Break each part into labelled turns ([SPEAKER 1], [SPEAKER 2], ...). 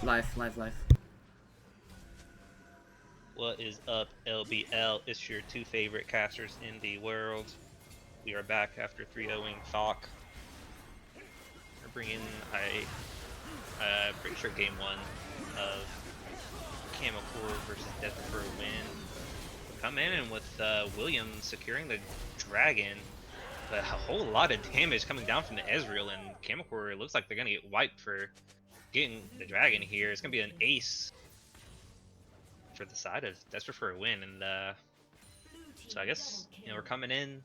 [SPEAKER 1] Live.
[SPEAKER 2] What is up, LBL? It's your two favorite casters in the world. We are back after 3-0ing Thok. We're bringing pretty sure game one of Camel Corp versus Death for a win. Come in with William securing the dragon, but a whole lot of damage coming down from the Ezreal, and Camel Corp looks like they're gonna get wiped for getting the dragon here. It's gonna be an ace for the side of Desperate for a win, and so I guess we're coming in.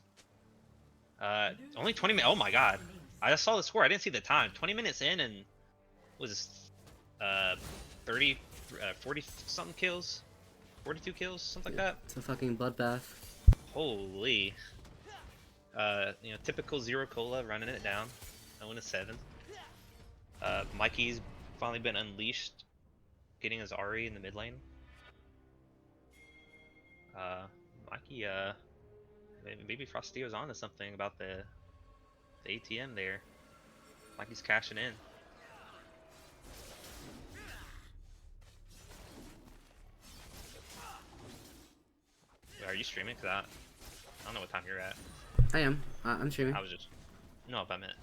[SPEAKER 2] Only 20 minutes. Oh my god! I just saw the score. I didn't see the time. 20 minutes in, and was 30, 40 something kills, 42 kills, something like that.
[SPEAKER 1] It's a fucking bloodbath.
[SPEAKER 2] Holy. Typical Zero Cola running it down. 0-7. Mikey's finally been unleashed, getting his Ari in the mid lane. Mikey, maybe Frostio's on to something about the ATM there. Mikey's cashing in. Are you streaming? Cause I don't know what time you're at.
[SPEAKER 1] I am. I'm streaming.
[SPEAKER 2] I was just no, but I meant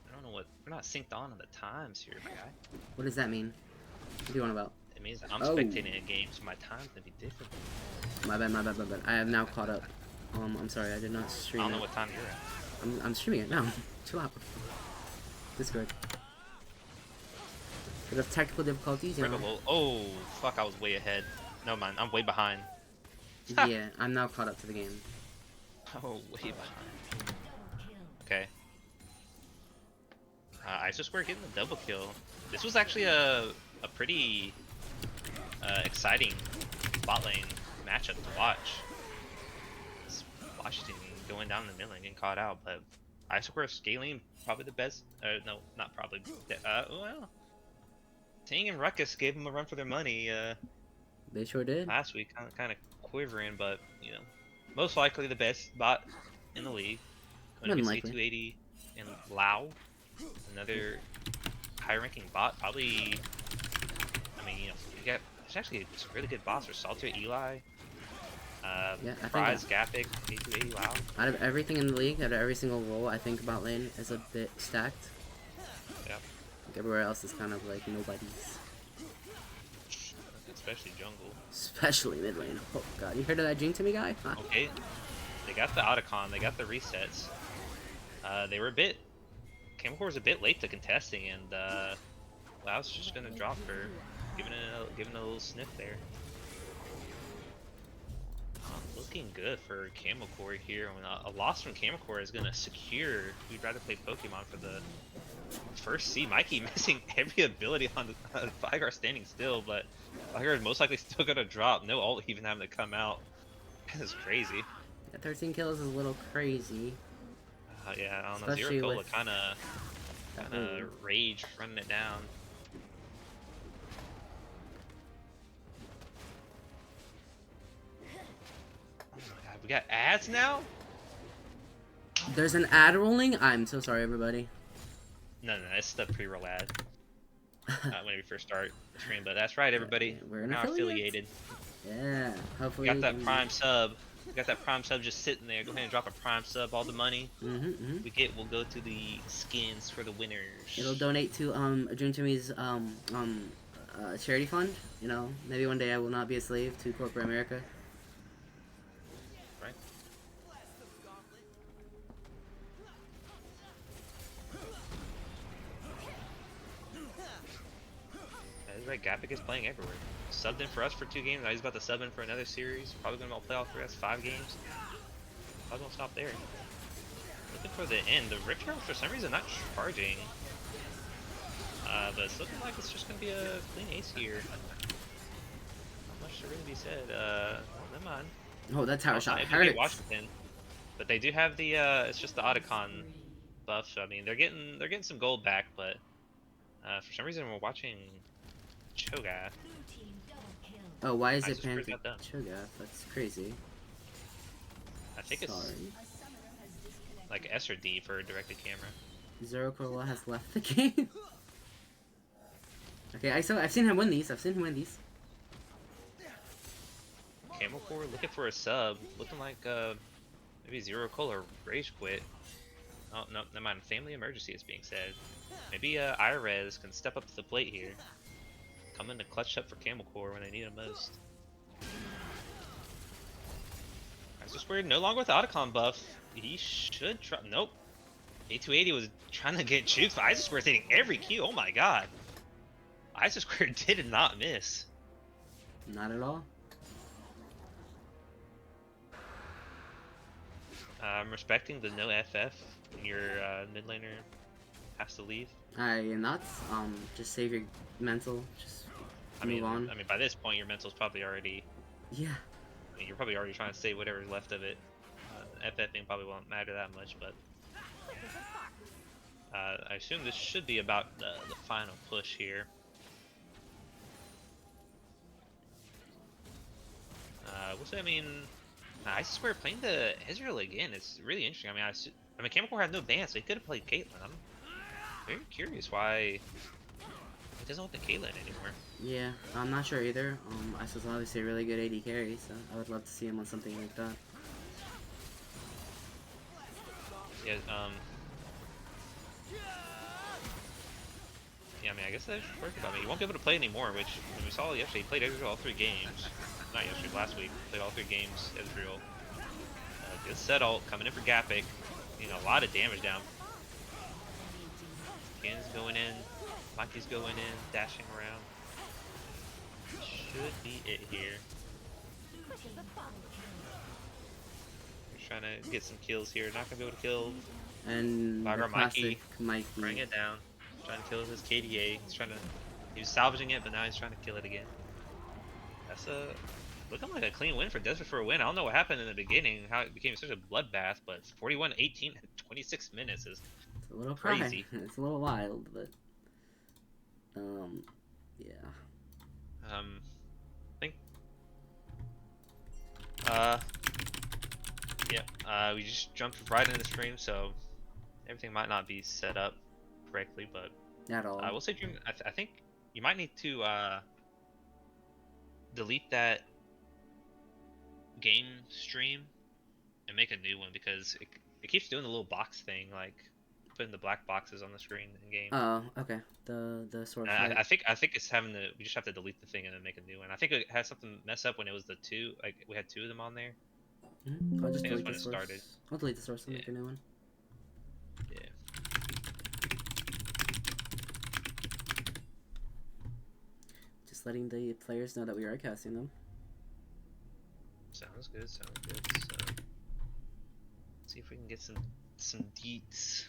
[SPEAKER 2] I don't know what we're not synced on the times here, my guy.
[SPEAKER 1] What does that mean? What do you want about?
[SPEAKER 2] It means that I'm spectating a game, so my time's gonna be different.
[SPEAKER 1] My bad. I have now caught up. I'm sorry, I did not stream.
[SPEAKER 2] I don't know what time you're
[SPEAKER 1] at. I'm streaming it now. Chill out. Discord. Bit of technical difficulties, you know.
[SPEAKER 2] Oh fuck! I was way ahead. No man, I'm way behind.
[SPEAKER 1] Yeah, I'm now caught up to the game.
[SPEAKER 2] Oh, way behind. Okay. Iso Square getting the double kill. This was actually a pretty exciting bot lane matchup to watch. Washington going down the mid lane, getting caught out, but Iso Square scaling probably the best. No, not probably. Well, Ting and Ruckus gave them a run for their money.
[SPEAKER 1] They sure did.
[SPEAKER 2] Last week, kind of quivering, but most likely the best bot in the league. Going to be C280 and Lao, another high-ranking bot. Probably, I mean, there's actually some really good bots for Salter, Eli, Prize, Gapik, C280, Lao.
[SPEAKER 1] Out of everything in the league, out of every single role, I think bot lane is a bit stacked.
[SPEAKER 2] Yep.
[SPEAKER 1] Like everywhere else is kind of like nobody's.
[SPEAKER 2] Especially jungle.
[SPEAKER 1] Especially mid lane. Oh god, you heard of that Jing to me guy? Huh?
[SPEAKER 2] Okay. They got the Otacon, they got the resets. They were Camel was a bit late to contesting, and Lau's just gonna drop her, giving it a little sniff there. Looking good for Camel Core here. A loss from Camel Core is gonna secure. We'd rather play Pokemon for the first C. Mikey missing every ability on the Vigar standing still, but Vigar is most likely still gonna drop. No ult even having to come out. That is crazy.
[SPEAKER 1] Yeah, 13 kills is a little crazy.
[SPEAKER 2] Yeah, I don't know. Zero Cola kind of rage running it down. Oh my god, we got ads now?
[SPEAKER 1] There's an ad rolling? I'm so sorry, everybody.
[SPEAKER 2] No, it's the pre-roll ad. When we first start the stream, but that's right, everybody.
[SPEAKER 1] We're
[SPEAKER 2] now affiliated.
[SPEAKER 1] Yeah, hopefully.
[SPEAKER 2] Got that prime sub. Got that prime sub just sitting there. Go ahead and drop a prime sub. All the money we get will go to the skins for the winners.
[SPEAKER 1] It'll donate to Jun Tommy's charity fund. You know, maybe one day I will not be a slave to corporate America.
[SPEAKER 2] Right. That's right. Gapik is playing everywhere. Subbed in for us for 2 games. Now he's about to sub in for another series. Probably going to play all the rest 5 games. Probably gonna stop there. Looking for the end. The Rift Herald for some reason not charging. But it's looking like it's just gonna be a clean ace here. Not much to really be said. Well, never mind.
[SPEAKER 1] Oh, that tower shot
[SPEAKER 2] hurts.
[SPEAKER 1] hurts.
[SPEAKER 2] Washington. But they do have the it's just the Otacon buff. So I mean they're getting some gold back, but for some reason we're watching Cho'Gath.
[SPEAKER 1] Oh, why is it pan Cho'Gath? That's crazy.
[SPEAKER 2] I think it's like S or D for a directed camera.
[SPEAKER 1] Zero Cola has left the game. Okay, I've seen him win these. I've seen him win these.
[SPEAKER 2] Camel Core looking for a sub. Looking like maybe Zero Cola Rage Quit. Oh, no, never mind. Family emergency is being said. Maybe Irez can step up to the plate here. Come in to clutch up for Camel Core when they need him most. S2W7 no longer with the Otacon buff. He should try. Nope. A280 was trying to get jukes, but S2W7 hitting every Q. Oh my god. S2W7 did not miss.
[SPEAKER 1] Not at all.
[SPEAKER 2] I'm respecting the no FF when your mid laner has to leave.
[SPEAKER 1] And that's just save your mental. Just move on.
[SPEAKER 2] I mean, by this point, your mental's probably already.
[SPEAKER 1] Yeah.
[SPEAKER 2] I mean, you're probably already trying to save whatever's left of it. FFing probably won't matter that much, but I assume this should be about the final push here. We'll say, I mean, S2W7 playing the Ezreal again. It's really interesting. I mean, Camel Core had no ban, so he could have played Caitlyn. I'm very curious why he doesn't want the Caitlyn anymore.
[SPEAKER 1] Yeah, I'm not sure either. Ice is obviously a really good AD carry, so I would love to see him on something like that.
[SPEAKER 2] Yeah, yeah, I mean, I guess that's worth about me. You won't be able to play anymore, which we saw yesterday. He played Ezreal all 3 games. Not yesterday, last week. Played all 3 games, Ezreal. Good set ult, coming in for Gapic. You know, a lot of damage down. Skin's going in. Mikey's going in, dashing around. Should be it here. We're trying to get some kills here. Not gonna be able to kill.
[SPEAKER 1] And
[SPEAKER 2] Vigar
[SPEAKER 1] Mikey.
[SPEAKER 2] bring it down. Trying to kill his KDA. He was salvaging it, but now he's trying to kill it again. That's looking like a clean win for Desperate for a win. I don't know what happened in the beginning, how it became such a bloodbath, but 41-18 in 26 minutes is
[SPEAKER 1] It's a little
[SPEAKER 2] crazy.
[SPEAKER 1] It's a little wild, but yeah.
[SPEAKER 2] I think yeah, we just jumped right in the stream, so everything might not be set up correctly, but
[SPEAKER 1] At all.
[SPEAKER 2] I will say, I think you might need to delete that game stream and make a new one, because it keeps doing the little box thing, like putting the black boxes on the screen in game.
[SPEAKER 1] Oh, okay. The sort of.
[SPEAKER 2] I think it's having to. We just have to delete the thing and then make a new one. I think it had something mess up when it was the 2. Like we had 2 of them on there.
[SPEAKER 1] I'll just
[SPEAKER 2] I think
[SPEAKER 1] delete the
[SPEAKER 2] that's
[SPEAKER 1] source.
[SPEAKER 2] when it started.
[SPEAKER 1] I'll delete the source and make a new one.
[SPEAKER 2] Yeah.
[SPEAKER 1] Just letting the players know that we are casting them.
[SPEAKER 2] Sounds good. Sounds good. So, let's see if we can get some deets.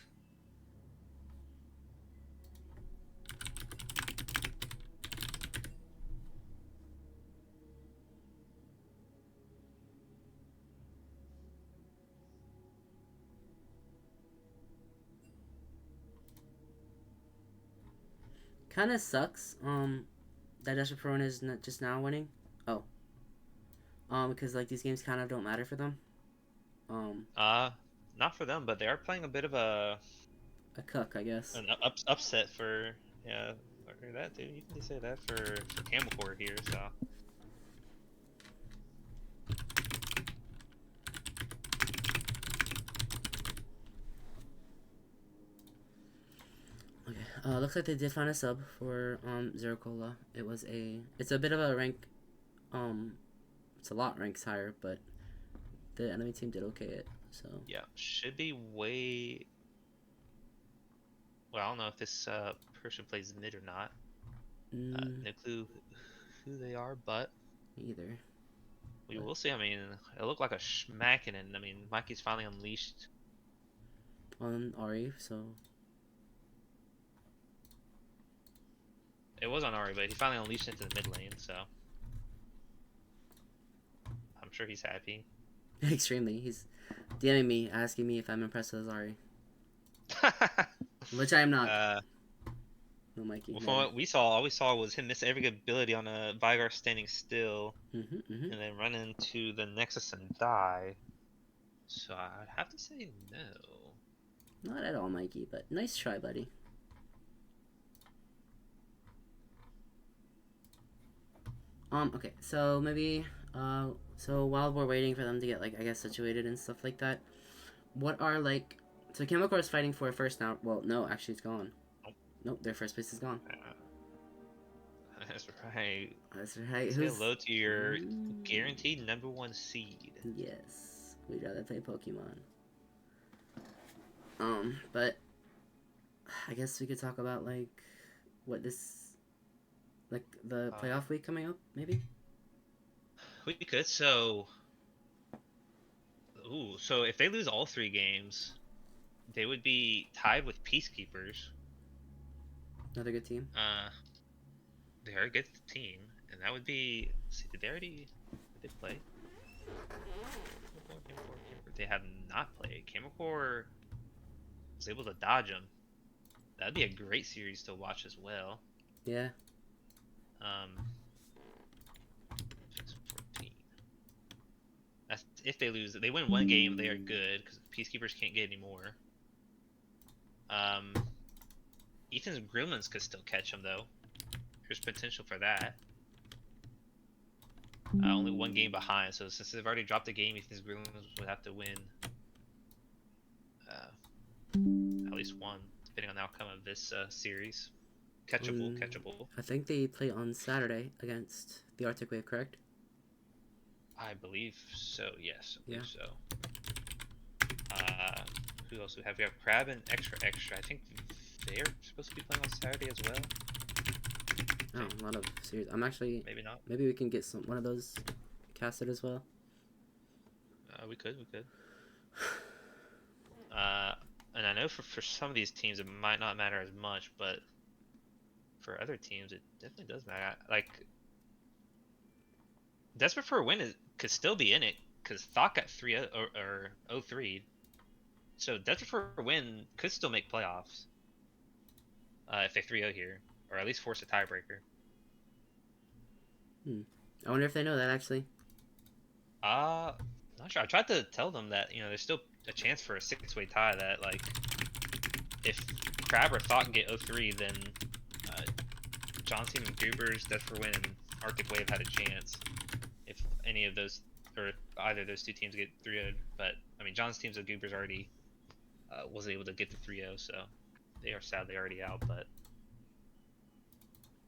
[SPEAKER 1] Kind of sucks. That Desperate Pro is not just now winning. Oh. Because like these games kind of don't matter for them.
[SPEAKER 2] Not for them, but they are playing a bit of a
[SPEAKER 1] cuck, I guess.
[SPEAKER 2] an upset for or that dude. You can say that for Camel Core here. So.
[SPEAKER 1] Okay. Looks like they did find a sub for Zero Cola. It's a bit of a rank. It's a lot ranks higher, but the enemy team did okay it. So
[SPEAKER 2] Yeah, should be way. Well, I don't know if this person plays mid or not. No clue who they are, but
[SPEAKER 1] either.
[SPEAKER 2] we will see. I mean, it looked like a smacking, and I mean, Mikey's finally unleashed.
[SPEAKER 1] On Ari, so
[SPEAKER 2] It was on Ari, but he finally unleashed into the mid lane, so I'm sure he's happy.
[SPEAKER 1] extremely. He's DMing me, asking me if I'm impressed with Ari, which I am not. No, Mikey.
[SPEAKER 2] Well, from what we saw, all we saw was him miss every ability on a Vigar standing still, and then run into the Nexus and die. So I'd have to say no.
[SPEAKER 1] Not at all, Mikey, but nice try, buddy. Okay, so maybe, so while we're waiting for them to get, like, I guess, situated and stuff like that, what are, like, so Camel Corp is fighting for first now. Well, no, actually, it's gone.
[SPEAKER 2] Oh,
[SPEAKER 1] Nope, their first place is gone.
[SPEAKER 2] that's right.
[SPEAKER 1] That's right.
[SPEAKER 2] Say
[SPEAKER 1] Who's?
[SPEAKER 2] hello to your
[SPEAKER 1] Ooh,
[SPEAKER 2] guaranteed #1 seed.
[SPEAKER 1] yes, we'd rather play Pokemon. But I guess we could talk about like what this, like the playoff week coming up, maybe.
[SPEAKER 2] We could. So if they lose all 3 games, they would be tied with Peacekeepers.
[SPEAKER 1] Another good team.
[SPEAKER 2] They are a good team, and that would be. Let's see, did they play? They have not played. Camel was able to dodge them. That'd be a great series to watch as well.
[SPEAKER 1] Yeah.
[SPEAKER 2] Um, 14. That's if they lose. They win 1 game, they are good because Peacekeepers can't get any more. Ethan's Gremlins could still catch them though. There's potential for that. Only 1 game behind, so since they've already dropped the game, Ethan's Gremlins would have to win at least one, depending on the outcome of this series. Catchable.
[SPEAKER 1] I think they play on Saturday against the Arctic Wave, correct?
[SPEAKER 2] I believe so. Yes, I believe
[SPEAKER 1] Yeah.
[SPEAKER 2] so. Who else do we have? We have Crab and Extra. I think they're supposed to be playing on Saturday as well.
[SPEAKER 1] Oh, a lot of series. I'm actually.
[SPEAKER 2] Maybe not.
[SPEAKER 1] Maybe we can get one of those casted as well.
[SPEAKER 2] We could. And I know for some of these teams it might not matter as much, but for other teams it definitely does matter. Like Desperate for a Win could still be in it because Thought got 3 or 0-3, so Desperate for a Win could still make playoffs if they 3-0 here, or at least force a tiebreaker.
[SPEAKER 1] I wonder if they know that actually.
[SPEAKER 2] Not sure. I tried to tell them that there's still a chance for a 6-way tie. That like if Crab or Thought can get 0-3, then John's team and Goobers, Desperate Win, and Arctic Wave had a chance. If any of those, or if either of those 2 teams get 3-0, but I mean John's teams and Goobers already wasn't able to get to 3-0, so they are sadly already out. But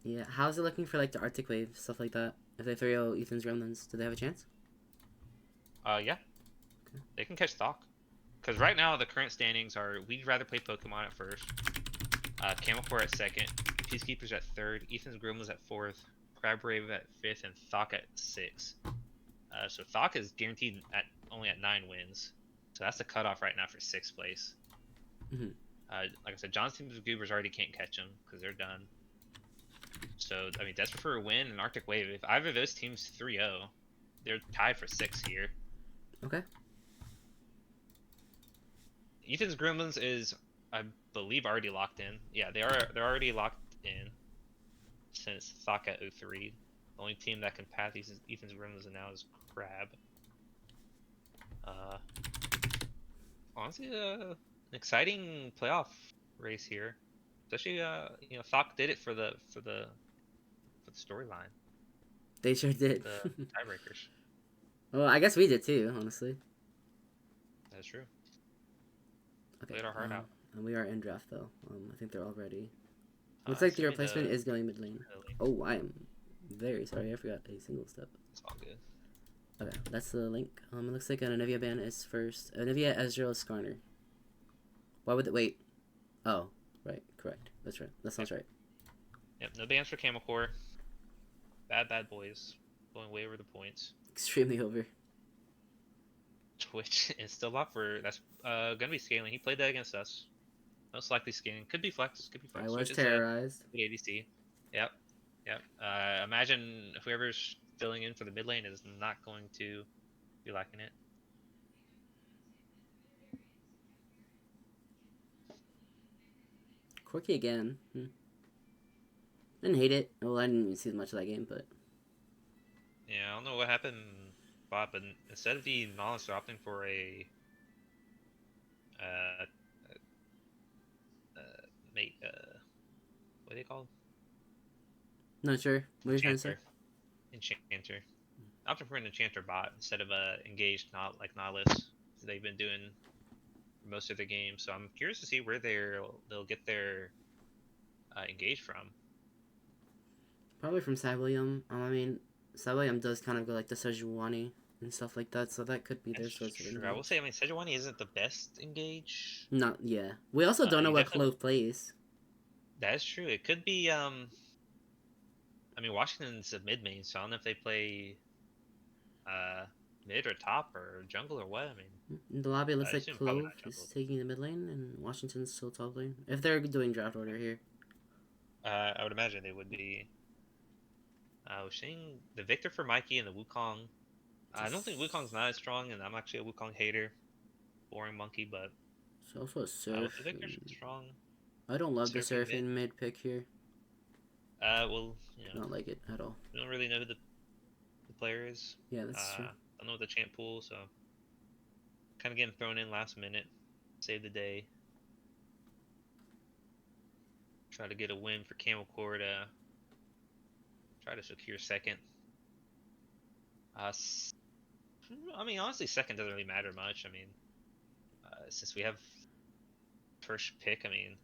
[SPEAKER 1] Yeah. How's it looking for like the Arctic Wave stuff like that? If they 3-0 Ethan's Gremlins, do they have a chance?
[SPEAKER 2] yeah, they can catch Thought. Because right now the current standings are: we'd rather play Pokemon at first, Camel Corp at second, Peacekeepers at third, Ethan's Gremlins at fourth, Crab Brave at fifth, and Thok at sixth. So Thok is guaranteed only at 9 wins. So that's the cutoff right now for 6th place.
[SPEAKER 1] Mm-hmm.
[SPEAKER 2] Like I said, John's team of Goobers already can't catch them because they're done. So I mean, Desperate for a Win and Arctic Wave. If either of those teams 3-0, they're tied for 6th here.
[SPEAKER 1] Okay.
[SPEAKER 2] Ethan's Gremlins is, I believe, already locked in. Yeah, they're already locked in since Thok at 0-3. The only team that can pass Ethan's Gremlins now is Crab. Honestly, an exciting playoff race here. Especially, Thok did it for the storyline.
[SPEAKER 1] They sure did.
[SPEAKER 2] The tiebreakers.
[SPEAKER 1] Well, I guess we did too, honestly.
[SPEAKER 2] That's true.
[SPEAKER 1] Okay.
[SPEAKER 2] Played our heart out.
[SPEAKER 1] And we are in draft though. I think they're all ready. Looks
[SPEAKER 2] I
[SPEAKER 1] like the
[SPEAKER 2] see
[SPEAKER 1] replacement is going mid lane. Oh, I am very sorry. I forgot a single step.
[SPEAKER 2] It's all good.
[SPEAKER 1] Okay, that's the link. It looks like an Anivia ban is first. Anivia, Ezreal, Skarner. Why would it wait? Oh, right, correct. That's right. That sounds right.
[SPEAKER 2] Yep, no bans for Camel Corp. Bad boys. Going way over the points.
[SPEAKER 1] Extremely over.
[SPEAKER 2] Twitch is still up for that's gonna be scaling. He played that against us. Most likely scaling. Could be flex.
[SPEAKER 1] I was
[SPEAKER 2] Switch
[SPEAKER 1] terrorized.
[SPEAKER 2] The ADC. Yep. Imagine whoever's filling in for the mid lane is not going to be liking it.
[SPEAKER 1] Quirky again. Didn't hate it. Well, I didn't even see much of that game, but
[SPEAKER 2] Yeah, I don't know what happened, Bob, but instead of the knowledge, they're opting for a mate. What are they called?
[SPEAKER 1] not sure. What are you trying to say?
[SPEAKER 2] Enchanter. I opted for an Enchanter bot instead of a engaged, not like Nautilus. They've been doing most of their games, so I'm curious to see where they'll get their engage from.
[SPEAKER 1] Probably from Cy William. I mean, Cy William does kind of go like the Sejuani and stuff like that, so that could be their
[SPEAKER 2] That's
[SPEAKER 1] source of
[SPEAKER 2] true. I will
[SPEAKER 1] engage.
[SPEAKER 2] say, I mean, Sejuani isn't the best engage.
[SPEAKER 1] Not yeah. We also don't know
[SPEAKER 2] You
[SPEAKER 1] what
[SPEAKER 2] definitely
[SPEAKER 1] Clove plays.
[SPEAKER 2] that is true. It could be I mean, Washington's a mid main, so I don't know if they play uh mid or top or jungle or what. I mean,
[SPEAKER 1] In the lobby, it looks
[SPEAKER 2] I
[SPEAKER 1] like
[SPEAKER 2] assume probably
[SPEAKER 1] Clove
[SPEAKER 2] not
[SPEAKER 1] is
[SPEAKER 2] jungle.
[SPEAKER 1] taking the mid lane, and Washington's still top lane. If they're doing draft order here.
[SPEAKER 2] I would imagine they would be. We're seeing the Victor for Mikey and the Wukong. I don't think Wukong's not as strong, and I'm actually a Wukong hater. Boring monkey, but
[SPEAKER 1] It's also a
[SPEAKER 2] with the
[SPEAKER 1] Surf.
[SPEAKER 2] Victor strong,
[SPEAKER 1] I don't love the
[SPEAKER 2] surfing
[SPEAKER 1] Surf
[SPEAKER 2] mid.
[SPEAKER 1] in mid pick here.
[SPEAKER 2] Well, you know,
[SPEAKER 1] Not like it at all.
[SPEAKER 2] we don't really know who the player is.
[SPEAKER 1] Yeah, that's true.
[SPEAKER 2] I don't know the champ pool, so kind of getting thrown in last minute. Save the day. Try to get a win for Camel Core to try to secure second. I mean, honestly, second doesn't really matter much. I mean, since we have first pick, I mean,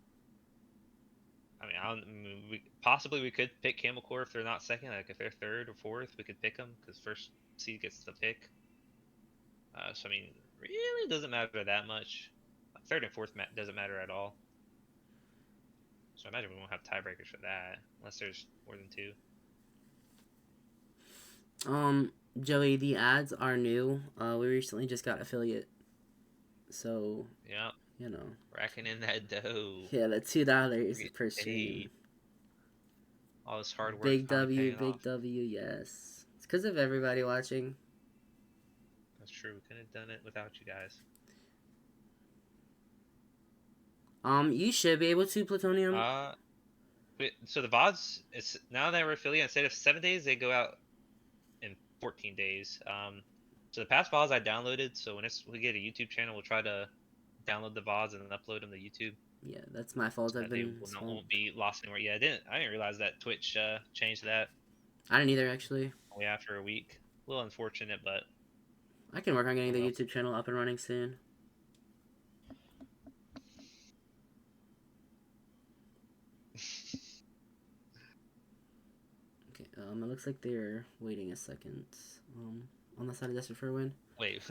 [SPEAKER 2] possibly we could pick Camel Core if they're not second. Like if they're third or fourth, we could pick them because first seed gets the pick. So I mean, really doesn't matter that much. Third and fourth doesn't matter at all. So I imagine we won't have tiebreakers for that unless there's more than two.
[SPEAKER 1] Joey, the ads are new. We recently just got affiliate, so
[SPEAKER 2] Yeah,
[SPEAKER 1] you know.
[SPEAKER 2] racking in that dough.
[SPEAKER 1] Yeah, the $2 per stream.
[SPEAKER 2] All this hard work
[SPEAKER 1] Big
[SPEAKER 2] finally
[SPEAKER 1] W,
[SPEAKER 2] paying
[SPEAKER 1] big
[SPEAKER 2] off.
[SPEAKER 1] W, yes. It's because of everybody watching.
[SPEAKER 2] That's true. We couldn't have done it without you guys.
[SPEAKER 1] You should be able to plutonium.
[SPEAKER 2] So the VODs, it's now that we're affiliate, instead of 7 days, they go out in 14 days. So the past VODs I downloaded. So when we get a YouTube channel, we'll try to download the VODs and then upload them to YouTube.
[SPEAKER 1] Yeah, that's my fault.
[SPEAKER 2] So
[SPEAKER 1] I've
[SPEAKER 2] that they
[SPEAKER 1] been
[SPEAKER 2] won't be lost anywhere. Yeah, I didn't realize that Twitch changed that
[SPEAKER 1] I didn't either, actually.
[SPEAKER 2] only after a week. A little unfortunate, but
[SPEAKER 1] I can work on getting the
[SPEAKER 2] well.
[SPEAKER 1] YouTube channel up and running soon. Okay, it looks like they're waiting a second. On the side of Desperate for a win.
[SPEAKER 2] Wait.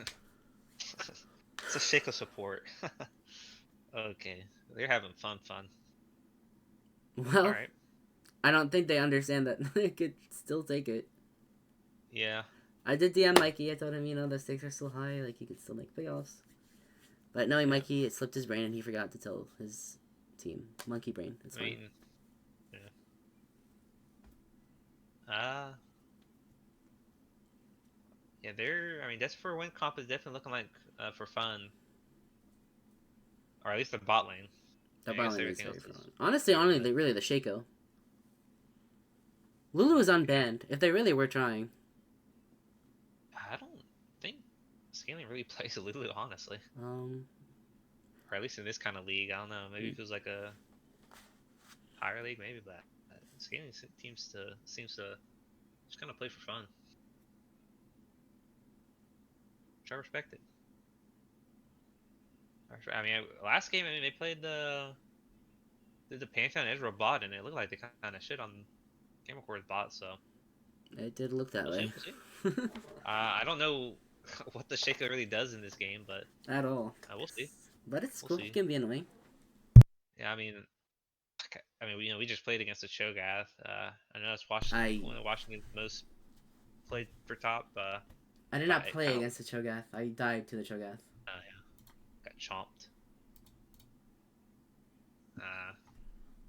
[SPEAKER 2] It's a Shaco support. Okay. They're having fun.
[SPEAKER 1] Well,
[SPEAKER 2] Alright.
[SPEAKER 1] I don't think they understand that they could still take it.
[SPEAKER 2] Yeah.
[SPEAKER 1] I did DM Mikey. I told him, the stakes are still high. Like, he could still make playoffs. But knowing Mikey, it slipped his brain and he forgot to tell his team. Monkey brain. It's fine.
[SPEAKER 2] Yeah. Yeah, Desperate for a Win comp is definitely looking like for fun. Or at least the bot lane.
[SPEAKER 1] The
[SPEAKER 2] I
[SPEAKER 1] bot
[SPEAKER 2] guess
[SPEAKER 1] lane is
[SPEAKER 2] everything
[SPEAKER 1] very
[SPEAKER 2] else
[SPEAKER 1] fun. Honestly,
[SPEAKER 2] pretty
[SPEAKER 1] only
[SPEAKER 2] good.
[SPEAKER 1] really the Shaco. Lulu is unbanned. If they really were trying.
[SPEAKER 2] I don't think Scaling really plays Lulu, honestly. Or at least in this kind of league. I don't know. Maybe it feels like a higher league, maybe, but Scaling seems to just kind of play for fun. Which I respect it. I mean, last game, they played the Pantheon Ezreal bot, and it looked like they kind of shit on Camel Core's bot, so.
[SPEAKER 1] It did look that way.
[SPEAKER 2] We'll see. I don't know what the Shaco really does in this game, but
[SPEAKER 1] At all.
[SPEAKER 2] we'll see.
[SPEAKER 1] But it's
[SPEAKER 2] We'll
[SPEAKER 1] cool.
[SPEAKER 2] see.
[SPEAKER 1] It can be annoying.
[SPEAKER 2] Yeah, I mean, we just played against the Cho'Gath. I know that's one of Washington's most played for top.
[SPEAKER 1] I did not play against the Cho'Gath. I died to the Cho'Gath.
[SPEAKER 2] Oh yeah, got chomped.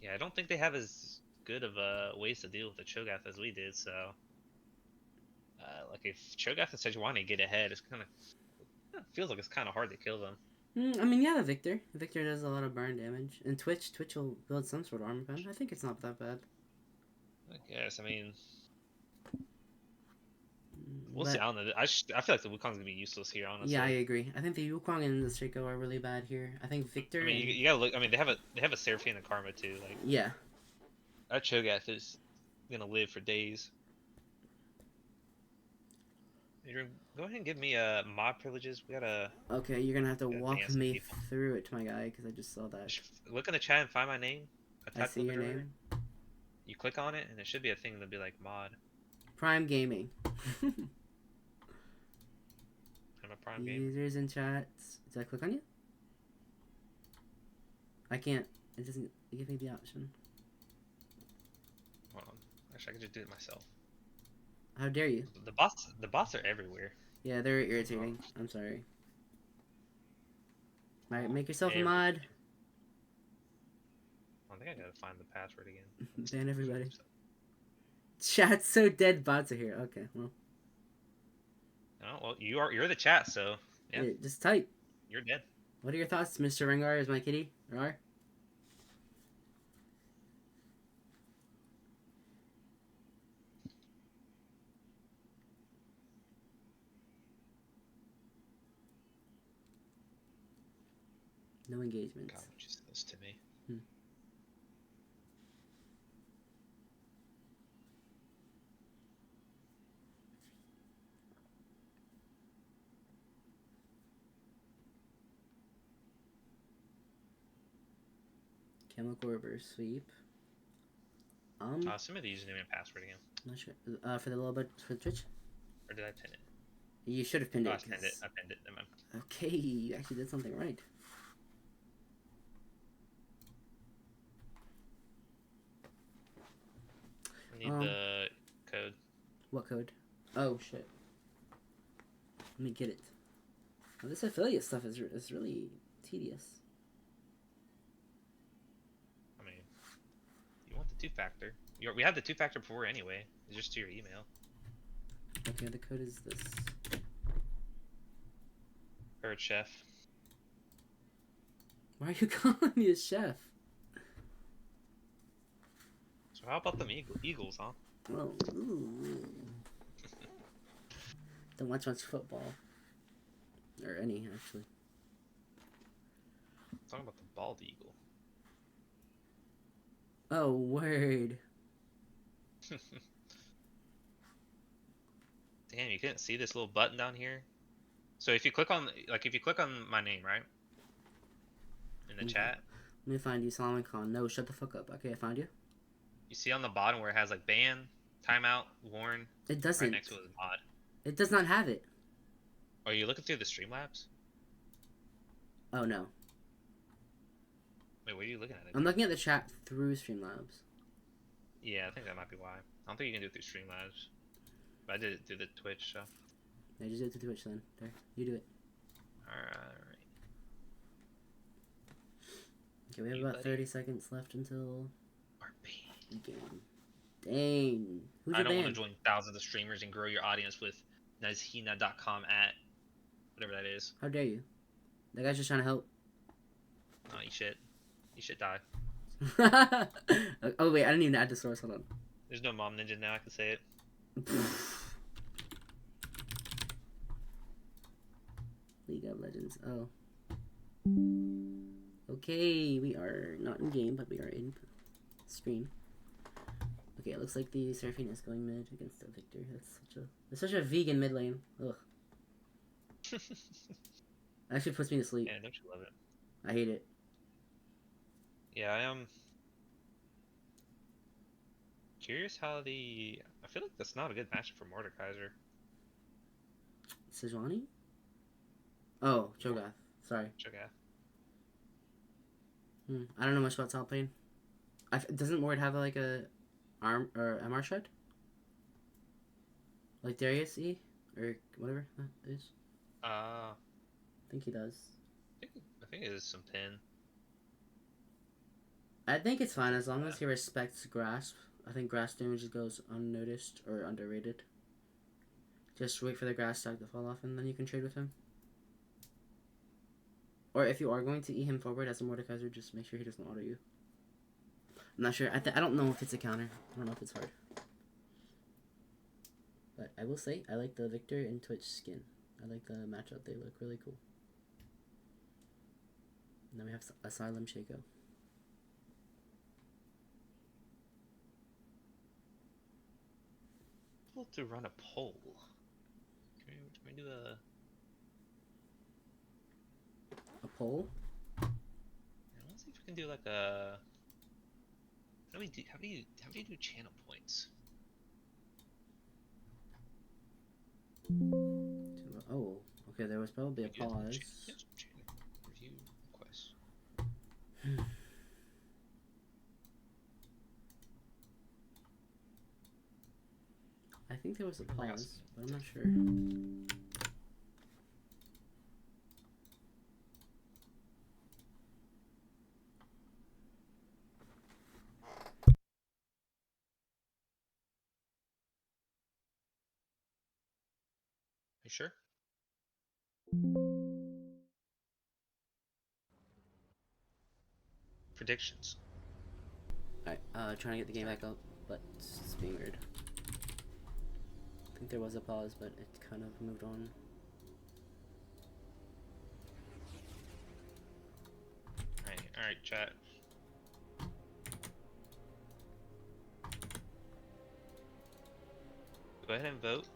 [SPEAKER 2] Yeah, I don't think they have as good of ways to deal with the Cho'Gath as we did. So, like if Cho'Gath and Sejuani get ahead, it feels like it's kind of hard to kill them.
[SPEAKER 1] I mean, yeah, the Victor. The Victor does a lot of burn damage. And Twitch will build some sort of armor pen. I think it's not that bad.
[SPEAKER 2] I guess. I mean, we'll see. I don't know. I feel like the Wukong's gonna be useless here, honestly.
[SPEAKER 1] Yeah, I agree. I think the Wukong and the Shaco are really bad here. I think Victor.
[SPEAKER 2] I mean, you gotta look. I mean, they have a Seraphine and a Karma too. Like,
[SPEAKER 1] yeah,
[SPEAKER 2] that Cho'Gath is gonna live for days. Adrian, go ahead and give me mod privileges. We gotta
[SPEAKER 1] Okay, you're gonna have to walk
[SPEAKER 2] ban some
[SPEAKER 1] me
[SPEAKER 2] people.
[SPEAKER 1] through it, my guy, because I just saw that.
[SPEAKER 2] Look in the chat and find my name. I
[SPEAKER 1] I
[SPEAKER 2] typed
[SPEAKER 1] see
[SPEAKER 2] a little
[SPEAKER 1] your
[SPEAKER 2] bit earlier.
[SPEAKER 1] name.
[SPEAKER 2] You click on it, and there should be a thing that'll be like mod.
[SPEAKER 1] Prime Gaming.
[SPEAKER 2] I'm a Prime gamer.
[SPEAKER 1] Users and chats. Did I click on you? I can't. It doesn't give me the option.
[SPEAKER 2] Hold on. Actually, I could just do it myself.
[SPEAKER 1] How dare you?
[SPEAKER 2] The bots are everywhere.
[SPEAKER 1] Yeah, they're irritating. I'm sorry. Alright, make yourself a
[SPEAKER 2] Everywhere.
[SPEAKER 1] mod.
[SPEAKER 2] I think I gotta find the password again.
[SPEAKER 1] Ban everybody. Chat's so dead, bots are here. Okay, well.
[SPEAKER 2] Oh, well, you're the chat, so yeah,
[SPEAKER 1] Just type.
[SPEAKER 2] you're dead.
[SPEAKER 1] What are your thoughts, Mr. Rengar? Is my kitty? Rar? No engagements.
[SPEAKER 2] God, would you send this to me?
[SPEAKER 1] Camel Corp sweep.
[SPEAKER 2] Send me the username and password again.
[SPEAKER 1] I'm not sure. For the LowBudget for Twitch?
[SPEAKER 2] Or did I pin it?
[SPEAKER 1] You should have pinned
[SPEAKER 2] Oh,
[SPEAKER 1] it.
[SPEAKER 2] I pinned it. I pinned it. Never mind.
[SPEAKER 1] Okay, you actually did something right.
[SPEAKER 2] I need the code.
[SPEAKER 1] What code? Oh shit. Let me get it. Oh, this affiliate stuff is really tedious.
[SPEAKER 2] I mean, you want the two-factor. We have the two-factor before anyway. It's just to your email.
[SPEAKER 1] Okay, the code is this.
[SPEAKER 2] Bird chef.
[SPEAKER 1] Why are you calling me a chef?
[SPEAKER 2] So how about them Eagles, huh?
[SPEAKER 1] Oh, ooh. Don't watch much football. Or any, actually.
[SPEAKER 2] I'm talking about the bald eagle.
[SPEAKER 1] Oh, word.
[SPEAKER 2] Damn, you couldn't see this little button down here? So if you click on, if you click on my name, right? In the chat.
[SPEAKER 1] Let me find you, Solomon Khan. No, shut the fuck up. Okay, I found you.
[SPEAKER 2] You see on the bottom where it has like ban, timeout, warn.
[SPEAKER 1] It doesn't.
[SPEAKER 2] Right next to it is mod.
[SPEAKER 1] It does not have it.
[SPEAKER 2] Are you looking through the Streamlabs?
[SPEAKER 1] Oh, no.
[SPEAKER 2] Wait, what are you looking at?
[SPEAKER 1] I'm looking at the chat through Streamlabs.
[SPEAKER 2] Yeah, I think that might be why. I don't think you can do it through Streamlabs. But I did it through the Twitch, so.
[SPEAKER 1] Yeah, just do it through Twitch then. There, you do it.
[SPEAKER 2] Alright.
[SPEAKER 1] Okay, we have about 30 seconds left until
[SPEAKER 2] our
[SPEAKER 1] game. Dang. Who's
[SPEAKER 2] I
[SPEAKER 1] your
[SPEAKER 2] don't
[SPEAKER 1] band?
[SPEAKER 2] want to join thousands of streamers and grow your audience with nazhina.com at whatever that is.
[SPEAKER 1] How dare you? That guy's just trying to help.
[SPEAKER 2] Oh, you shit. You should die.
[SPEAKER 1] Oh, wait, I didn't even add the source. Hold on.
[SPEAKER 2] There's no mom ninja now, I can say it.
[SPEAKER 1] League of Legends. Oh. Okay, we are not in game, but we are in stream. Okay, it looks like the Seraphine is going mid against the Victor. That's such a vegan mid lane. Ugh. Actually puts me to sleep.
[SPEAKER 2] Yeah, don't you love it?
[SPEAKER 1] I hate it.
[SPEAKER 2] Yeah, I am curious how I feel like that's not a good matchup for Mordekaiser.
[SPEAKER 1] Sejuani? Oh, Cho'Gath. Sorry.
[SPEAKER 2] Cho'Gath.
[SPEAKER 1] I don't know much about top lane. Doesn't Mord have like a arm or MR shred? Like Darius E? Or whatever that is? I think he does.
[SPEAKER 2] I think it is some pin.
[SPEAKER 1] I think it's fine as long as he respects Grasp. I think Grasp damage goes unnoticed or underrated. Just wait for the Grass stack to fall off and then you can trade with him. Or if you are going to E him forward as a Mordekaiser, just make sure he doesn't auto you. I'm not sure. I don't know if it's a counter. I don't know if it's hard. But I will say, I like the Victor and Twitch skin. I like the matchup. They look really cool. And then we have Asylum Shaco.
[SPEAKER 2] To run a poll. Can we do a
[SPEAKER 1] poll?
[SPEAKER 2] Let's see if we can do like a. How do you do channel points?
[SPEAKER 1] Oh, okay. There was probably a pause.
[SPEAKER 2] Channel review requests.
[SPEAKER 1] I think there was a pause, but I'm not sure.
[SPEAKER 2] You sure? Predictions.
[SPEAKER 1] Alright, trying to get the game back up, but it's being weird. I think there was a pause, but it kind of moved on.
[SPEAKER 2] Alright, chat. Go ahead and vote.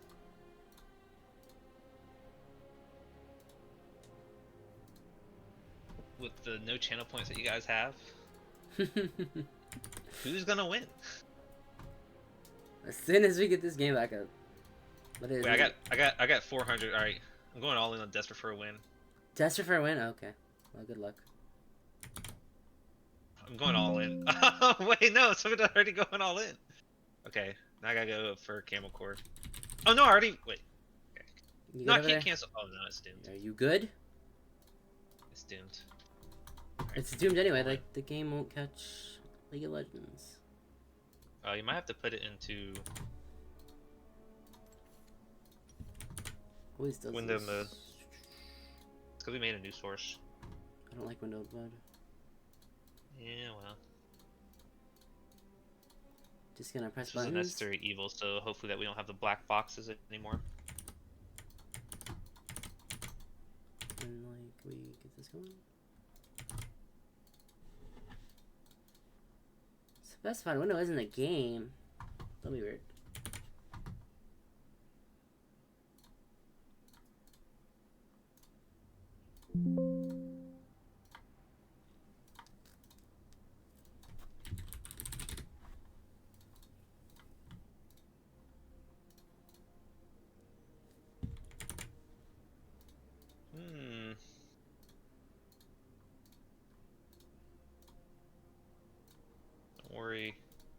[SPEAKER 2] With the no channel points that you guys have, who's gonna win?
[SPEAKER 1] As soon as we get this game back up. What is
[SPEAKER 2] Wait,
[SPEAKER 1] it?
[SPEAKER 2] I got 400. All right, I'm going all in on Desperate for a win.
[SPEAKER 1] Desperate for a win? Okay. Well, good luck.
[SPEAKER 2] I'm going all in. Wait, no, somebody's already going all in. Okay, now I gotta go for Camel Corp. Oh no, I already. Wait. Okay. No, I can't cancel. Oh no, it's doomed.
[SPEAKER 1] Are you good?
[SPEAKER 2] It's doomed.
[SPEAKER 1] Right. It's doomed anyway. Like the game won't catch League of Legends.
[SPEAKER 2] Oh, you might have to put it into
[SPEAKER 1] Always does
[SPEAKER 2] window
[SPEAKER 1] this.
[SPEAKER 2] mode. It's because we made a new source.
[SPEAKER 1] I don't like window mode.
[SPEAKER 2] Yeah, well.
[SPEAKER 1] Just gonna press
[SPEAKER 2] This was
[SPEAKER 1] buttons.
[SPEAKER 2] a necessary evil, so hopefully that we don't have the black boxes anymore.
[SPEAKER 1] And like we get this going. Specified window isn't a game. That'll be weird.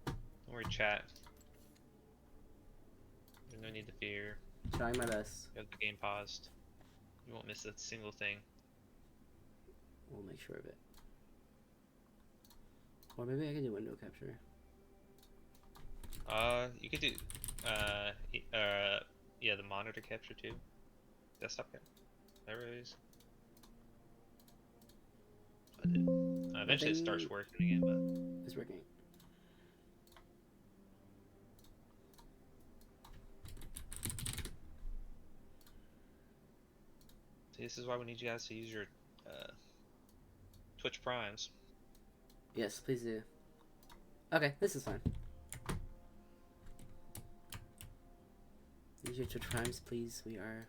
[SPEAKER 2] Don't worry, chat. There's no need to fear.
[SPEAKER 1] Trying my best.
[SPEAKER 2] You have the game paused. You won't miss a single thing.
[SPEAKER 1] We'll make sure of it. Or maybe I can do window capture.
[SPEAKER 2] You could do, yeah, the monitor capture too. Desktop capture. There it is. Eventually it starts working again, but...
[SPEAKER 1] It's working.
[SPEAKER 2] See, this is why we need you guys to use your, Twitch Primes.
[SPEAKER 1] Yes, please do. Okay, this is fine. Use your Twitch Primes, please. We are,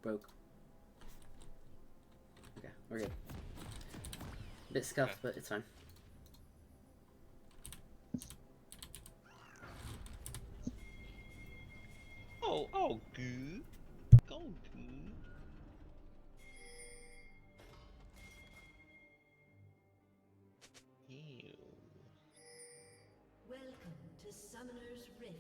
[SPEAKER 1] broke. Okay, we're good. A bit scuffed, okay. But it's fine.
[SPEAKER 2] Oh, good. Go good. Ew.
[SPEAKER 3] Welcome to Summoner's Rift.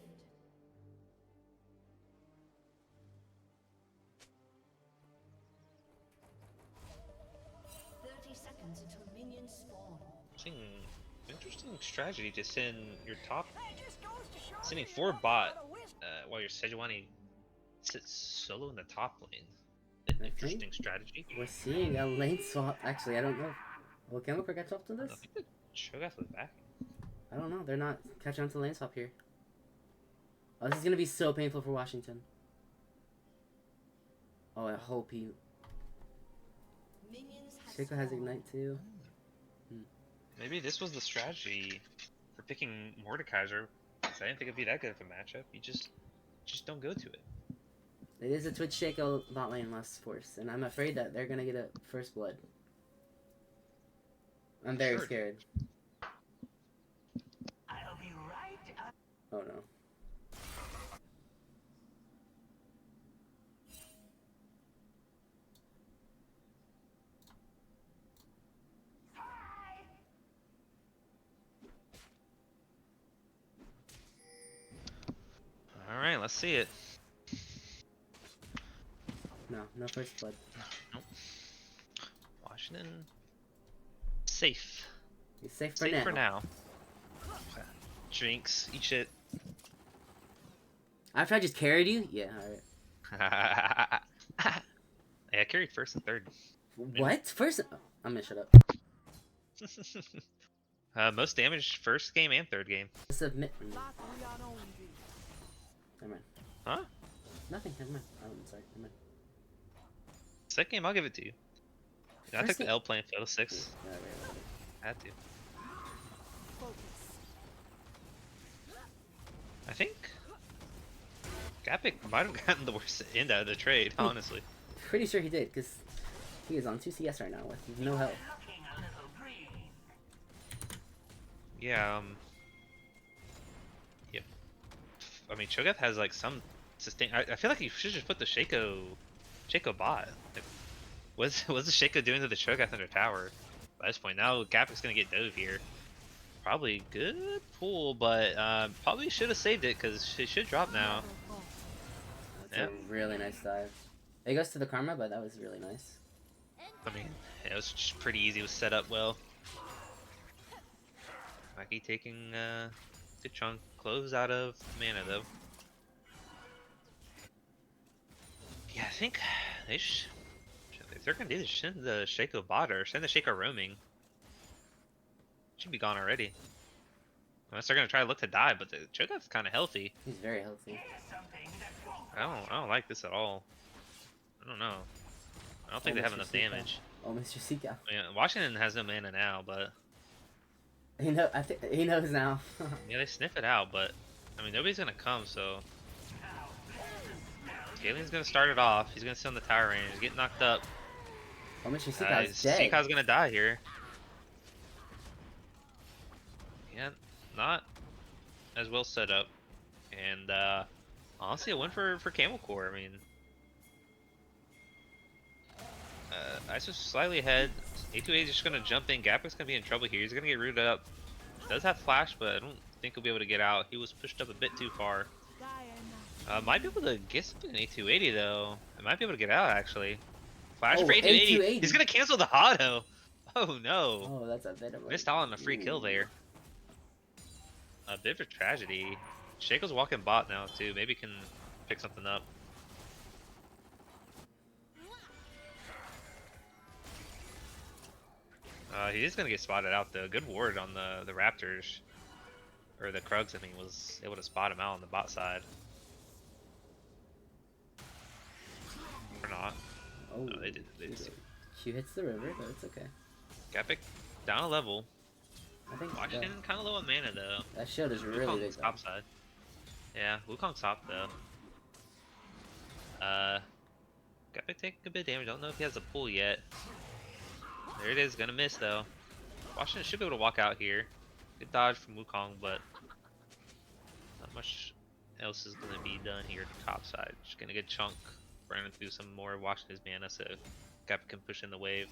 [SPEAKER 3] Seconds until minions spawn.
[SPEAKER 2] Interesting strategy to send your top, sending 4 bot while your Sejuani sits solo in the top lane. An interesting strategy.
[SPEAKER 1] We're seeing a lane swap. Actually, I don't know. Will Camel catch up to this?
[SPEAKER 2] I think the Cho'Gath was back.
[SPEAKER 1] I don't know. They're not catching on to the lane swap here. Oh, this is gonna be so painful for Washington. Oh, I hope he. Shaco has Ignite too.
[SPEAKER 2] Maybe this was the strategy for picking Mordekaiser. I didn't think it'd be that good of a matchup. You just don't go to it.
[SPEAKER 1] It is a Twitch Shaco bot lane last force, and I'm afraid that they're gonna get a first blood. I'm very
[SPEAKER 2] Sure.
[SPEAKER 1] scared.
[SPEAKER 4] I'll be right up.
[SPEAKER 1] Oh no.
[SPEAKER 2] All right, let's see it.
[SPEAKER 1] No, no first blood.
[SPEAKER 2] Nope. Washington. Safe.
[SPEAKER 1] He's safe for
[SPEAKER 2] Safe
[SPEAKER 1] now.
[SPEAKER 2] for now. Jinx, eat shit.
[SPEAKER 1] After I just carried you? Yeah, alright.
[SPEAKER 2] Yeah, I carried first and third.
[SPEAKER 1] What? First? Oh, I'm gonna shut up.
[SPEAKER 2] Most damage first game and third game.
[SPEAKER 1] Submit. Never mind.
[SPEAKER 2] Huh?
[SPEAKER 1] Nothing. Never mind. Oh, I'm sorry. Never mind.
[SPEAKER 2] Second game, I'll give it to you. I
[SPEAKER 1] First
[SPEAKER 2] took the
[SPEAKER 1] game-
[SPEAKER 2] L playing Fatal 6.
[SPEAKER 1] Yeah, right.
[SPEAKER 2] Had to. I think Gapik might have gotten the worst end out of the trade, honestly.
[SPEAKER 1] Pretty sure he did, because he is on 2 CS right now with no health.
[SPEAKER 4] Looking a little green.
[SPEAKER 2] Yeah, yep. I mean, Cho'Gath has like some sustain. I feel like you should just put the Shaco bot. Like, what's the Shaco doing to the Cho'Gath under tower? By this point, now Gapik's gonna get dove here. Probably good pull, but probably should have saved it because she should drop now.
[SPEAKER 1] That's
[SPEAKER 2] Yep.
[SPEAKER 1] a really nice dive. It goes to the karma, but that was really nice.
[SPEAKER 2] I mean, it was just pretty easy. It was set up well. Mikey taking good chunk close out of mana though. Yeah, I think they should. If they're gonna do this, send the Shaco bot or send the Shaco roaming. Should be gone already. Unless they're gonna try to look to die, but the Cho'Gath's kind of healthy.
[SPEAKER 1] He's very healthy.
[SPEAKER 4] Something that won't
[SPEAKER 2] I don't like this at all. I don't know. I don't think they have enough damage.
[SPEAKER 1] Oh, Mr. Sika.
[SPEAKER 2] I mean, Washington has no mana now, but
[SPEAKER 1] I think he knows now.
[SPEAKER 2] yeah, they sniff it out. But I mean, nobody's gonna come, so Galen's gonna start it off. He's gonna sit on the tower range, get knocked up.
[SPEAKER 1] Oh, Mr. Sika is dead.
[SPEAKER 2] Sika's gonna die here. Yeah, not as well set up, and honestly, a win for Camel Corp. I mean, Ice is slightly ahead. A2A is just gonna jump in. Gapik's gonna be in trouble here. He's gonna get rooted up. Does have flash, but I don't think he'll be able to get out. He was pushed up a bit too far. Might be able to get something in A280 though. I might be able to get out actually. Flash
[SPEAKER 1] Oh,
[SPEAKER 2] for A280.
[SPEAKER 1] A280.
[SPEAKER 2] He's gonna cancel the auto. Oh no.
[SPEAKER 1] Oh, that's a bit of a...
[SPEAKER 2] Missed out on a free kill there. A bit of a tragedy. Shaco's walking bot now too. Maybe can pick something up. He is gonna get spotted out though. Good ward on the Raptors. Or the Krugs, I mean, was able to spot him out on the bot side. Or not.
[SPEAKER 1] Oh,
[SPEAKER 2] No, they did. They did.
[SPEAKER 1] Q hits the river, but it's okay.
[SPEAKER 2] Gapik down a level.
[SPEAKER 1] I think
[SPEAKER 2] Washington kind of low on mana though.
[SPEAKER 1] that shield is really big.
[SPEAKER 2] Wukong's top side. Yeah, Wukong's top though. Gapik taking a bit of damage. I don't know if he has a pull yet. There it is, gonna miss though. Washington should be able to walk out here. Good dodge from Wukong, but not much else is gonna be done here at the top side. Just gonna get chunk, running through some more Washington's mana so Gapik can push in the wave.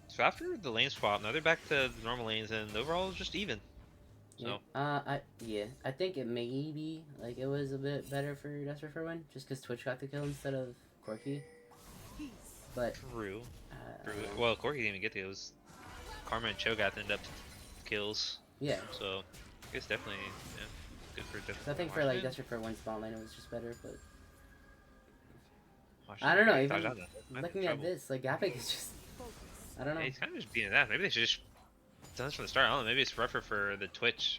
[SPEAKER 2] So after the lane swap, now they're back to the normal lanes, and overall it's just even. So
[SPEAKER 1] Yeah. I think it maybe like it was a bit better for Desperate for win, just because Twitch got the kill instead of Corky. But
[SPEAKER 2] true.
[SPEAKER 1] I don't know.
[SPEAKER 2] Well, Corky didn't even get to it. It was Karma and Cho'Gath ended up kills.
[SPEAKER 1] Yeah.
[SPEAKER 2] So I guess definitely good for Desperate.
[SPEAKER 1] So I think for like
[SPEAKER 2] Washington.
[SPEAKER 1] Desperate for win spawn lane it was just better, but
[SPEAKER 2] Washington
[SPEAKER 1] I don't know,
[SPEAKER 2] really
[SPEAKER 1] even
[SPEAKER 2] dodged out of that. Might be
[SPEAKER 1] looking
[SPEAKER 2] in
[SPEAKER 1] at
[SPEAKER 2] trouble.
[SPEAKER 1] this, like Gapik is just I don't know.
[SPEAKER 2] Yeah, he's kind of just beating that. Maybe they should just done this from the start. I don't know. Maybe it's rougher for the Twitch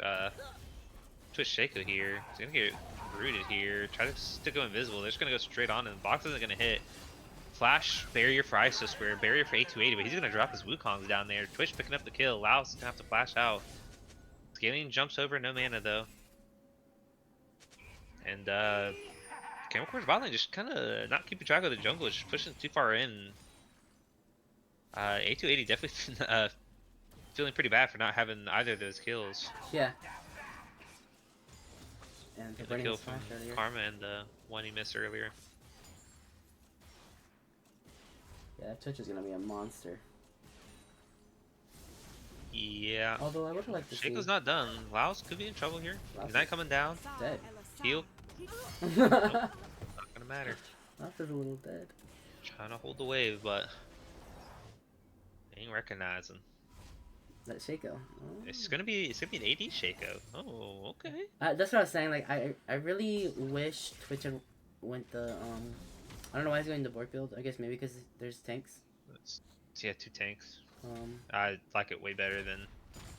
[SPEAKER 2] Shaco here. He's gonna get rooted here. Try to stick go invisible. They're just gonna go straight on, and the box isn't gonna hit. Flash barrier for ISO square, barrier for A280, but he's gonna drop his Wukongs down there. Twitch picking up the kill. Laos gonna have to flash out. Scaling jumps over, no mana though. And Camel Corp's bot lane just kind of not keeping track of the jungle, just pushing too far in. A280 definitely feeling pretty bad for not having either of those kills.
[SPEAKER 1] Yeah. And
[SPEAKER 2] The kill from Karma and the one he missed earlier.
[SPEAKER 1] Yeah, Twitch is gonna be a monster.
[SPEAKER 2] Yeah.
[SPEAKER 1] Although I would like to see.
[SPEAKER 2] Shaco's not done. Laos could be in trouble here. He's not coming down.
[SPEAKER 1] Dead.
[SPEAKER 2] Heal. Nope. Not gonna matter.
[SPEAKER 1] Laos is a little dead.
[SPEAKER 2] Trying to hold the wave, but ain't recognizing.
[SPEAKER 1] That Shaco. Oh.
[SPEAKER 2] It's gonna be an AD Shaco. Oh, okay.
[SPEAKER 1] That's what I was saying. Like I really wish Twitch had went the I don't know why he's going the board build. I guess maybe because there's tanks.
[SPEAKER 2] Yeah, 2 tanks.
[SPEAKER 1] Um,
[SPEAKER 2] I like it way better than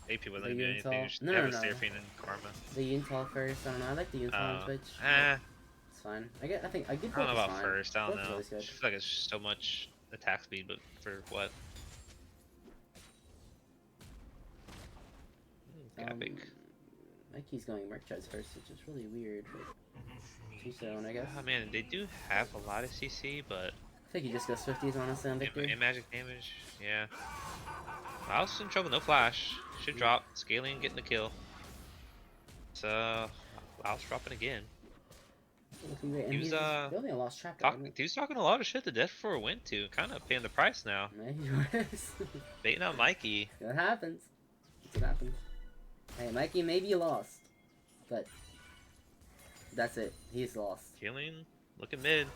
[SPEAKER 2] AP wasn't doing
[SPEAKER 1] Yuntal.
[SPEAKER 2] anything. Just
[SPEAKER 1] No,
[SPEAKER 2] have
[SPEAKER 1] no,
[SPEAKER 2] a
[SPEAKER 1] no.
[SPEAKER 2] Seraphine and Karma.
[SPEAKER 1] the Yuntal first. I don't know. I like the Yuntal on Twitch. It's fine. I think
[SPEAKER 2] I
[SPEAKER 1] get
[SPEAKER 2] don't know
[SPEAKER 1] both
[SPEAKER 2] about
[SPEAKER 1] is fine.
[SPEAKER 2] first. I don't
[SPEAKER 1] Both is
[SPEAKER 2] know.
[SPEAKER 1] always
[SPEAKER 2] I
[SPEAKER 1] good.
[SPEAKER 2] feel like it's just so much attack speed, but for what? Gapping.
[SPEAKER 1] Mikey's going Merc Charge first, which is really weird. But each their own, I guess.
[SPEAKER 2] Oh man, they do have a lot of CC, but
[SPEAKER 1] I think he just goes 50s honestly on victory.
[SPEAKER 2] in magic damage, yeah. Laos in trouble, no flash. Should drop. Scaling, getting the kill. So Laos dropping again.
[SPEAKER 1] Looking great. And
[SPEAKER 2] He was,
[SPEAKER 1] he's building a lost tracker.
[SPEAKER 2] He was talking a lot of shit to Death for a win to, kind of paying the price now.
[SPEAKER 1] Yeah, he was.
[SPEAKER 2] Baiting out Mikey.
[SPEAKER 1] What happens? That's what happens. Hey, Mikey may be lost, but that's it. He's lost.
[SPEAKER 2] Killing, looking mid.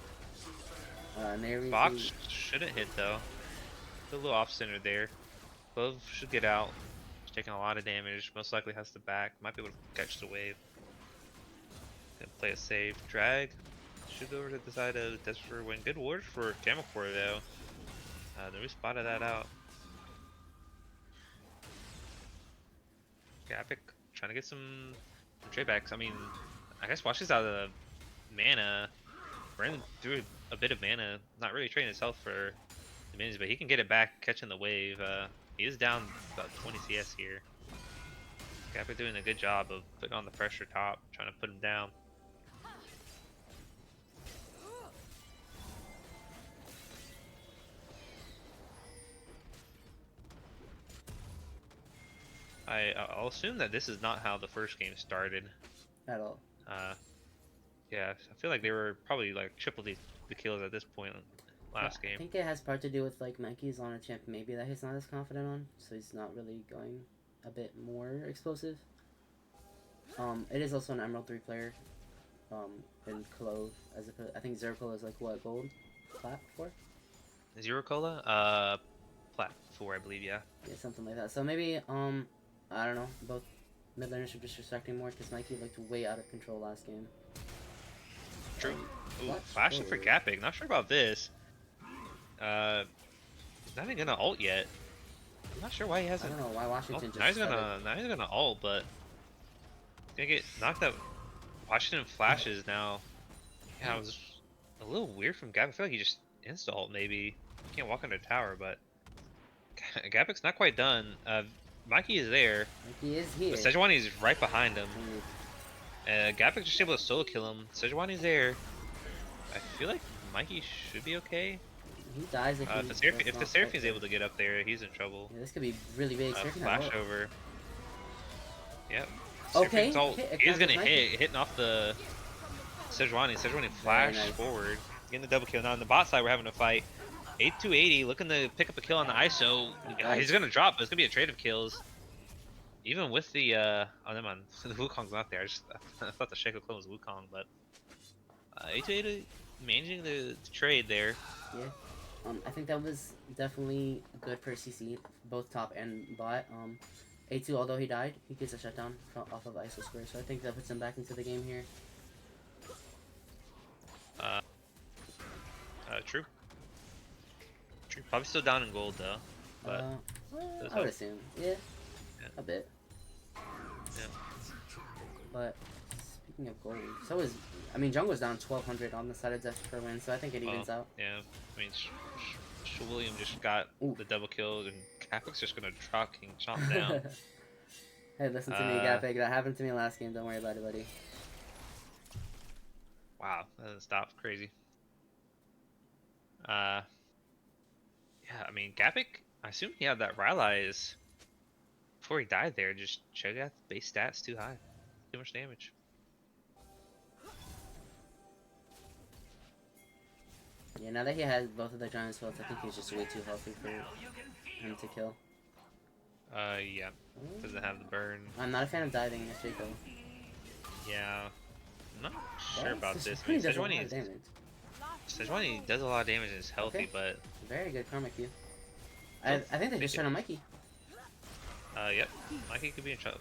[SPEAKER 1] Nary
[SPEAKER 2] Fox shouldn't hit though. A little off center there. Glove should get out. He's taking a lot of damage. Most likely has to back. Might be able to catch the wave. Gonna play it safe. Drag. Should go over to the side of Death for a win. Good ward for Camel Core though. They spotted that out. Epic trying to get some trade backs. I mean, I guess Wash is out of the mana. Ran through a bit of mana. Not really trading himself for the minions, but he can get it back catching the wave. He is down about 20 CS here. Epic doing a good job of putting on the pressure top, trying to put him down. I'll assume that this is not how the first game started.
[SPEAKER 1] at all.
[SPEAKER 2] Yeah, I feel like they were probably like triple the kills at this point last
[SPEAKER 1] I
[SPEAKER 2] game.
[SPEAKER 1] think it has part to do with like Mikey's on a champ maybe that he's not as confident on, so he's not really going a bit more explosive. It is also an Emerald 3 player. In Clove, as opposed, I think Zero Cola is like what, gold? Plat 4?
[SPEAKER 2] Zero Cola? Plat 4, I believe, yeah.
[SPEAKER 1] Yeah, something like that. So maybe, I don't know, both mid laners should be disrespecting more because Mikey looked way out of control last game.
[SPEAKER 2] True. Ooh,
[SPEAKER 1] Flash
[SPEAKER 2] flashing for
[SPEAKER 1] forward.
[SPEAKER 2] Gapping. Not sure about this. He's not even gonna ult yet. I'm not sure why he
[SPEAKER 1] I
[SPEAKER 2] hasn't.
[SPEAKER 1] don't know why
[SPEAKER 2] Oh,
[SPEAKER 1] Washington just
[SPEAKER 2] now he's
[SPEAKER 1] said
[SPEAKER 2] gonna ult, but he's gonna get knocked out. Washington flashes now. Yeah, it was a little weird from Gap. I feel like he just insta ult maybe. He can't walk under the tower, but Gapic's not quite done. Mikey is there.
[SPEAKER 1] Mikey is here.
[SPEAKER 2] But Sejuani's right behind him.
[SPEAKER 1] Ooh.
[SPEAKER 2] Gapic's just able to solo kill him. Sejuani's there. I feel like Mikey should be okay.
[SPEAKER 1] He dies if
[SPEAKER 2] If the Seraphine's able to get up there, he's in trouble.
[SPEAKER 1] Yeah, this could be really big. Seraphine had
[SPEAKER 2] Flash
[SPEAKER 1] ult.
[SPEAKER 2] over. Yep.
[SPEAKER 1] Okay,
[SPEAKER 2] Seraphine's ult
[SPEAKER 1] hit,
[SPEAKER 2] is gonna
[SPEAKER 1] Mikey.
[SPEAKER 2] hitting off the Sejuani. Sejuani flash
[SPEAKER 1] nice.
[SPEAKER 2] forward, getting the double kill. Now on the bot side, we're having a fight. 8-2-80, looking to pick up a kill on the ISO.
[SPEAKER 1] Nice.
[SPEAKER 2] He's gonna drop, but it's gonna be a trade of kills. Even with the oh, never mind. The Wukong's not there. I thought the Shaco clone was Wukong, but 8-2-80 managing the trade there.
[SPEAKER 1] Yeah. I think that was definitely good for CC, both top and bot. A2, although he died, he gets a shutdown off of ISO square, so I think that puts him back into the game here.
[SPEAKER 2] True. True. Probably still down in gold though. But does
[SPEAKER 1] I would
[SPEAKER 2] help.
[SPEAKER 1] assume, yeah,
[SPEAKER 2] Yeah.
[SPEAKER 1] a bit.
[SPEAKER 2] Yeah.
[SPEAKER 1] But Speaking of gold, so is I mean Jungle's down 1200 on the side of Death for win, so I think it evens out.
[SPEAKER 2] Yeah, I mean, William just got
[SPEAKER 1] Ooh.
[SPEAKER 2] the double kill, and Capic's just gonna drop King Chomp down.
[SPEAKER 1] Hey, listen to me, Gapig. That happened to me last game. Don't worry about it, buddy.
[SPEAKER 2] Wow, that doesn't stop. Crazy. Yeah, I mean, Gapic, I assume he had that Rylai's before he died there. Just check out the base stats too high. Too much damage.
[SPEAKER 1] Yeah, now that he has both of the giant swords, I think he's just way too healthy for him to kill.
[SPEAKER 2] Yeah. Doesn't have the burn.
[SPEAKER 1] I'm not a fan of diving in Shaco.
[SPEAKER 2] Yeah. I'm not sure about this. I
[SPEAKER 1] He
[SPEAKER 2] mean,
[SPEAKER 1] does a lot of
[SPEAKER 2] Sejuani does a lot of damage and is healthy,
[SPEAKER 1] Okay.
[SPEAKER 2] but
[SPEAKER 1] Very good karma Q. I think they just turned on Mikey.
[SPEAKER 2] yep. Mikey could be in trouble.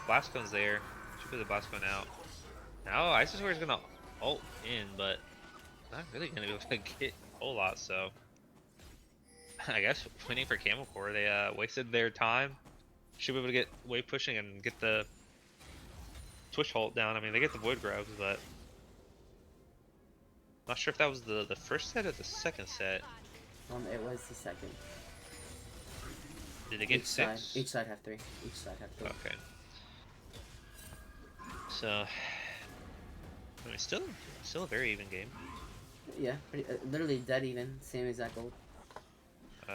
[SPEAKER 2] Blastcone's there. Should put the Blastcone out. Now Isosaur is gonna ult in, but not really gonna be able to get a whole lot. So I guess winning for Camel Corp, they wasted their time. Should be able to get wave pushing and get the Twitch ult down. I mean, they get the Void Grubs, but not sure if that was the first set or the second set.
[SPEAKER 1] It was the second.
[SPEAKER 2] Did they get
[SPEAKER 1] Each
[SPEAKER 2] six?
[SPEAKER 1] side. Each side have 3. Each side have 3.
[SPEAKER 2] Okay. So, I mean, still a very even game.
[SPEAKER 1] Yeah, literally dead even. Same exact gold.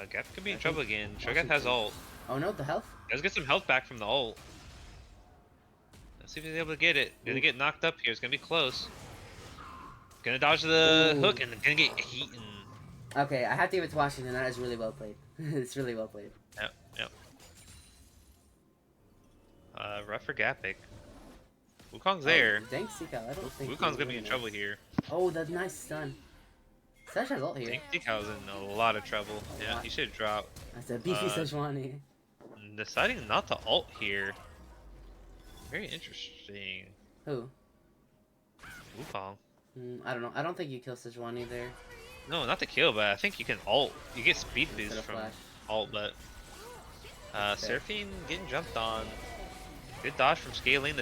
[SPEAKER 2] Gap could be in
[SPEAKER 1] I
[SPEAKER 2] trouble
[SPEAKER 1] think
[SPEAKER 2] again. Shogat has ult.
[SPEAKER 1] Oh no, the health.
[SPEAKER 2] Let's get some health back from the ult. Let's see if he's able to get it. Gonna get knocked up here. It's gonna be close. Gonna dodge the
[SPEAKER 1] Ooh.
[SPEAKER 2] hook and gonna get eaten.
[SPEAKER 1] Okay, I have to give it to Washington. That is really well played. It's really well played.
[SPEAKER 2] Yep. Rough for Gapic. Wukong's there.
[SPEAKER 1] Thanks, Seacal. I don't think
[SPEAKER 2] Wukong's gonna be in trouble here.
[SPEAKER 1] Oh, that nice stun. Sesh has ult
[SPEAKER 2] I
[SPEAKER 1] here.
[SPEAKER 2] think Tikau's in a lot of trouble. Yeah, he should drop.
[SPEAKER 1] That's a beefy Sejuani.
[SPEAKER 2] Deciding not to ult here. Very interesting.
[SPEAKER 1] Who?
[SPEAKER 2] Wukong.
[SPEAKER 1] I don't know. I don't think you kill Sejuani there.
[SPEAKER 2] No, not to kill, but I think you can ult. You get speed
[SPEAKER 1] Instead
[SPEAKER 2] boost
[SPEAKER 1] of
[SPEAKER 2] from
[SPEAKER 1] flash.
[SPEAKER 2] ult, but Seraphine getting jumped on. Good dodge from Scaling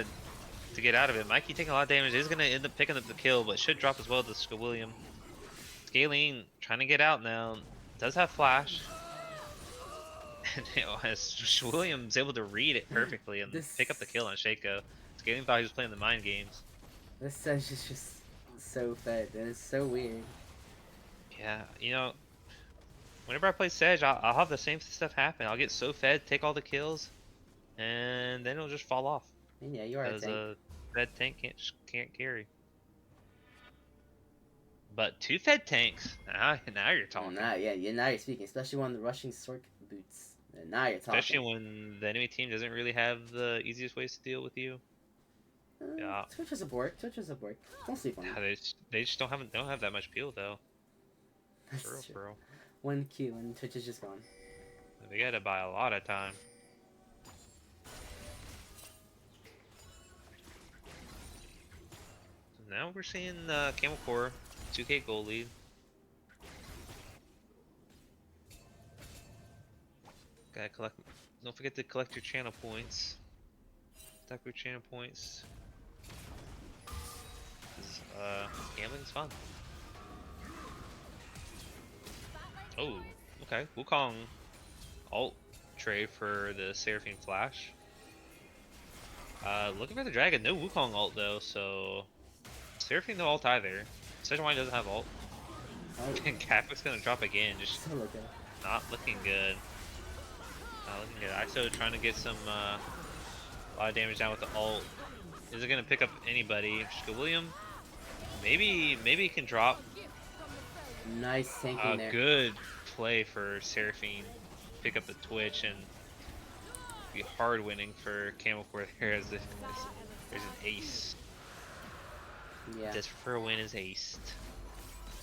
[SPEAKER 2] to get out of it. Mikey taking a lot of damage. Is gonna end up picking up the kill, but should drop as well to William. Scaling trying to get out now. Does have flash. And as William's able to read it perfectly and pick up the kill on Shaco. Scaling thought he was playing the mind games.
[SPEAKER 1] This Sesh is just so fed, and it's so weird.
[SPEAKER 2] Yeah, you know, whenever I play Sedge, I'll have the same stuff happen. I'll get so fed, take all the kills, and then it'll just fall off.
[SPEAKER 1] And yeah, you are a
[SPEAKER 2] Because
[SPEAKER 1] tank.
[SPEAKER 2] a fed tank can't carry. But 2 fed tanks, now you're talking.
[SPEAKER 1] Now you're speaking, especially when the rushing sword boots. And now you're talking.
[SPEAKER 2] Especially when the enemy team doesn't really have the easiest ways to deal with you. Yeah.
[SPEAKER 1] Twitch is a bork. Twitch is a bork. Don't sleep on
[SPEAKER 2] Yeah,
[SPEAKER 1] it.
[SPEAKER 2] they just don't have that much peel though.
[SPEAKER 1] That's
[SPEAKER 2] For real,
[SPEAKER 1] true.
[SPEAKER 2] for real.
[SPEAKER 1] 1 Q and Twitch is just gone.
[SPEAKER 2] They gotta buy a lot of time. So now we're seeing Camel Corp 2K gold lead. Gotta collect. Don't forget to collect your channel points. Stack your channel points. Gambling's fun. Oh, okay. Wukong ult trade for the Seraphine Flash. Looking for the dragon. No Wukong ult though, so Seraphine no ult either. Sejuani doesn't have ult.
[SPEAKER 1] Oh,
[SPEAKER 2] And Capic's gonna drop again. Just
[SPEAKER 1] so look good.
[SPEAKER 2] not looking good. Not looking good. ISO trying to get some a lot of damage down with the ult. Is it gonna pick up anybody? Just William. Maybe he can drop.
[SPEAKER 1] Nice tanking there.
[SPEAKER 2] Good play for Seraphine. Pick up the Twitch and be hard winning for Camel Corp here as there's an ace.
[SPEAKER 1] Yeah.
[SPEAKER 2] Just for a win is aced.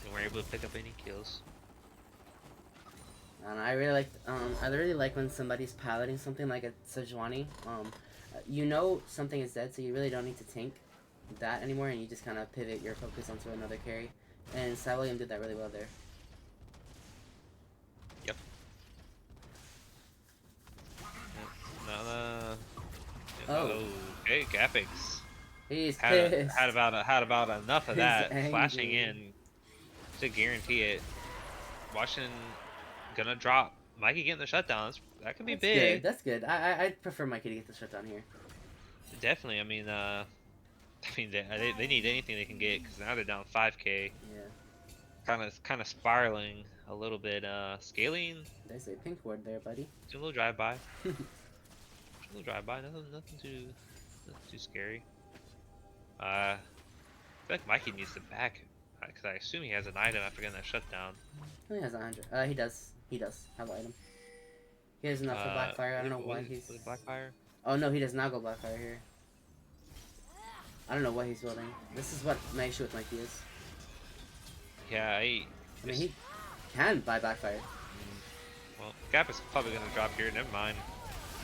[SPEAKER 2] And we're able to pick up any kills.
[SPEAKER 1] And I really like when somebody's piloting something like a Sejuani. You know something is dead, so you really don't need to tank that anymore, and you just kind of pivot your focus onto another carry. And Cy William did that really well there.
[SPEAKER 2] Yep.
[SPEAKER 1] Oh.
[SPEAKER 2] Okay, Gapix.
[SPEAKER 1] He's
[SPEAKER 2] Had
[SPEAKER 1] pissed.
[SPEAKER 2] had about enough of
[SPEAKER 1] He's
[SPEAKER 2] that. Flashing
[SPEAKER 1] angry.
[SPEAKER 2] in to guarantee it. Watching, gonna drop. Mikey getting the shutdowns. That could be
[SPEAKER 1] That's good.
[SPEAKER 2] big.
[SPEAKER 1] That's good. I'd prefer Mikey to get the shutdown here.
[SPEAKER 2] Definitely. I mean, they need anything they can get because now they're down 5K.
[SPEAKER 1] Yeah.
[SPEAKER 2] Kind of spiraling a little bit. Scaling.
[SPEAKER 1] There's a pink ward there, buddy.
[SPEAKER 2] Do a little drive by. Nothing too scary. I feel like Mikey needs to back because I assume he has an item after getting that shutdown.
[SPEAKER 1] Oh, he has 100. He does. He does have an item. He has enough for Blackfire. I don't know why he's.
[SPEAKER 2] Was it Blackfire?
[SPEAKER 1] Oh no, he does not go Blackfire here. I don't know what he's building. This is what my issue with Mikey is.
[SPEAKER 2] Yeah,
[SPEAKER 1] I mean, he can buy Blackfire.
[SPEAKER 2] Well, Gap is probably gonna drop here. Never mind.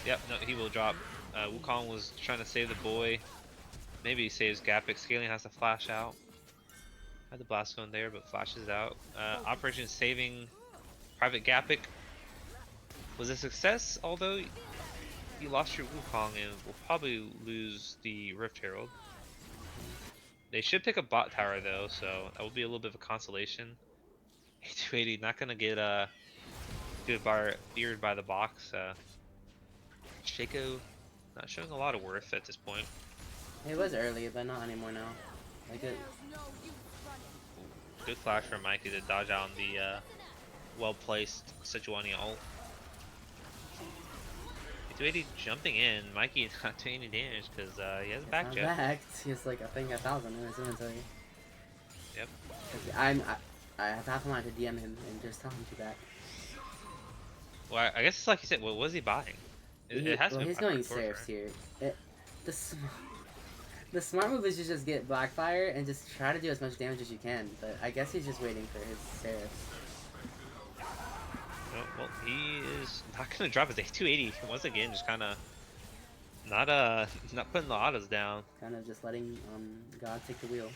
[SPEAKER 2] Yep, no, he will drop. Wukong was trying to save the boy. Maybe he saves Gapic. Scaling has to flash out. Had the blast going there, but flashes out. Operation saving Private Gapic was a success, although you lost your Wukong and will probably lose the Rift Herald. They should pick a bot tower though, so that will be a little bit of a consolation. 280 not gonna get feared by the box. Shaco not showing a lot of worth at this point.
[SPEAKER 1] It was early, but not anymore now. Like it.
[SPEAKER 2] Good flash from Mikey to dodge out on the well-placed Sejuani ult. 280 jumping in. Mikey not doing any damage because he has a back jet.
[SPEAKER 1] Backed. He has like I think 1,000 in his inventory.
[SPEAKER 2] Yep.
[SPEAKER 1] I have half a mind to DM him and just tell him to back.
[SPEAKER 2] Well, I guess it's like you said. What was he buying? It has to be
[SPEAKER 1] he's
[SPEAKER 2] Blackfire
[SPEAKER 1] going
[SPEAKER 2] Sorcerer.
[SPEAKER 1] Seraphs here. The smart move is to just get Blackfire and just try to do as much damage as you can. But I guess he's just waiting for his Seraphs.
[SPEAKER 2] Well, he is not gonna drop his A280 once again. Just kind of not putting the autos down.
[SPEAKER 1] Kind of just letting God take the wheel.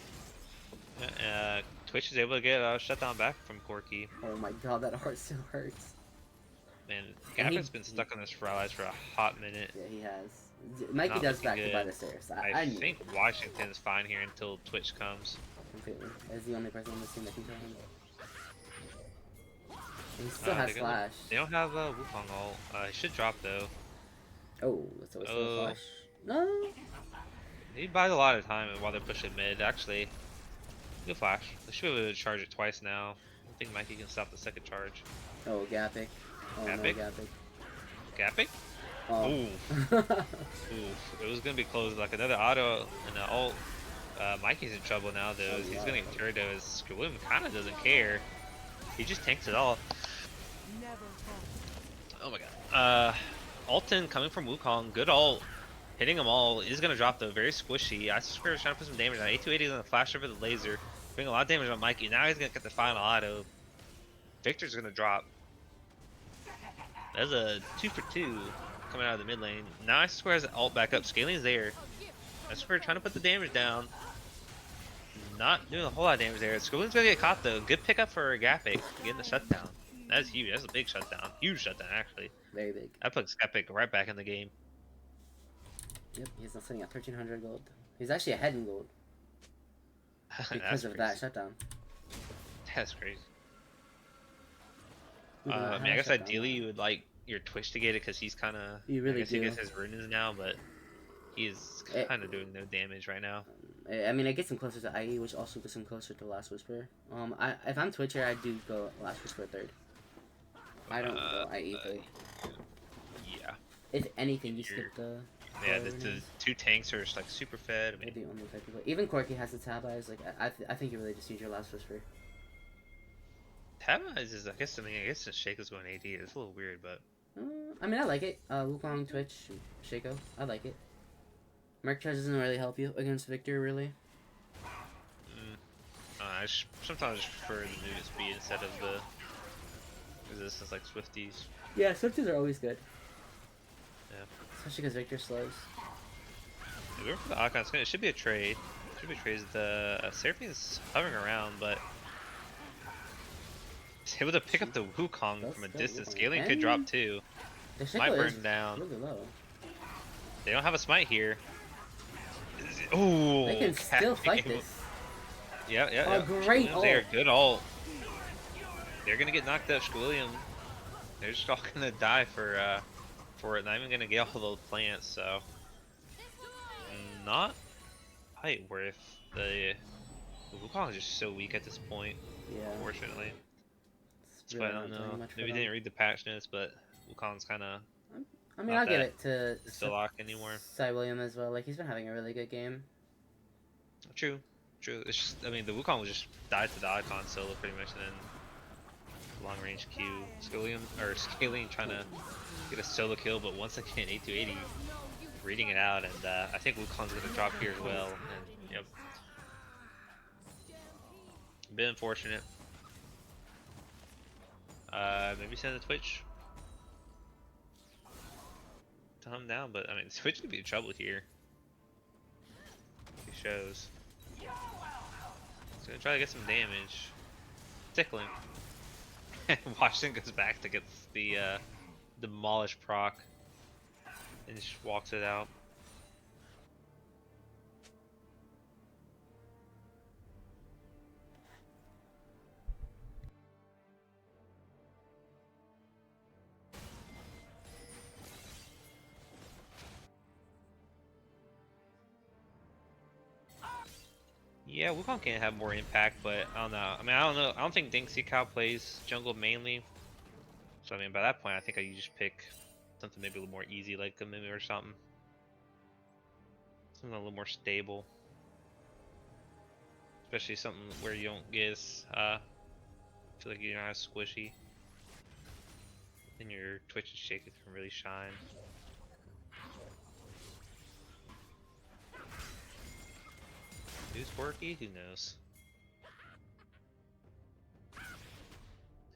[SPEAKER 2] Twitch is able to get a shutdown back from Corky.
[SPEAKER 1] Oh my God, that heart still hurts.
[SPEAKER 2] Man,
[SPEAKER 1] And
[SPEAKER 2] Gapic's been stuck on this Paralyze for a hot minute.
[SPEAKER 1] Yeah, he has. Mikey
[SPEAKER 2] Not
[SPEAKER 1] does
[SPEAKER 2] looking
[SPEAKER 1] back to
[SPEAKER 2] good.
[SPEAKER 1] buy the Seraphs.
[SPEAKER 2] I
[SPEAKER 1] I knew
[SPEAKER 2] think Washington's fine here until Twitch comes.
[SPEAKER 1] completely. As the only person on this team that can kill him. He still has
[SPEAKER 2] They
[SPEAKER 1] Flash.
[SPEAKER 2] They don't have Wukong ult. He should drop though.
[SPEAKER 1] Oh, that's always still Flash. No.
[SPEAKER 2] He buys a lot of time while they're pushing mid. Actually, good flash. They should be able to charge it twice now. I think Mikey can stop the second charge.
[SPEAKER 1] Oh, Gapic. Oh
[SPEAKER 2] Gapic?
[SPEAKER 1] no, Gapic.
[SPEAKER 2] Gapic?
[SPEAKER 1] Oh.
[SPEAKER 2] Ooh. Ooh. It was gonna be close. Like another auto and an ult. Mikey's in trouble now though.
[SPEAKER 1] Oh,
[SPEAKER 2] He's
[SPEAKER 1] yeah.
[SPEAKER 2] gonna get turned to his William kind of doesn't care. He just tanks it all. Oh my god. Alton coming from Wukong, good ult. Hitting them all is gonna drop though, very squishy. Ice Square is trying to put some damage on. A280 is gonna flash over the laser, putting a lot of damage on Mikey. Now he's gonna get the final auto. Victor's gonna drop. That's a 2 for 2 coming out of the mid lane. Now Ice Square has ult back up. Scaling's there. Ice Square trying to put the damage down. Not doing a whole lot of damage there. Scaling's gonna get caught though. Good pickup for Gapic getting the shutdown. That's huge. That's a big shutdown. Huge shutdown actually.
[SPEAKER 1] Very big.
[SPEAKER 2] That puts Gapic right back in the game.
[SPEAKER 1] Yep, he's not sitting at 1,300 gold. He's actually ahead in gold because
[SPEAKER 2] That's
[SPEAKER 1] of
[SPEAKER 2] crazy.
[SPEAKER 1] that shutdown.
[SPEAKER 2] That's crazy.
[SPEAKER 1] We do not
[SPEAKER 2] I mean,
[SPEAKER 1] have
[SPEAKER 2] I guess
[SPEAKER 1] shutdown
[SPEAKER 2] ideally
[SPEAKER 1] now.
[SPEAKER 2] you would like your Twitch to get it because he's kind of.
[SPEAKER 1] You really
[SPEAKER 2] I guess he
[SPEAKER 1] do.
[SPEAKER 2] gets his runes now, but he's
[SPEAKER 1] It-
[SPEAKER 2] kind of doing no damage right now.
[SPEAKER 1] I mean, it gets him closer to IE, which also gets him closer to Last Whisper. If I'm Twitcher, I do go Last Whisper third. I don't go IE third.
[SPEAKER 2] Yeah.
[SPEAKER 1] If anything, you
[SPEAKER 2] You're-
[SPEAKER 1] skip the.
[SPEAKER 2] Yeah,
[SPEAKER 1] the
[SPEAKER 2] the
[SPEAKER 1] runes.
[SPEAKER 2] two tanks are just like super fed. I
[SPEAKER 1] They're
[SPEAKER 2] mean,
[SPEAKER 1] the only type people. Even Corky has the tab eyes. Like I think you really just use your Last Whisper.
[SPEAKER 2] Tab is I guess the Shake is going AD. It's a little weird, but
[SPEAKER 1] I mean, I like it. Wukong, Twitch, Shaco. I like it. Merc Charge doesn't really help you against Victor, really.
[SPEAKER 2] sometimes I just prefer the movement speed instead of the resistance like Swifties.
[SPEAKER 1] Yeah, Swifties are always good.
[SPEAKER 2] Yeah.
[SPEAKER 1] Especially because Victor slows.
[SPEAKER 2] We're going for the Icon. It should be a trade. Should be a trade. The Seraphine's hovering around, but he's able to pick up the Wukong
[SPEAKER 1] That's
[SPEAKER 2] from a
[SPEAKER 1] good,
[SPEAKER 2] distance.
[SPEAKER 1] Wukong.
[SPEAKER 2] Scaling could
[SPEAKER 1] And
[SPEAKER 2] drop too.
[SPEAKER 1] The
[SPEAKER 2] Might
[SPEAKER 1] Shaco
[SPEAKER 2] burn
[SPEAKER 1] is
[SPEAKER 2] down.
[SPEAKER 1] really low.
[SPEAKER 2] They don't have a smite here. Oh,
[SPEAKER 1] They can still fight
[SPEAKER 2] Camel.
[SPEAKER 1] this.
[SPEAKER 2] Yeah, yeah,
[SPEAKER 1] Oh,
[SPEAKER 2] yeah.
[SPEAKER 1] great
[SPEAKER 2] Williams there,
[SPEAKER 1] ult.
[SPEAKER 2] good ult. They're gonna get knocked out, William. They're just all gonna die for it. Not even gonna get all those plants, so not quite worth the Wukong is just so weak at this point,
[SPEAKER 1] Yeah,
[SPEAKER 2] unfortunately.
[SPEAKER 1] it's
[SPEAKER 2] So I
[SPEAKER 1] really
[SPEAKER 2] don't
[SPEAKER 1] not doing
[SPEAKER 2] know.
[SPEAKER 1] much for
[SPEAKER 2] Maybe they
[SPEAKER 1] them.
[SPEAKER 2] didn't read the patch notes, but Wukong's kind of
[SPEAKER 1] I mean,
[SPEAKER 2] not
[SPEAKER 1] I'll give
[SPEAKER 2] that
[SPEAKER 1] it to
[SPEAKER 2] still lock anymore.
[SPEAKER 1] Cy William as well. Like, he's been having a really good game.
[SPEAKER 2] True, true. It's just, I mean, the Wukong was just died to the icon solo pretty much, and then long range Q. Scaling trying to get a solo kill, but once again, 8-80, reading it out, and I think Wukong's gonna drop here as well. And yep, a bit unfortunate. Maybe send the Twitch. Calm down, but I mean, Twitch could be in trouble here. He shows. He's gonna try to get some damage. Tickling. Washington goes back to get the demolish proc and just walks it out. Yeah, Wukong can have more impact, but I don't know. I mean, I don't know. I don't think Dinksy Cow plays jungle mainly. So I mean, by that point, I think you just pick something maybe a little more easy, like a Mimi or something. Something a little more stable. Especially something where you don't get feel like you're not as squishy. And your Twitch and Shake it can really shine. Who's quirky? Who knows?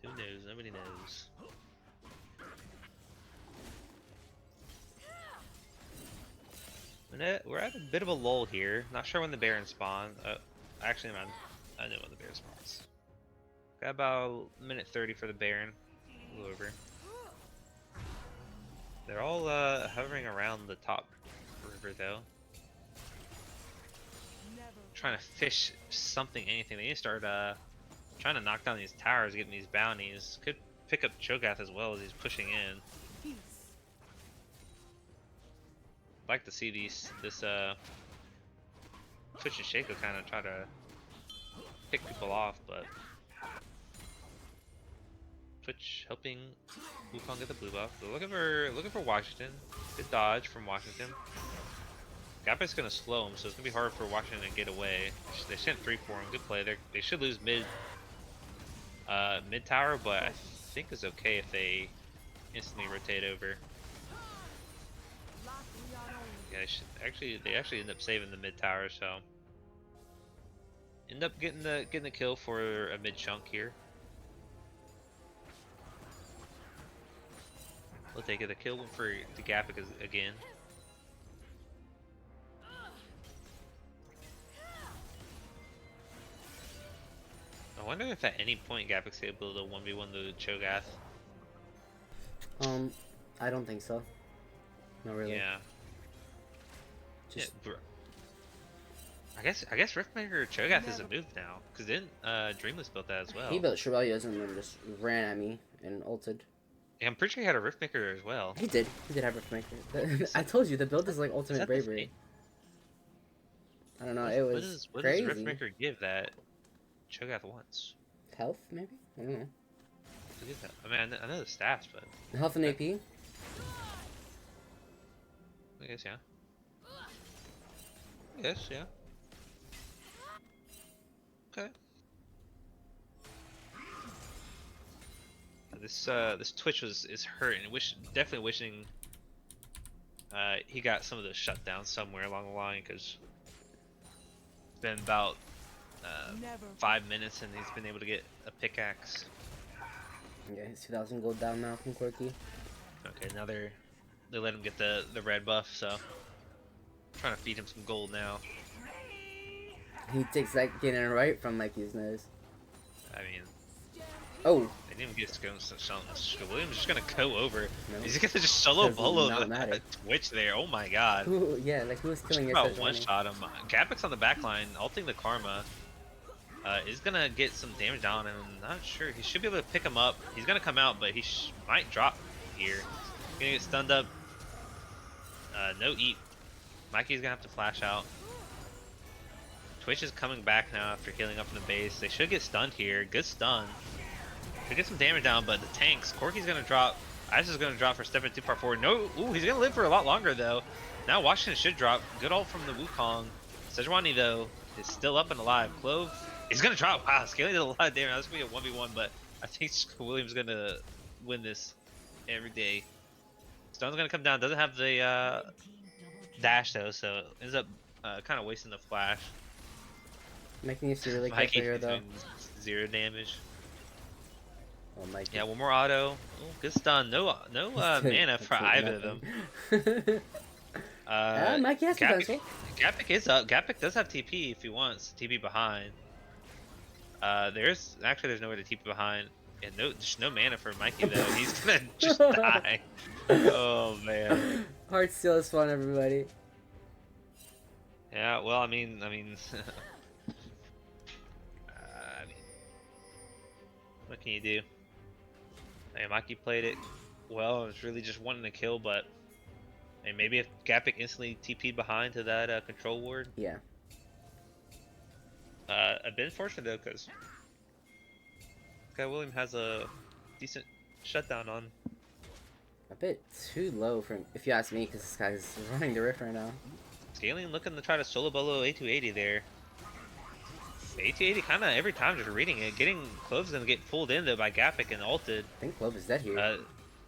[SPEAKER 2] Who knows? Nobody knows. We're at a bit of a lull here. Not sure when the Baron spawns. Actually, I know when the Baron spawns. Got about minute 30 for the Baron. A little over. They're all hovering around the top river though. Trying to fish something, anything. They need to start trying to knock down these towers, getting these bounties. Could pick up Cho'Gath as well as he's pushing in. I'd like to see this Twitch and Shaco kind of try to pick people off, but Twitch helping Wukong get the blue buff. They're looking for Washington. Good dodge from Washington. Gappa's gonna slow him, so it's gonna be hard for Washington to get away. They sent 3 for him. Good play. They should lose mid tower, but I think it's okay if they instantly rotate over. Yeah, they actually end up saving the mid tower, so end up getting the kill for a mid chunk here. We'll take it. The kill for the Gappa again. I wonder if at any point Gappa's able to 1v1 the Cho'Gath.
[SPEAKER 1] I don't think so. Not really.
[SPEAKER 2] Yeah.
[SPEAKER 1] Just
[SPEAKER 2] Yeah, I guess Riftmaker Cho'Gath is a move now, because didn't Dreamless built that as well.
[SPEAKER 1] he built Shirelias and then just ran at me and ulted.
[SPEAKER 2] Yeah, I'm pretty sure he had a Riftmaker as well.
[SPEAKER 1] He did have Riftmaker. I told you the build is like
[SPEAKER 2] Is
[SPEAKER 1] ultimate
[SPEAKER 2] that the
[SPEAKER 1] bravery.
[SPEAKER 2] same?
[SPEAKER 1] I don't know. It was
[SPEAKER 2] What
[SPEAKER 1] crazy.
[SPEAKER 2] does Riftmaker give that Cho'Gath wants?
[SPEAKER 1] Health, maybe? I don't know.
[SPEAKER 2] What is that? I mean, I know the stats, but
[SPEAKER 1] Health and AP.
[SPEAKER 2] I guess yeah. Yes, yeah. Okay. This Twitch is hurt, and definitely wishing he got some of those shutdowns somewhere along the line, because it's been about 5 minutes and he's been able to get a pickaxe.
[SPEAKER 1] Yeah, his 2,000 gold down now from Quirky.
[SPEAKER 2] Okay, now they let him get the red buff, so trying to feed him some gold now.
[SPEAKER 1] He takes that getting right from Mikey's nose.
[SPEAKER 2] I mean,
[SPEAKER 1] Oh,
[SPEAKER 2] Didn't even get Williams just gonna go over.
[SPEAKER 1] No.
[SPEAKER 2] He's gonna just solo
[SPEAKER 1] Does
[SPEAKER 2] bolo
[SPEAKER 1] not
[SPEAKER 2] the
[SPEAKER 1] matter.
[SPEAKER 2] Twitch there. Oh my god.
[SPEAKER 1] Who, yeah, like who's killing your
[SPEAKER 2] About
[SPEAKER 1] Sejuani?
[SPEAKER 2] one shot him. Gapik's on the back line, ulting the Karma. Is gonna get some damage down, and I'm not sure. He should be able to pick him up. He's gonna come out, but he might drop here. He's gonna get stunned up. No eat. Mikey's gonna have to flash out. Twitch is coming back now after healing up in the base. They should get stunned here. Good stun. Should get some damage down, but the tanks. Corky's gonna drop. Ice is gonna drop for step into part 4. No, ooh, he's gonna live for a lot longer though. Now Washington should drop. Good ult from the Wukong. Sejuani though is still up and alive. Clove is gonna drop. Wow, Scaling did a lot of damage. That's gonna be a 1v1, but I think Williams gonna win this every day. Stone's gonna come down. Doesn't have the dash though, so ends up kind of wasting the flash.
[SPEAKER 1] Making you see really good
[SPEAKER 2] Mikey
[SPEAKER 1] player though.
[SPEAKER 2] doing 0 damage.
[SPEAKER 1] Oh, Mikey.
[SPEAKER 2] Yeah, one more auto. Ooh, good stun. No mana for either of them.
[SPEAKER 1] Mikey has potential.
[SPEAKER 2] Gapik is up. Gapik does have TP if he wants. TP behind. There's nowhere to TP behind. And there's no mana for Mikey though. He's gonna just die. Oh man.
[SPEAKER 1] Heart steal is fun, everybody.
[SPEAKER 2] Yeah, well, I mean, what can you do? I mean, Mikey played it well. It's really just wanting to kill, but maybe if Gapik instantly TP'd behind to that control ward.
[SPEAKER 1] Yeah.
[SPEAKER 2] A bit unfortunate though, because Guy William has a decent shutdown on.
[SPEAKER 1] A bit too low for, if you ask me, because this guy's running the riff right now.
[SPEAKER 2] Scaling looking to try to solo bolo A280 there. A280 kind of every time just reading it. Getting Clove's gonna get pulled in though by Gapik and ulted.
[SPEAKER 1] I think Clove is dead here.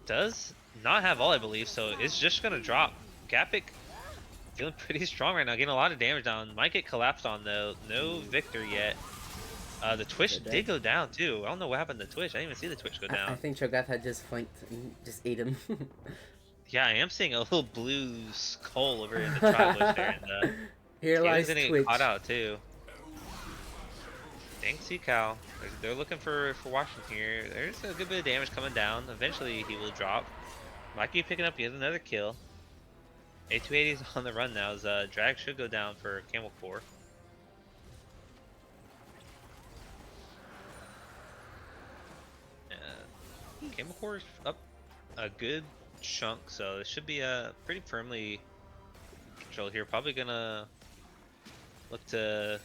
[SPEAKER 2] Does not have all I believe, so it's just gonna drop. Gapik feeling pretty strong right now, getting a lot of damage down. Might get collapsed on though. No Victor yet. The Twitch did go down too. I don't know what happened to Twitch. I didn't even see the Twitch go down.
[SPEAKER 1] I think Cho'Gath had just flanked and just ate him.
[SPEAKER 2] Yeah, I am seeing a little blue skull over in the tri-bush there. And,
[SPEAKER 1] here lies
[SPEAKER 2] gonna
[SPEAKER 1] Twitch.
[SPEAKER 2] get caught out too. Dang Sea Cow. They're looking for Washington here. There's a good bit of damage coming down. Eventually he will drop. Mikey picking up yet another kill. A280 is on the run now as drag should go down for Camel Corp. Camel Corp is up a good chunk, so it should be pretty firmly controlled here. Probably gonna look to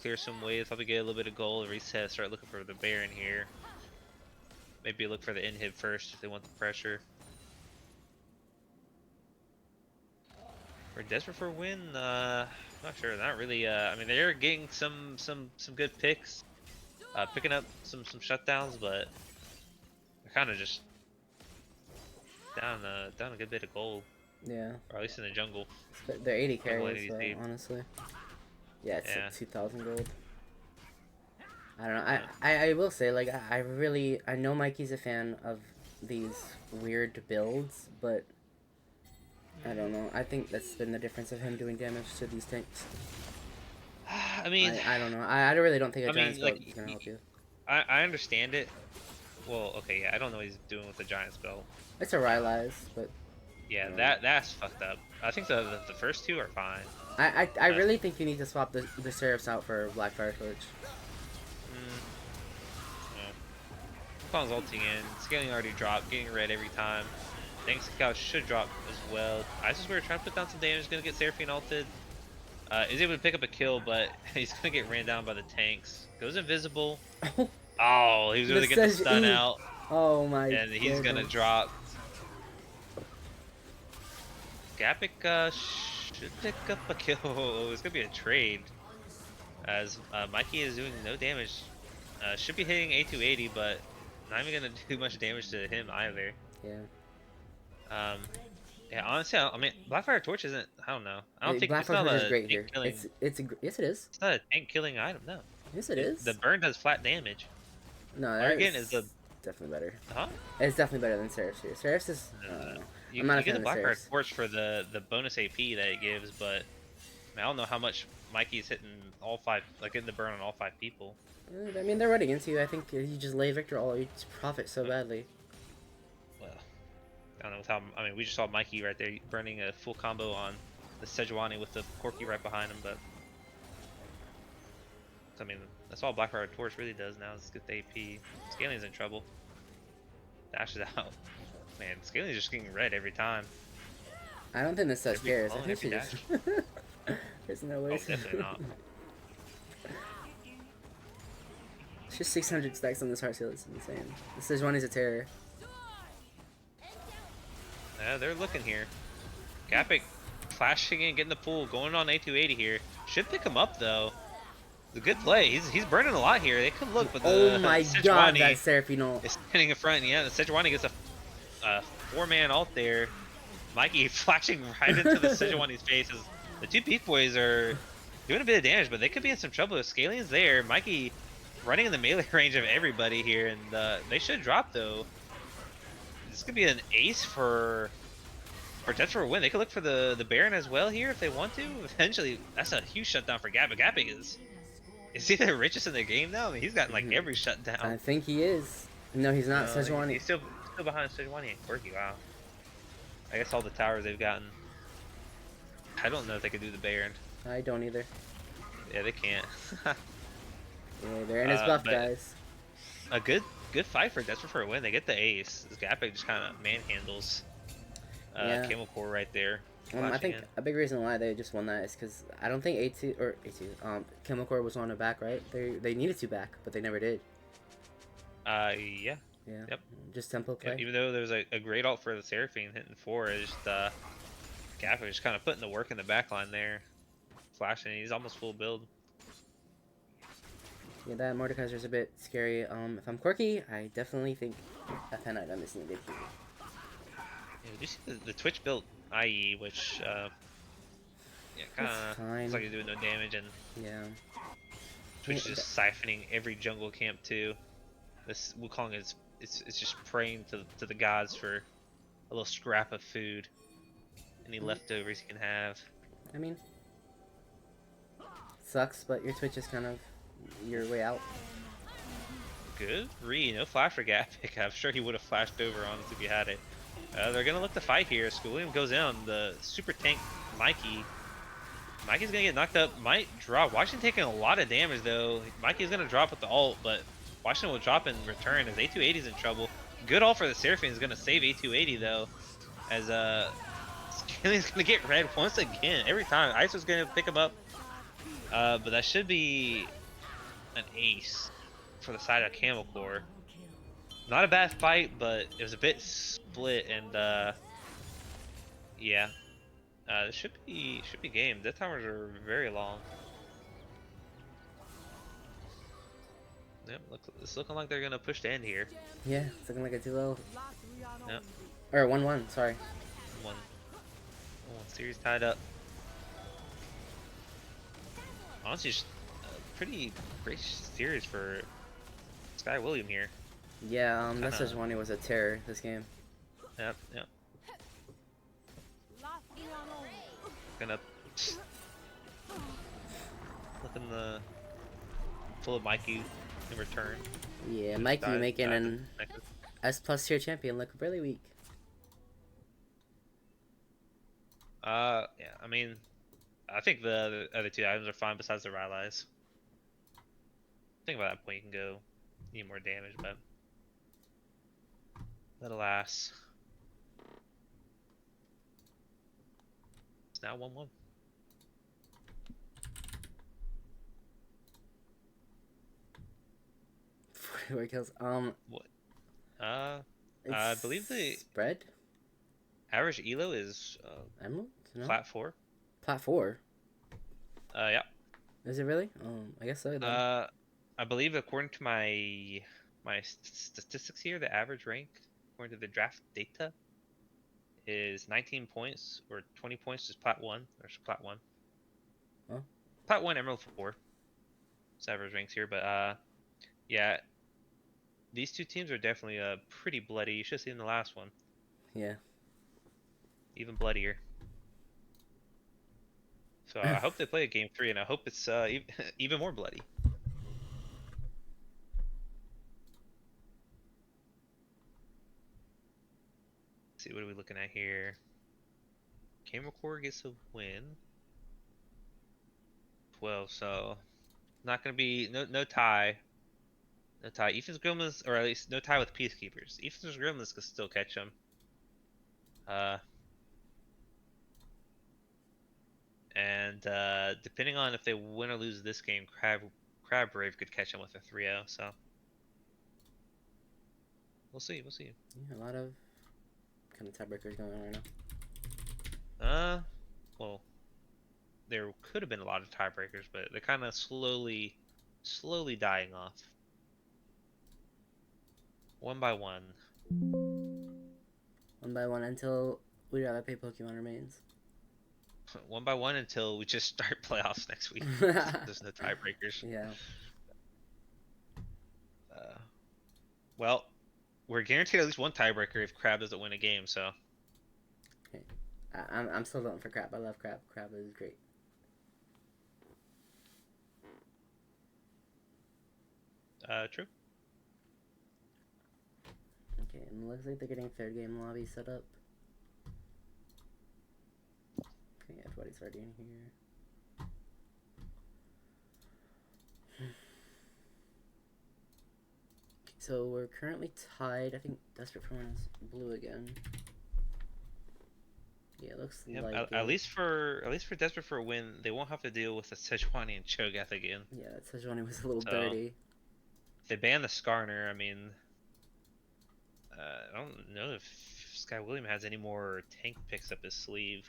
[SPEAKER 2] clear some waves, probably get a little bit of gold, reset, start looking for the Baron here. Maybe look for the inhib first if they want the pressure. We're desperate for a win. Not sure. Not really. I mean, they're getting some good picks, picking up some shutdowns, but they're kind of just down a good bit of gold.
[SPEAKER 1] Yeah.
[SPEAKER 2] Or at least in the jungle.
[SPEAKER 1] They're 80 carries,
[SPEAKER 2] deep.
[SPEAKER 1] honestly. Yeah, it's
[SPEAKER 2] Yeah.
[SPEAKER 1] like 2,000 gold. I don't know. I will say, like, I know Mikey's a fan of these weird builds, but I don't know. I think that's been the difference of him doing damage to these tanks.
[SPEAKER 2] I mean,
[SPEAKER 1] I don't know. I really don't think a
[SPEAKER 2] I mean,
[SPEAKER 1] giant spell is gonna help you.
[SPEAKER 2] I understand it. Well, okay, yeah, I don't know what he's doing with the giant spell.
[SPEAKER 1] It's a Rylai's, but
[SPEAKER 2] Yeah,
[SPEAKER 1] Yeah.
[SPEAKER 2] that's fucked up. I think the first two are fine.
[SPEAKER 1] I really think you need to swap the Seraphs out for Blackfire Torch.
[SPEAKER 2] Wukong's ulting in. Scaling already dropped. Getting red every time. Thanks Cow should drop as well. Isis We're trying to put down some damage. Gonna get Seraphine ulted. Is able to pick up a kill, but he's gonna get ran down by the tanks. Goes invisible. Oh, he was gonna get the stun out.
[SPEAKER 1] Oh my god.
[SPEAKER 2] And he's gonna drop. Gapik should pick up a kill. Oh, it's gonna be a trade. As Mikey is doing no damage. Should be hitting A280, but not even gonna do much damage to him either.
[SPEAKER 1] Yeah.
[SPEAKER 2] Yeah, honestly, I mean, Blackfire Torch isn't. I don't know. I don't think it's
[SPEAKER 1] Blackfire
[SPEAKER 2] not
[SPEAKER 1] Torch
[SPEAKER 2] a
[SPEAKER 1] is great
[SPEAKER 2] tank
[SPEAKER 1] here.
[SPEAKER 2] killing.
[SPEAKER 1] Yes, it is.
[SPEAKER 2] It's not a tank killing item. No.
[SPEAKER 1] Yes, it is.
[SPEAKER 2] The burn does flat damage.
[SPEAKER 1] No,
[SPEAKER 2] Arrogant
[SPEAKER 1] that
[SPEAKER 2] is the.
[SPEAKER 1] definitely better.
[SPEAKER 2] Huh?
[SPEAKER 1] It's definitely better than Seraph's here. Seraph's is.
[SPEAKER 2] You,
[SPEAKER 1] I'm not a
[SPEAKER 2] get
[SPEAKER 1] fan
[SPEAKER 2] the
[SPEAKER 1] of
[SPEAKER 2] Blackfire
[SPEAKER 1] Seraph's.
[SPEAKER 2] Torch for the bonus AP that it gives, but I don't know how much Mikey's hitting all 5, like getting the burn on all 5 people.
[SPEAKER 1] I mean, they're running into you. I think you just lay Victor all, you just profit so badly.
[SPEAKER 2] Well, I don't know with how. I mean, we just saw Mikey right there burning a full combo on the Sejuani with the Corky right behind him, but I mean, that's all Blackfire Torch really does now is get the AP. Scaling's in trouble. Dashes out. Man, Scaling's just getting red every time.
[SPEAKER 1] I don't think this such
[SPEAKER 2] Every
[SPEAKER 1] cares. I
[SPEAKER 2] clone,
[SPEAKER 1] think she
[SPEAKER 2] every
[SPEAKER 1] just... There's no way.
[SPEAKER 2] Oh, definitely not.
[SPEAKER 1] It's just 600 stacks on this hard seal. It's insane. This Sejuani's a terror.
[SPEAKER 2] Yeah, they're looking here. Gapic flashing in, getting the pull, going on A280 here. Should pick him up though. It's a good play. He's burning a lot here. They could look, but the
[SPEAKER 1] Oh my god,
[SPEAKER 2] Sejuani
[SPEAKER 1] that Seraphino.
[SPEAKER 2] is standing in front. Yeah, the Sejuani gets a 4-man ult there. Mikey flashing right into the Sejuani's face. As the two Beef Boys are doing a bit of damage, but they could be in some trouble. If Scaling's there, Mikey running in the melee range of everybody here, and they should drop though. This could be an ace for Jets for a win. They could look for the Baron as well here if they want to. Eventually, that's a huge shutdown for Gapic. Gapic is he the richest in the game now? I mean, he's gotten like every shutdown.
[SPEAKER 1] I think he is. No, he's not. Sejuani.
[SPEAKER 2] He's still behind Sejuani and Quirky. Wow. I guess all the towers they've gotten. I don't know if they could do the Baron.
[SPEAKER 1] I don't either.
[SPEAKER 2] Yeah, they can't.
[SPEAKER 1] Yeah, Baron is buff,
[SPEAKER 2] but
[SPEAKER 1] guys.
[SPEAKER 2] A good fight for Desperate for a win. They get the ace. This Gapic just kind of manhandles Camel Core right there.
[SPEAKER 1] I think a big reason why they just won that is because I don't think Camel Core was on a back, right? They needed to back, but they never did.
[SPEAKER 2] Yeah.
[SPEAKER 1] Yeah.
[SPEAKER 2] Yep.
[SPEAKER 1] Just tempo play.
[SPEAKER 2] Yeah, even though there was a great ult for the Seraphine hitting 4, it's just Gapic just kind of putting the work in the back line there. Flashing, he's almost full build.
[SPEAKER 1] Yeah, that Mordekaiser's a bit scary. If I'm Quirky, I definitely think a pen item is needed here.
[SPEAKER 2] Yeah, did you see the Twitch built IE, which yeah, kind of looks like he's doing no damage, and
[SPEAKER 1] yeah,
[SPEAKER 2] Twitch is just siphoning every jungle camp too. This Wukong is it's just praying to the gods for a little scrap of food, any leftovers he can have.
[SPEAKER 1] I mean, sucks, but your Twitch is kind of your way out.
[SPEAKER 2] Good read, no flash for Gapic. I'm sure he would have flashed over on us if he had it. They're gonna look to fight here. Schoolium goes in on the super tank Mikey. Mikey's gonna get knocked up, might drop. Washington taking a lot of damage though. Mikey's gonna drop with the ult, but Washington will drop in return as A280's in trouble. Good ult for the Seraphine is gonna save A280 though, as Scaling's gonna get red once again. Every time Iso's gonna pick him up, but that should be an ace for the side of Camel Core. Not a bad fight, but it was a bit split, and yeah, it should be game. Death timers are very long. Yep, it's looking like they're gonna push to end here.
[SPEAKER 1] Yeah, it's looking like a 2-0.
[SPEAKER 2] Yep.
[SPEAKER 1] Or 1-1, sorry.
[SPEAKER 2] One series tied up. Honestly, just a pretty great series for Sky William here.
[SPEAKER 1] Yeah, that Sejuani was a terror this game.
[SPEAKER 2] Yep. Gonna look in the full of Mikey in return.
[SPEAKER 1] Yeah, Mikey making an S+ tier champion look really weak.
[SPEAKER 2] Yeah, I mean, I think the other two items are fine besides the Rylai's. I think by that point you can go need more damage, but alas. It's now 1-1.
[SPEAKER 1] Where kills.
[SPEAKER 2] What? I believe the
[SPEAKER 1] spread
[SPEAKER 2] average elo is
[SPEAKER 1] Emerald? No?
[SPEAKER 2] plat 4.
[SPEAKER 1] Plat 4.
[SPEAKER 2] Yeah.
[SPEAKER 1] Is it really? I guess so. Then.
[SPEAKER 2] I believe according to my statistics here, the average rank according to the draft data is 19 points or 20 points is plat 1 or plat 1.
[SPEAKER 1] Oh.
[SPEAKER 2] Plat 1 Emerald 4. It's average ranks here, but yeah. These two teams are definitely pretty bloody. You should have seen the last one.
[SPEAKER 1] Yeah.
[SPEAKER 2] Even bloodier. So I hope they play a game 3, and I hope it's even more bloody. see, what are we looking at here? Camel Corp gets a win. 12, so not gonna be no tie. No tie. Ethan's Gremlins, or at least no tie with Peacekeepers. Ethan's Gremlins can still catch him. And depending on if they win or lose this game, Crab Rave could catch him with a 3-0. So we'll see. We'll see.
[SPEAKER 1] Yeah, a lot of kind of tiebreakers going on right now.
[SPEAKER 2] Well, there could have been a lot of tiebreakers, but they're kind of slowly dying off. One by one.
[SPEAKER 1] One by one until we rather play Pokemon remains.
[SPEAKER 2] One by one until we just start playoffs next week. There's no tiebreakers.
[SPEAKER 1] Yeah.
[SPEAKER 2] Well, we're guaranteed at least one tiebreaker if Crab doesn't win a game. So.
[SPEAKER 1] Okay. I'm still voting for Crab. I love Crab. Crab is great.
[SPEAKER 2] True.
[SPEAKER 1] Okay, and it looks like they're getting third game lobby set up. Okay, everybody's already in here. So we're currently tied. I think Desperate for One is blue again. Yeah, it looks
[SPEAKER 2] Yep,
[SPEAKER 1] like
[SPEAKER 2] at least for Desperate for a win, they won't have to deal with the Sejuani and Cho'Gath again.
[SPEAKER 1] Yeah, that Sejuani was a little
[SPEAKER 2] So,
[SPEAKER 1] dirty.
[SPEAKER 2] If they ban the Skarner, I mean, I don't know if Sky William has any more tank picks up his sleeve.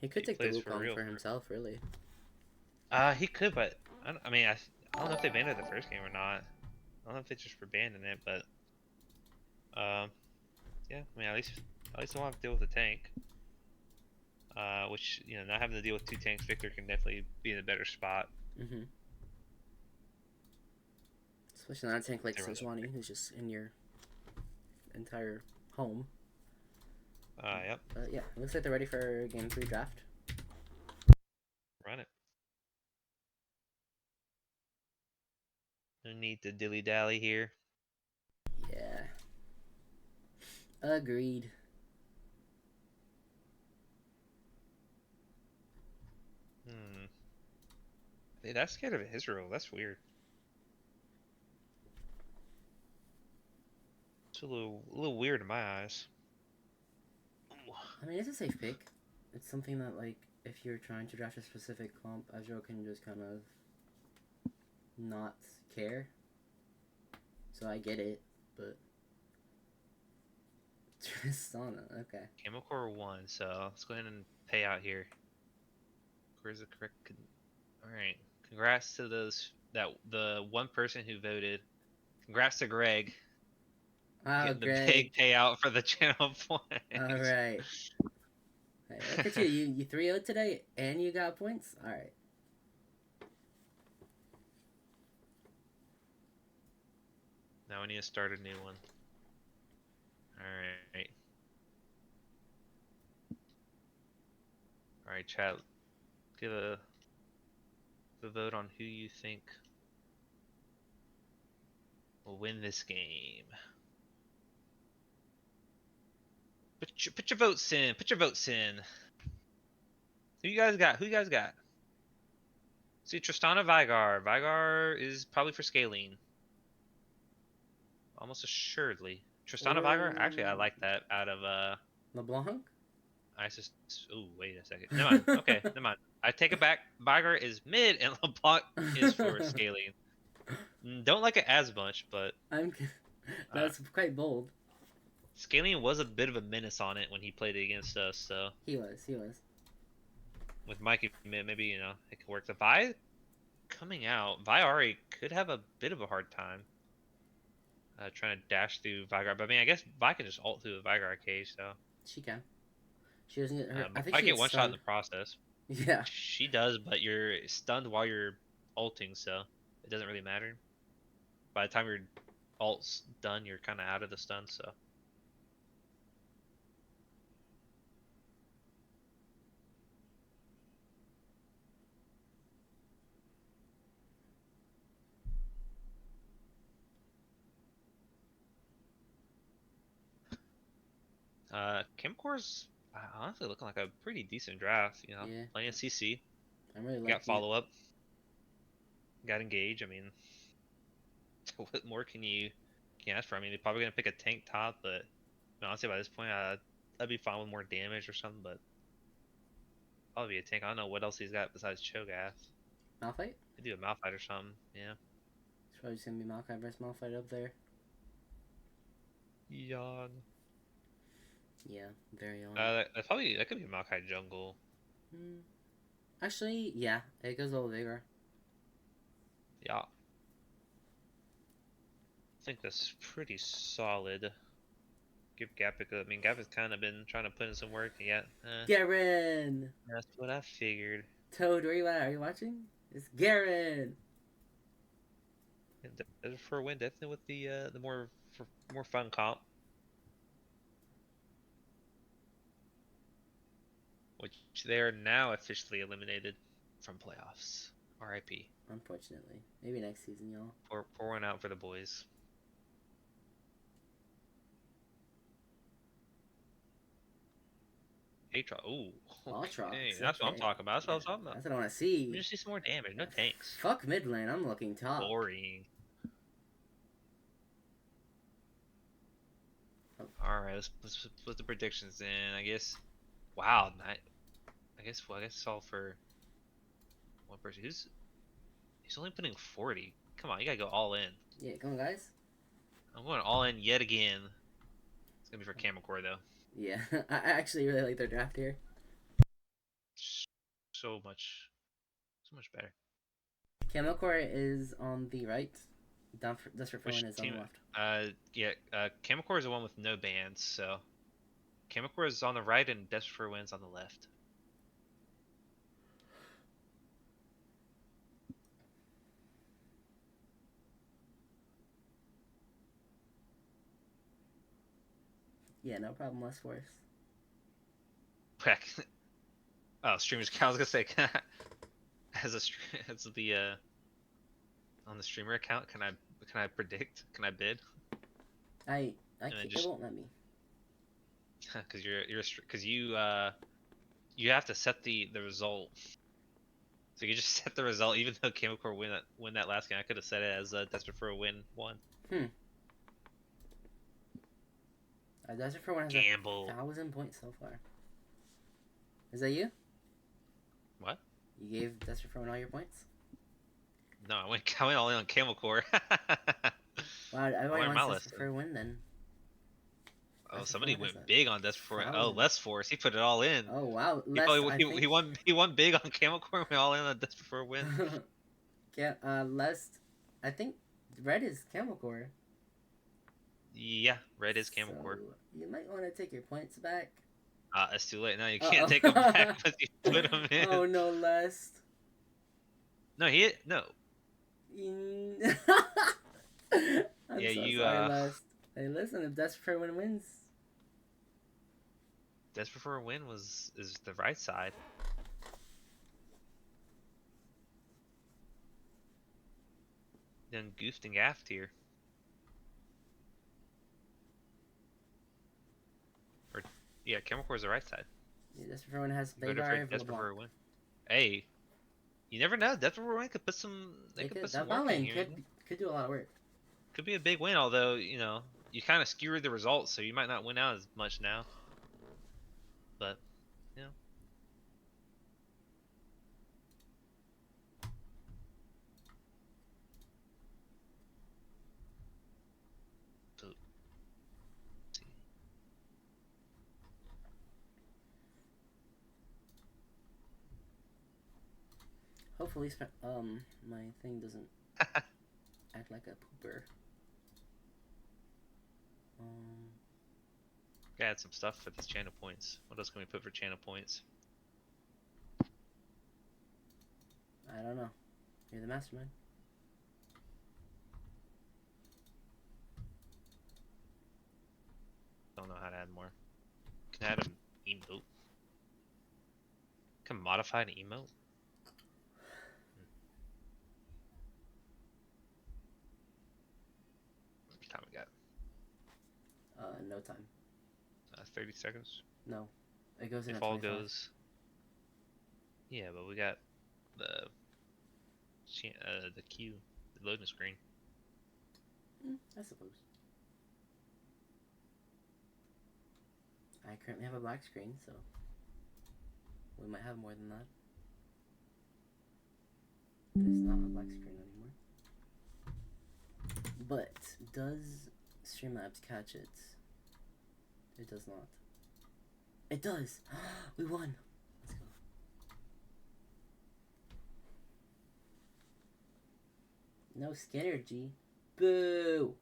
[SPEAKER 1] He could take the
[SPEAKER 2] plays for
[SPEAKER 1] Wukong
[SPEAKER 2] real.
[SPEAKER 1] for himself, really.
[SPEAKER 2] He could, but I don't know if they banned it the first game or not. I don't know if they just were banning it, but yeah, I mean, at least they won't have to deal with the tank. Which, not having to deal with two tanks, Victor can definitely be in a better spot.
[SPEAKER 1] Mm-hmm. Especially not a tank like
[SPEAKER 2] They're really
[SPEAKER 1] Sejuani, who's just in your entire home.
[SPEAKER 2] Yep.
[SPEAKER 1] But yeah, it looks like they're ready for Game 3 draft.
[SPEAKER 2] Run it. No need to dilly-dally here.
[SPEAKER 1] Yeah. Agreed.
[SPEAKER 2] Hey, that's scared of Israel. That's weird. It's a little weird in my eyes.
[SPEAKER 1] I mean, it's a safe pick. It's something that, like, if you're trying to draft a specific comp, Azrael can just kind of not care. So I get it, but Tristana, okay.
[SPEAKER 2] Camel Corp won, so let's go ahead and pay out here. Where's the correct? All right. Congrats to the one person who voted. Congrats to Greg.
[SPEAKER 1] Wow,
[SPEAKER 2] Getting the
[SPEAKER 1] Greg.
[SPEAKER 2] big payout for the channel points.
[SPEAKER 1] Alright. Hey, look at you. You 3-0 today, and you got points? Alright.
[SPEAKER 2] Now we need to start a new one. Alright. Alright, chat. Give a vote on who you think will win this game. Put your votes in. Put your votes in. Who you guys got? Who you guys got? See, Tristana Vigar. Vigar is probably for scaling. Almost assuredly. Tristana Vigar? Actually, I like that out of
[SPEAKER 1] LeBlanc?
[SPEAKER 2] Isis. Oh, wait a second. Never mind. Okay, never mind. I take it back. Vigar is mid and LeBlanc is for scaling. Don't like it as much, but
[SPEAKER 1] That's quite bold.
[SPEAKER 2] Scaling was a bit of a menace on it when he played against us, so.
[SPEAKER 1] He was.
[SPEAKER 2] With Mikey, maybe, it could work. The Vi coming out, Viari could have a bit of a hard time trying to dash through Vigar. But I mean, I guess Vi can just ult through the Vigar cage, so.
[SPEAKER 1] She can. She doesn't get her. I think
[SPEAKER 2] I
[SPEAKER 1] she
[SPEAKER 2] get
[SPEAKER 1] gets
[SPEAKER 2] one shot in the process.
[SPEAKER 1] Yeah.
[SPEAKER 2] She does, but you're stunned while you're ulting, so it doesn't really matter. By the time your ult's done, you're kind of out of the stun, so. Camcor's honestly looking like a pretty decent draft. You know,
[SPEAKER 1] Yeah.
[SPEAKER 2] plenty of CC.
[SPEAKER 1] I'm really
[SPEAKER 2] You
[SPEAKER 1] liking
[SPEAKER 2] got follow up. Got engage. I mean, what more can you ask for? I mean, they're probably gonna pick a tank top, but I mean, honestly, by this point, I'd be fine with more damage or something. But probably be a tank. I don't know what else he's got besides Cho'Gath.
[SPEAKER 1] it. Malphite?
[SPEAKER 2] Could do a Malphite or something. Yeah.
[SPEAKER 1] It's probably just gonna be Maokai versus Malphite up there.
[SPEAKER 2] Yawn.
[SPEAKER 1] Yeah, very on.
[SPEAKER 2] That could be a Maokai jungle.
[SPEAKER 1] Actually, yeah, it goes a little bigger.
[SPEAKER 2] Yeah. I think that's pretty solid. Give Gapik I mean, Gapik's kind of been trying to put in some work. Yeah.
[SPEAKER 1] Garen!
[SPEAKER 2] That's what I figured.
[SPEAKER 1] Toad, where you at? Are you watching? It's Garen!
[SPEAKER 2] And for a win, definitely with the more fun comp. Which they are now officially eliminated from playoffs. RIP.
[SPEAKER 1] Unfortunately. Maybe next season, y'all.
[SPEAKER 2] Pour one out for the boys. Aatrox. Ooh.
[SPEAKER 1] Ultra.
[SPEAKER 2] Okay. That's what I'm talking about. That's what I was talking about.
[SPEAKER 1] That's what I want to see.
[SPEAKER 2] We just see some more damage. No tanks.
[SPEAKER 1] Fuck mid lane. I'm looking top.
[SPEAKER 2] Boring.
[SPEAKER 1] Oh.
[SPEAKER 2] Alright, let's put the predictions in. I guess. Wow. I guess it's all for one person. He's only putting 40. Come on, you gotta go all in.
[SPEAKER 1] Yeah, come on, guys.
[SPEAKER 2] I'm going all in yet again. It's gonna be for Camel Core though.
[SPEAKER 1] Yeah, I actually really like their draft here.
[SPEAKER 2] So much better.
[SPEAKER 1] Camel Core is on the right. Desperate
[SPEAKER 2] Which
[SPEAKER 1] Villain is on
[SPEAKER 2] team?
[SPEAKER 1] the left.
[SPEAKER 2] Yeah. Camel Core is the one with no bans, so Camel Core is on the right and Desperate for Wins on the left.
[SPEAKER 1] Yeah, no problem, Less Force.
[SPEAKER 2] Heck. Oh, streamers. I was gonna say, as the on the streamer account, can I predict? Can I bid?
[SPEAKER 1] I can't,
[SPEAKER 2] just-
[SPEAKER 1] it won't let me.
[SPEAKER 2] Because you have to set the result. So you just set the result, even though Camel Core win that last game. I could have set it as Desperate for a Win 1.
[SPEAKER 1] Desperate for One has
[SPEAKER 2] Gamble.
[SPEAKER 1] 1,000 points so far. Is that you?
[SPEAKER 2] What?
[SPEAKER 1] You gave Desperate for One all your points?
[SPEAKER 2] No, I went all in on Camel Core.
[SPEAKER 1] Wow, everybody
[SPEAKER 2] went my
[SPEAKER 1] wants
[SPEAKER 2] list
[SPEAKER 1] Desperate for a Win then.
[SPEAKER 2] Oh,
[SPEAKER 1] Desperate
[SPEAKER 2] somebody
[SPEAKER 1] for One has
[SPEAKER 2] went big on Desperate for. Oh,
[SPEAKER 1] 1,000.
[SPEAKER 2] Less Force. He put it all in.
[SPEAKER 1] Oh wow,
[SPEAKER 2] He,
[SPEAKER 1] Less,
[SPEAKER 2] probably,
[SPEAKER 1] I
[SPEAKER 2] he,
[SPEAKER 1] think...
[SPEAKER 2] he won big on Camel Core. Went all in on Desperate for a Win.
[SPEAKER 1] Yeah, Less, I think Red is Camel Core.
[SPEAKER 2] Yeah, red is Camel
[SPEAKER 1] So,
[SPEAKER 2] Core.
[SPEAKER 1] you might want to take your points back.
[SPEAKER 2] It's too late now. You can't take them back because you put them in.
[SPEAKER 1] Oh no, Lest.
[SPEAKER 2] No, no.
[SPEAKER 1] I'm
[SPEAKER 2] Yeah,
[SPEAKER 1] so
[SPEAKER 2] you,
[SPEAKER 1] sorry, Lest. Hey, listen, if Desperate for One wins,
[SPEAKER 2] Desperate for a Win is the right side. Then goofed and gaffed here. Or yeah, Camel Core is the right side.
[SPEAKER 1] yeah, Desperate for One has
[SPEAKER 2] Voted
[SPEAKER 1] Veigar
[SPEAKER 2] for
[SPEAKER 1] and
[SPEAKER 2] Desperate for a
[SPEAKER 1] LeBlanc.
[SPEAKER 2] Win. Hey, you never know. Desperate for a Win could put some. They could put some
[SPEAKER 1] That
[SPEAKER 2] work in
[SPEAKER 1] lane
[SPEAKER 2] here.
[SPEAKER 1] could do a lot of work.
[SPEAKER 2] Could be a big win, although you kind of skewered the results, so you might not win out as much now. But
[SPEAKER 1] Hopefully, my thing doesn't act like a pooper.
[SPEAKER 2] gotta add some stuff for these channel points. What else can we put for channel points?
[SPEAKER 1] I don't know. You're the mastermind.
[SPEAKER 2] Don't know how to add more. Can I add an emote? Can modify an emote? How much time we got?
[SPEAKER 1] No time.
[SPEAKER 2] 30 seconds.
[SPEAKER 1] No, it goes in
[SPEAKER 2] If
[SPEAKER 1] at
[SPEAKER 2] all
[SPEAKER 1] 25.
[SPEAKER 2] goes. Yeah, but we got the the queue, the loading screen.
[SPEAKER 1] I suppose. I currently have a black screen, so we might have more than that. But it's not a black screen anymore. But does Streamlabs catch it? It does not. It does! We won! Let's go. No scanner, G. Boo!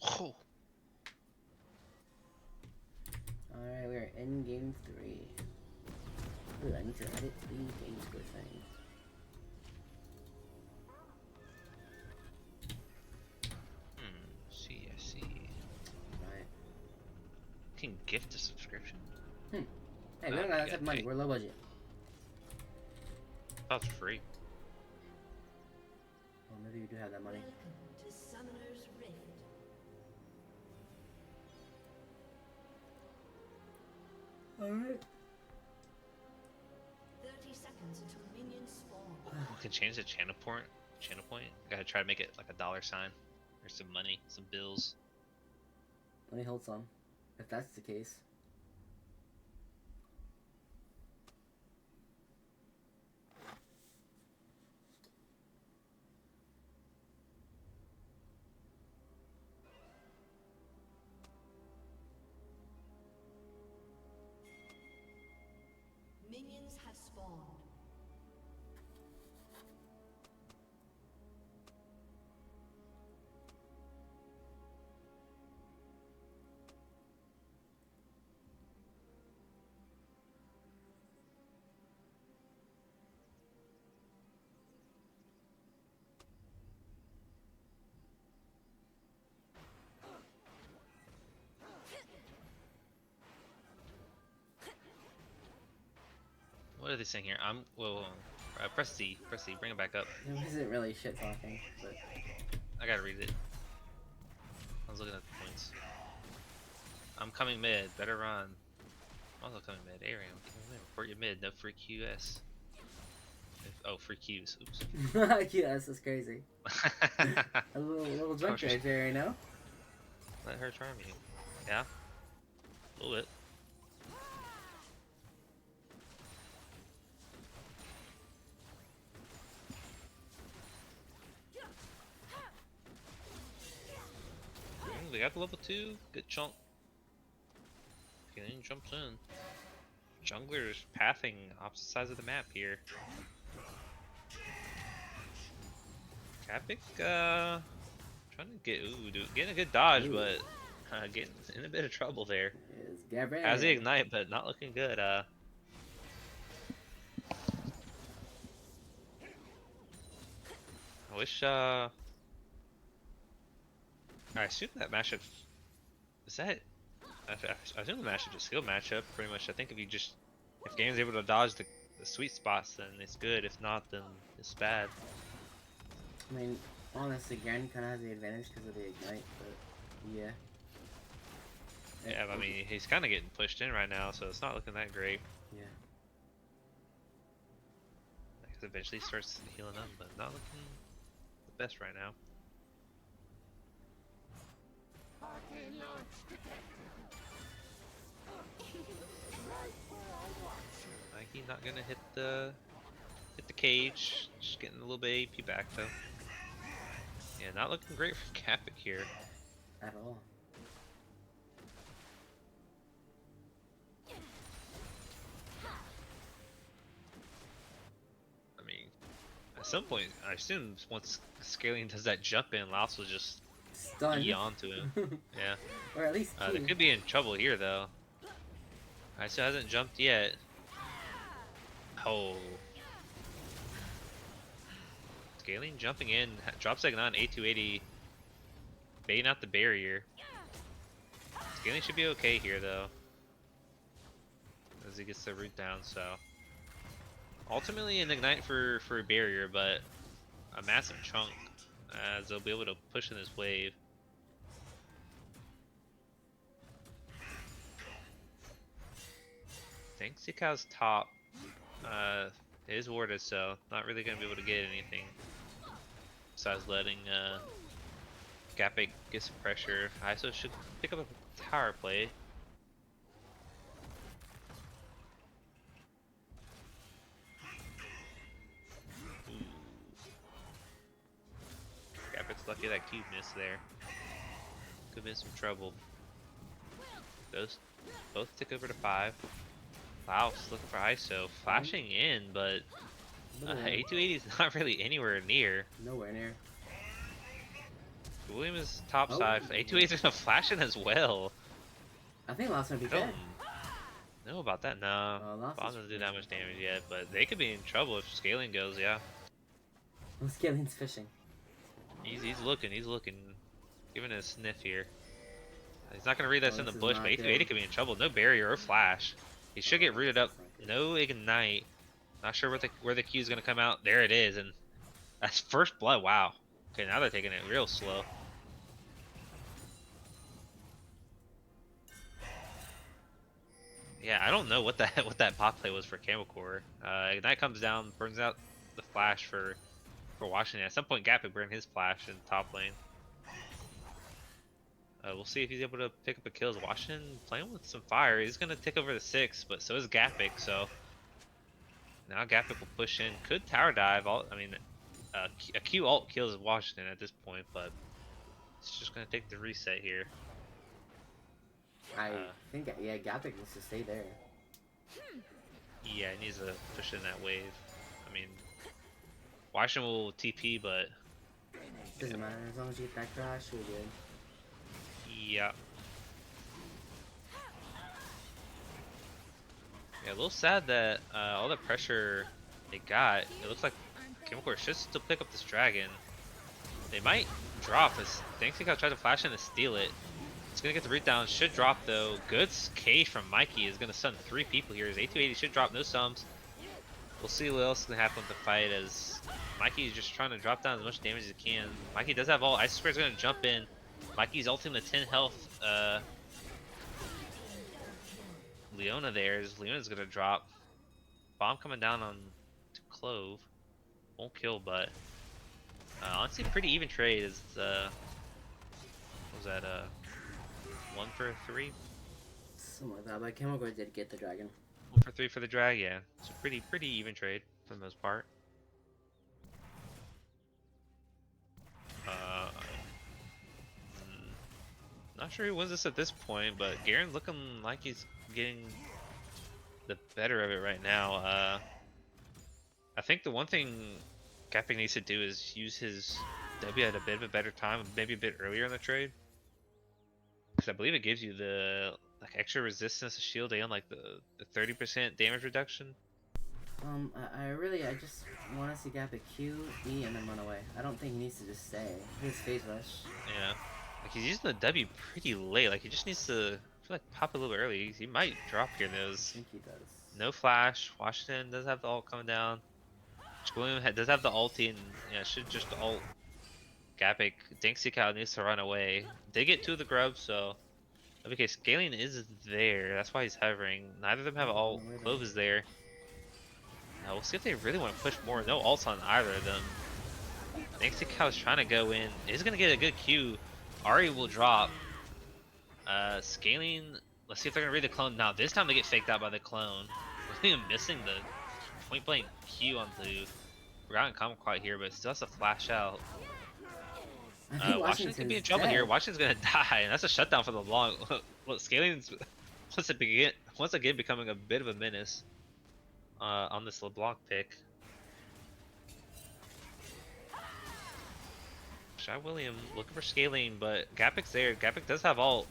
[SPEAKER 2] Oh.
[SPEAKER 1] Alright, we are in game 3. Ooh, I need to edit the game score thing.
[SPEAKER 2] I see.
[SPEAKER 1] Right.
[SPEAKER 2] Can gift a subscription?
[SPEAKER 1] Hey, we don't got that type of money. We're low budget.
[SPEAKER 2] That's free.
[SPEAKER 1] Well, maybe we do have that money.
[SPEAKER 3] Welcome to Summoner's Rift.
[SPEAKER 1] Alright.
[SPEAKER 3] 30 seconds until minions spawn.
[SPEAKER 2] We can change the channel point. Gotta try to make it like a dollar sign or some money, some bills.
[SPEAKER 1] Let me hold some. If that's the case.
[SPEAKER 3] Minions have spawned.
[SPEAKER 2] What are they saying here? Press Z, bring it back up.
[SPEAKER 1] It wasn't really shit talking, but
[SPEAKER 2] I gotta read it. I was looking at the points. I'm coming mid, better run. I'm also coming mid. Arian, report your mid, no free QS. Oh, free Qs, oops.
[SPEAKER 1] yes, that's crazy. A little drunk right there, you know?
[SPEAKER 2] Let her try me. Yeah? A little bit. We got the level 2, good chunk. Getting jumps in. Jungler's pathing opposite sides of the map here. Capic, trying to getting a good dodge, but getting in a bit of trouble there. Has the ignite, but not looking good. I wish. I assume that matchup is that. I assume the matchup is a skill matchup, pretty much. I think if game's able to dodge the sweet spots, then it's good. If not, then it's bad.
[SPEAKER 1] I mean, honestly, Garen kind of has the advantage because of the ignite, but yeah.
[SPEAKER 2] Yeah, I mean, he's kind of getting pushed in right now, so it's not looking that great.
[SPEAKER 1] Yeah.
[SPEAKER 2] Because eventually he starts healing up, but not looking the best right now. He's not gonna hit the cage. Just getting a little bit AP back though. Yeah, not looking great for Capic here.
[SPEAKER 1] At all.
[SPEAKER 2] I mean, at some point, I assume once Scaling does that jump in, Laos will just
[SPEAKER 1] Stun.
[SPEAKER 2] E onto him. Yeah.
[SPEAKER 1] Or at least
[SPEAKER 2] They could be in trouble here though. Alright, so hasn't jumped yet. Oh. Scaling jumping in, drops like on A280, baiting out the barrier. Scaling should be okay here though. as he gets the root down. So ultimately an ignite for a barrier, but a massive chunk as they'll be able to push in this wave. Thanks to Cow's top. His warded, so not really gonna be able to get anything besides letting Gapik get some pressure. ISO should pick up a tower play. Ooh. Gapik's lucky that cube missed there. Could be in some trouble. Those both tick over to 5. Wow, looking for ISO, flashing in, but A280 is not really anywhere near.
[SPEAKER 1] Nowhere near.
[SPEAKER 2] William is top side. A280 is gonna flash in as well.
[SPEAKER 1] I think Lost might be
[SPEAKER 2] I don't
[SPEAKER 1] dead.
[SPEAKER 2] know about that. No,
[SPEAKER 1] Lost
[SPEAKER 2] Bob doesn't do that much damage yet, but they could be in trouble if scaling goes. Yeah,
[SPEAKER 1] Well, Scaling's fishing.
[SPEAKER 2] he's looking, giving it a sniff here. He's not gonna read that's in the
[SPEAKER 1] this is
[SPEAKER 2] bush,
[SPEAKER 1] not
[SPEAKER 2] but A280
[SPEAKER 1] good.
[SPEAKER 2] could be in trouble. No barrier or flash. He should get rooted up. No ignite. Not sure where the Q is gonna come out. There it is, and that's first blood. Wow. Okay, now they're taking it real slow. Yeah, I don't know what that pop play was for Camel Core. Ignite comes down, burns out the flash for Washington. At some point, Gapik burned his flash in top lane. We'll see if he's able to pick up a kill. Washington playing with some fire. He's gonna take over the 6, but so is Gapik. So now Gapik will push in. Could tower dive. I mean, a Q ult kills Washington at this point, but it's just gonna take the reset here.
[SPEAKER 1] I think, yeah, Gapik needs to stay there.
[SPEAKER 2] Yeah, he needs to push in that wave. I mean, Washington will TP, but
[SPEAKER 1] Doesn't matter, as long as you get that crash, you're good.
[SPEAKER 2] yeah. Yeah, a little sad that all the pressure they got, it looks like Camel Core should still pick up this dragon. They might drop as Thanksgiving tried to flash in to steal it. It's gonna get the root down, should drop though. Good K from Mikey is gonna stun 3 people here. His A280 should drop, no sums. We'll see what else is gonna happen with the fight as Mikey is just trying to drop down as much damage as he can. Mikey does have ult. Ice Square's gonna jump in. Mikey's ulting the 10 health. Leona there. Leona's gonna drop. Bomb coming down on to Clove. Won't kill, but honestly, pretty even trade. Is what was that? 1 for 3.
[SPEAKER 1] Something like that, but Camel Core did get the dragon.
[SPEAKER 2] 1 for 3 for the drag. Yeah, it's a pretty even trade for the most part. Not sure who wins this at this point, but Garen looking like he's getting the better of it right now. I think the one thing Gapik needs to do is use his W at a bit of a better time, maybe a bit earlier in the trade. Because I believe it gives you the like extra resistance to shield and like the 30% damage reduction.
[SPEAKER 1] I just want to see Gapik Q, E, and then run away. I don't think he needs to just stay. His phase rush.
[SPEAKER 2] Yeah. Like he's using the W pretty late. Like he just needs to, I feel like, pop a little bit early. He might drop here.
[SPEAKER 1] I think he does.
[SPEAKER 2] No flash. Washington does have the ult coming down. William does have the ulti and yeah, should just ult. Gapik, Dinksy Cow needs to run away. They get 2 of the grubs, so okay, scaling is there. That's why he's hovering. Neither of them have ult. Clove is there. Now we'll see if they really want to push more. No ults on either of them. Dinksy Cow is trying to go in. He's gonna get a good Q. Ari will drop. Scaling. Let's see if they're gonna read the clone. Now this time they get faked out by the clone. William missing the point blank Q onto Forgotten Kumquat here, but still has to flash out. Washington could be in trouble here. Washington's gonna die, and that's a shutdown for the long. Well, Scaling's once again becoming a bit of a menace on this LeBlanc pick. Shy William looking for scaling, but Gapik's there. Gapik does have ult.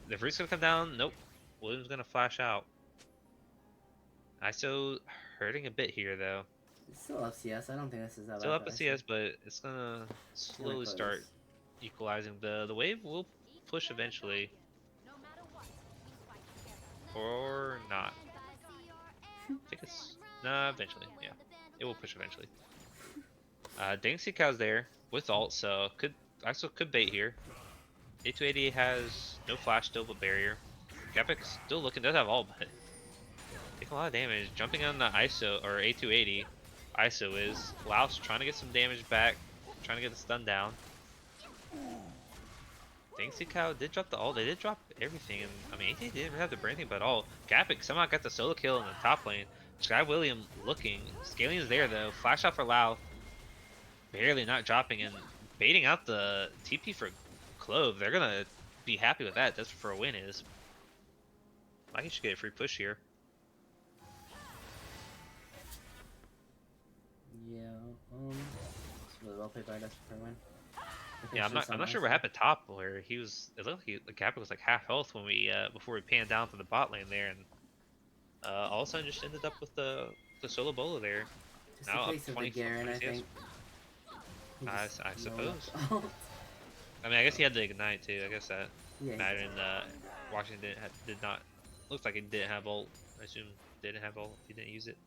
[SPEAKER 2] The root's gonna come down. Nope. William's gonna flash out. ISO hurting a bit here though.
[SPEAKER 1] It's still up CS. I don't think this is that
[SPEAKER 2] Still
[SPEAKER 1] bad
[SPEAKER 2] up a
[SPEAKER 1] for
[SPEAKER 2] CS, but it's gonna slowly start equalizing. The wave will push eventually. Or not. I think it's nah, eventually. Yeah, it will push eventually. Dancy Cow's there with ult, so could bait here. A280 has no flash still, but barrier. Gapic's still looking, does have ult, but taking a lot of damage. Jumping on the ISO or A280, ISO is Laos trying to get some damage back, trying to get the stun down. Dancy Cow did drop the ult. They did drop everything, and I mean, A280 didn't have to burn anything but ult. Gapic somehow got the solo kill in the top lane. Sky William looking. Scaling is there though. Flash out for Lao. Barely not dropping and baiting out the TP for Clove. They're gonna be happy with that. That's for a win is. Mikey should get a free push here.
[SPEAKER 1] Yeah, it's really well played by us for a win.
[SPEAKER 2] Yeah, I'm not sure what happened top where he was. It looked like the Gapic was like half health when we before we panned down to the bot lane there, and all of a sudden just ended up with the solo bolo there.
[SPEAKER 1] Just
[SPEAKER 2] Now
[SPEAKER 1] the
[SPEAKER 2] up
[SPEAKER 1] case of the
[SPEAKER 2] 20
[SPEAKER 1] Garen, I think.
[SPEAKER 2] I suppose. I mean, I guess he had the ignite too. I guess that mattered. And Washington did not. Looks like it didn't have ult. I assume didn't have ult. He didn't use it.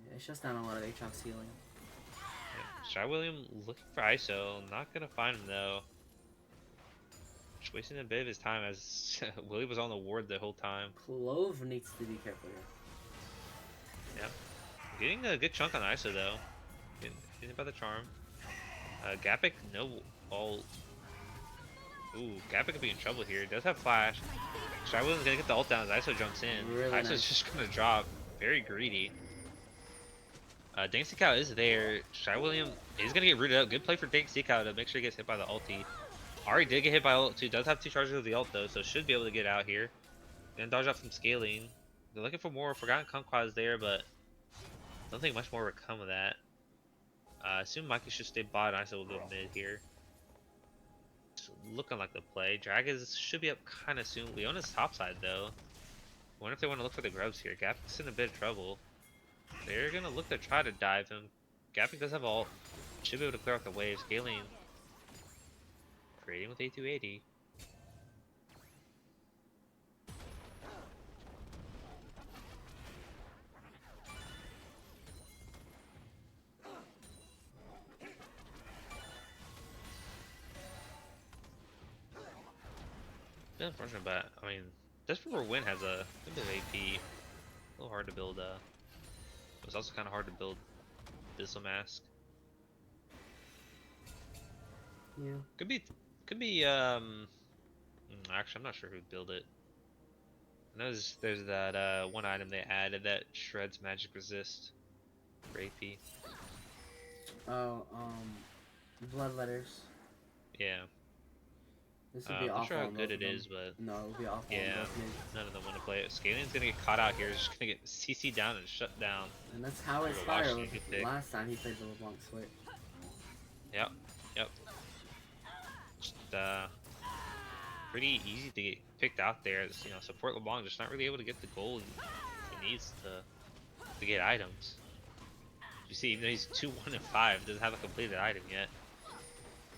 [SPEAKER 1] Yeah, it shuts down a lot of Aatrox healing.
[SPEAKER 2] Yeah. Shy William looking for ISO. Not gonna find him though. Just wasting a bit of his time as Willie was on the ward the whole time.
[SPEAKER 1] Clove needs to be careful here.
[SPEAKER 2] Yep. Getting a good chunk on ISO though. Getting by the charm. Gapic, no ult. Ooh, Gapic could be in trouble here. Does have flash. Shy William's gonna get the ult down as ISO jumps in.
[SPEAKER 1] Really
[SPEAKER 2] ISO's
[SPEAKER 1] nice.
[SPEAKER 2] just gonna drop. Very greedy. Dancy Cow is there. Shy William is gonna get rooted up. Good play for Dancy Cow to make sure he gets hit by the ulti. Ari did get hit by ult too. Does have 2 charges of the ult though, so should be able to get out here. Gonna dodge out from scaling. They're looking for more. Forgotten Conquest there, but don't think much more would come of that. Assume Mikey should stay bot. ISO will go mid here. It's looking like the play. Dragons should be up kind of soon. Leona's top side though. Wonder if they want to look for the grubs here. Gapic's in a bit of trouble. They're gonna look to try to dive him. Gapic does have ult. Should be able to clear out the wave. Scaling. Trading with A280. Bit unfortunate, but I mean, Desperate for Win has a bit of AP. A little hard to build. It's also kind of hard to build Bissell Mask.
[SPEAKER 1] Yeah.
[SPEAKER 2] Could be. Actually, I'm not sure who'd build it. I know there's that one item they added that shreds magic resist for AP.
[SPEAKER 1] Oh, Bloodletters.
[SPEAKER 2] Yeah.
[SPEAKER 1] This would be
[SPEAKER 2] I'm
[SPEAKER 1] awful.
[SPEAKER 2] not sure how
[SPEAKER 1] on
[SPEAKER 2] good
[SPEAKER 1] both
[SPEAKER 2] it
[SPEAKER 1] of
[SPEAKER 2] is,
[SPEAKER 1] them.
[SPEAKER 2] but
[SPEAKER 1] No, it would be awful.
[SPEAKER 2] yeah,
[SPEAKER 1] On both mids.
[SPEAKER 2] none of them want to play it. Scaling's gonna get caught out here. Just gonna get CC down and shut down.
[SPEAKER 1] And that's how it
[SPEAKER 2] Watch
[SPEAKER 1] started
[SPEAKER 2] it, good pick.
[SPEAKER 1] last time he played the LeBlanc switch.
[SPEAKER 2] Yep. Just pretty easy to get picked out there. It's, you know, support LeBlanc just not really able to get the gold he needs to get items. You see, even though he's 2-1-5, doesn't have a completed item yet.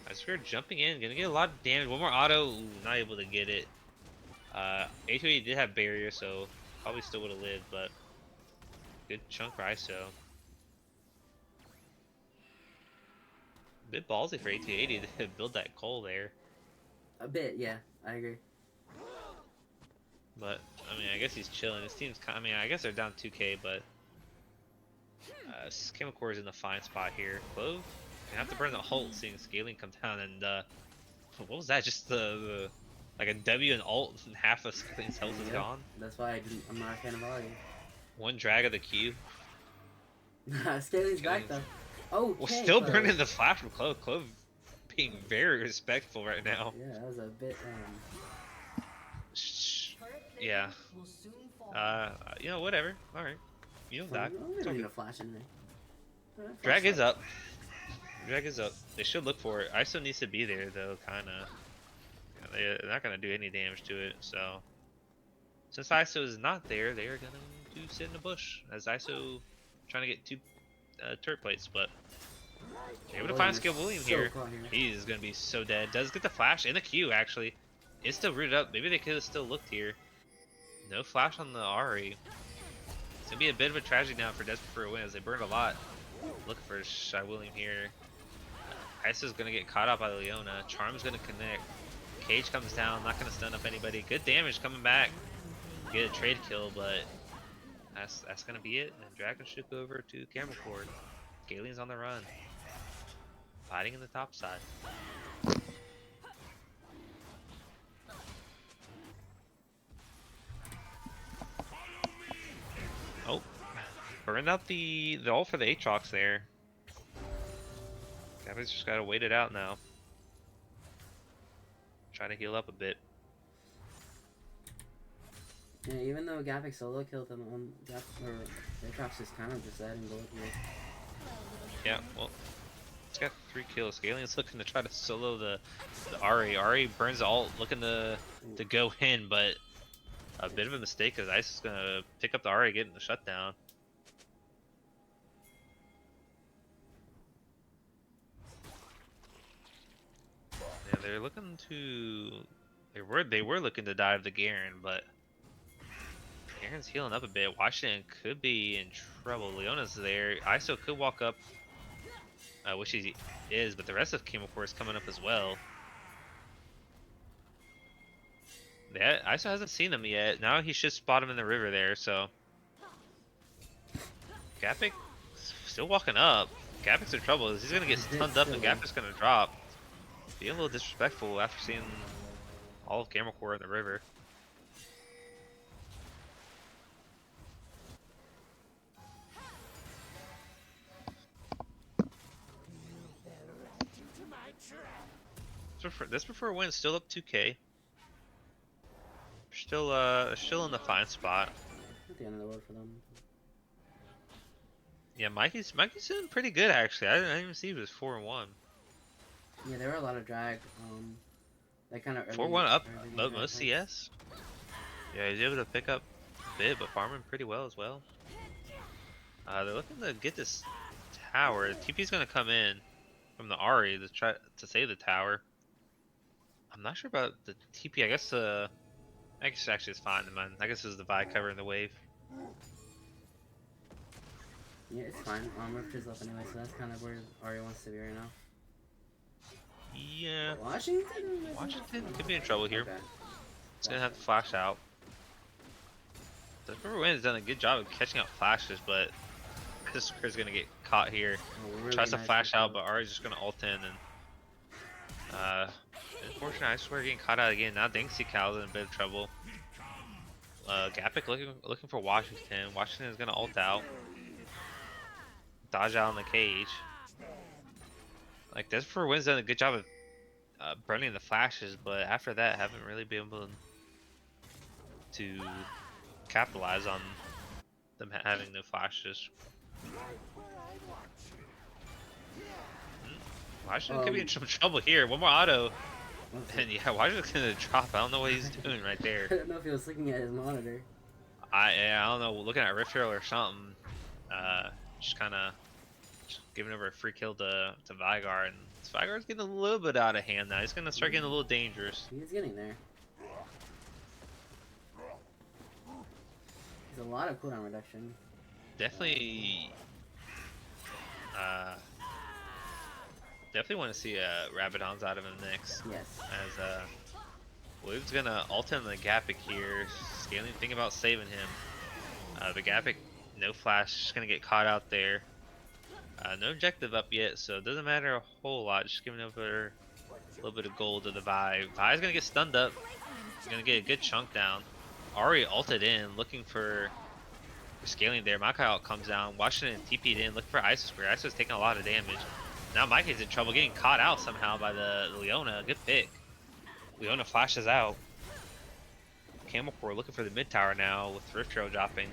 [SPEAKER 2] I swear, jumping in, gonna get a lot of damage. One more auto, ooh, not able to get it. A280 did have barrier, so probably still would have lived, but good chunk for ISO. Bit ballsy for A280 to build that coal there.
[SPEAKER 1] A bit, yeah, I agree.
[SPEAKER 2] But, I mean, I guess he's chilling. His team's I mean, I guess they're down 2k, but Camel is in the fine spot here. Clove, you have to burn the ult seeing Scaling come down, and what was that? Just the like a W and ult and half of Scaling's health is gone?
[SPEAKER 1] That's why I'm not a fan of Ari.
[SPEAKER 2] One drag of the Q.
[SPEAKER 1] Scaling's back though. Oh,
[SPEAKER 2] Well, still burning the flash from Clove. Clove being very respectful right now.
[SPEAKER 1] Yeah, that was a bit.
[SPEAKER 2] Yeah. You know, whatever. All right. You don't die.
[SPEAKER 1] We don't need a flash in there.
[SPEAKER 2] Drag is up. Drag is up. They should look for it. ISO needs to be there though, kinda. They're not gonna do any damage to it, so since ISO is not there, they are gonna do sit in the bush as ISO trying to get 2 turret plates, but they're able to find Skill William here. He is gonna be so dead. Does get the flash in the Q actually. It's still rooted up. Maybe they could have still looked here. No flash on the Ari. gonna be a bit of a tragedy now for Desperate for a win as they burned a lot. Looking for Shy William here. Ice is gonna get caught out by Leona. Charm's gonna connect. Cage comes down, not gonna stun up anybody. Good damage coming back. Get a trade kill, but that's gonna be it. And Dragon should go over to Camel Cord. Galeon's on the run. Fighting in the top side. Oh, burned out the ult for the Aatrox there. Gabby's just gotta wait it out now. Try to heal up a bit.
[SPEAKER 1] Yeah, even though Gavik solo killed him on that, or Aatrox is kind of just adding gold here.
[SPEAKER 2] Yeah, well, it's got 3 kills. Galeon's looking to try to solo the Ahri. Ahri burns the ult, looking to go in, but a bit of a mistake because Ice is gonna pick up the Ahri, getting the shutdown. Yeah, they're looking to. They were looking to dive the Garen, but Garen's healing up a bit. Washington could be in trouble. Leona's there. ISO could walk up. Which he is, but the rest of Camel Core is coming up as well. Yeah, ISO hasn't seen them yet. Now he should spot him in the river there, so. Gapik still walking up. Gapik's in trouble. He's gonna get stunned up and Gapik's gonna drop. Be a little disrespectful after seeing all of Camel Core in the river. This before win still up 2K. Still in the fine spot.
[SPEAKER 1] At the end of the road for them.
[SPEAKER 2] Yeah, Mikey's doing pretty good actually. I didn't even see he was 4-1.
[SPEAKER 1] Yeah, there were a lot of drag. That kind of
[SPEAKER 2] 4-1 up most CS. Yeah, he's able to pick up a bit, but farming pretty well as well. They're looking to get this tower. TP's gonna come in from the Ahri to try to save the tower. I'm not sure about the TP. I guess actually it's fine. Man. I guess it was the Vi covering the wave.
[SPEAKER 1] Yeah, it's fine. Rift is up anyway, so that's kind of where Ahri wants to be right now.
[SPEAKER 2] Yeah.
[SPEAKER 1] Washington
[SPEAKER 2] could be in trouble here.
[SPEAKER 1] Okay.
[SPEAKER 2] It's gonna have to flash out. The River has done a good job of catching out flashes, but this is gonna get caught here.
[SPEAKER 1] Really
[SPEAKER 2] Tries to
[SPEAKER 1] nice
[SPEAKER 2] flash out,
[SPEAKER 1] control.
[SPEAKER 2] but Ahri's just gonna ult in and unfortunately I swear getting caught out again. Now Dingsy Cal's in a bit of trouble. Gapik looking for Washington. Washington is gonna ult out. Dodge out in the cage. Like this for Win's done a good job of burning the flashes, but after that haven't really been able to capitalize on them having no flashes. Washington could be in some trouble here. One more auto. And yeah, Washington's gonna drop. I don't know what he's doing right
[SPEAKER 1] I
[SPEAKER 2] there.
[SPEAKER 1] don't know if he was looking at his monitor.
[SPEAKER 2] I don't know, looking at Rift Hero or something. Just kind of giving over a free kill to Vygar, and Vygar's getting a little bit out of hand now. He's gonna start getting a little dangerous.
[SPEAKER 1] He's getting there. There's a lot of cooldown reduction.
[SPEAKER 2] Definitely, definitely want to see Rabadon's out of him next.
[SPEAKER 1] Yes.
[SPEAKER 2] As Wave's gonna ult in the Gapik here. Scaling, thinking about saving him. The Gapik, no flash, just gonna get caught out there. No objective up yet, so it doesn't matter a whole lot. Just giving over a little bit of gold to the Vi. Vi's gonna get stunned up. He's gonna get a good chunk down. Ahri ulted in, looking for scaling there. Makai ult comes down. Washington TP'd in, looking for Iso Spear. Iso's taking a lot of damage. Now Mikey's in trouble, getting caught out somehow by the Leona. Good pick. Leona flashes out. Camel Core looking for the mid tower now with Rift Trail dropping.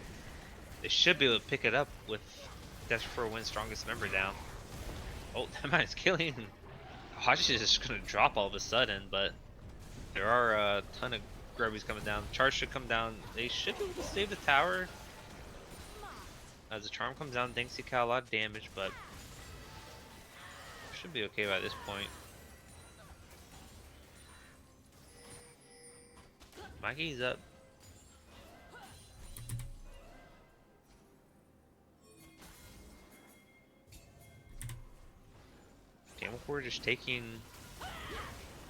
[SPEAKER 2] They should be able to pick it up with Desperate for a Win strongest member down. Oh, that man is killing. Hashi is just gonna drop all of a sudden, but there are a ton of grubbies coming down. Charge should come down. They should be able to save the tower. As the charm comes down, Dingsy Cal a lot of damage, but should be okay by this point. Mikey's up. Camel just taking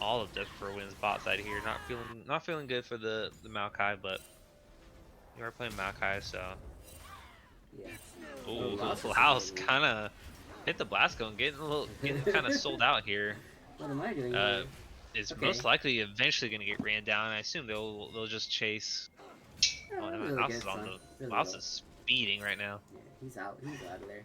[SPEAKER 2] all of Death for Win's bot side here. Not feeling good for the Maokai, but you are playing Maokai, so.
[SPEAKER 1] Yeah.
[SPEAKER 2] Ooh,
[SPEAKER 1] Laos is
[SPEAKER 2] Laos
[SPEAKER 1] really-
[SPEAKER 2] kind of hit the blast cone, getting kind of sold out here.
[SPEAKER 1] What am I doing?
[SPEAKER 2] Is
[SPEAKER 1] Okay.
[SPEAKER 2] most likely eventually going to get ran down. I assume they'll just chase. Oh,
[SPEAKER 1] Really
[SPEAKER 2] Laos
[SPEAKER 1] good
[SPEAKER 2] is on
[SPEAKER 1] son.
[SPEAKER 2] the
[SPEAKER 1] Really
[SPEAKER 2] Laos
[SPEAKER 1] well.
[SPEAKER 2] is speeding right now.
[SPEAKER 1] Yeah, he's out. He's out of there.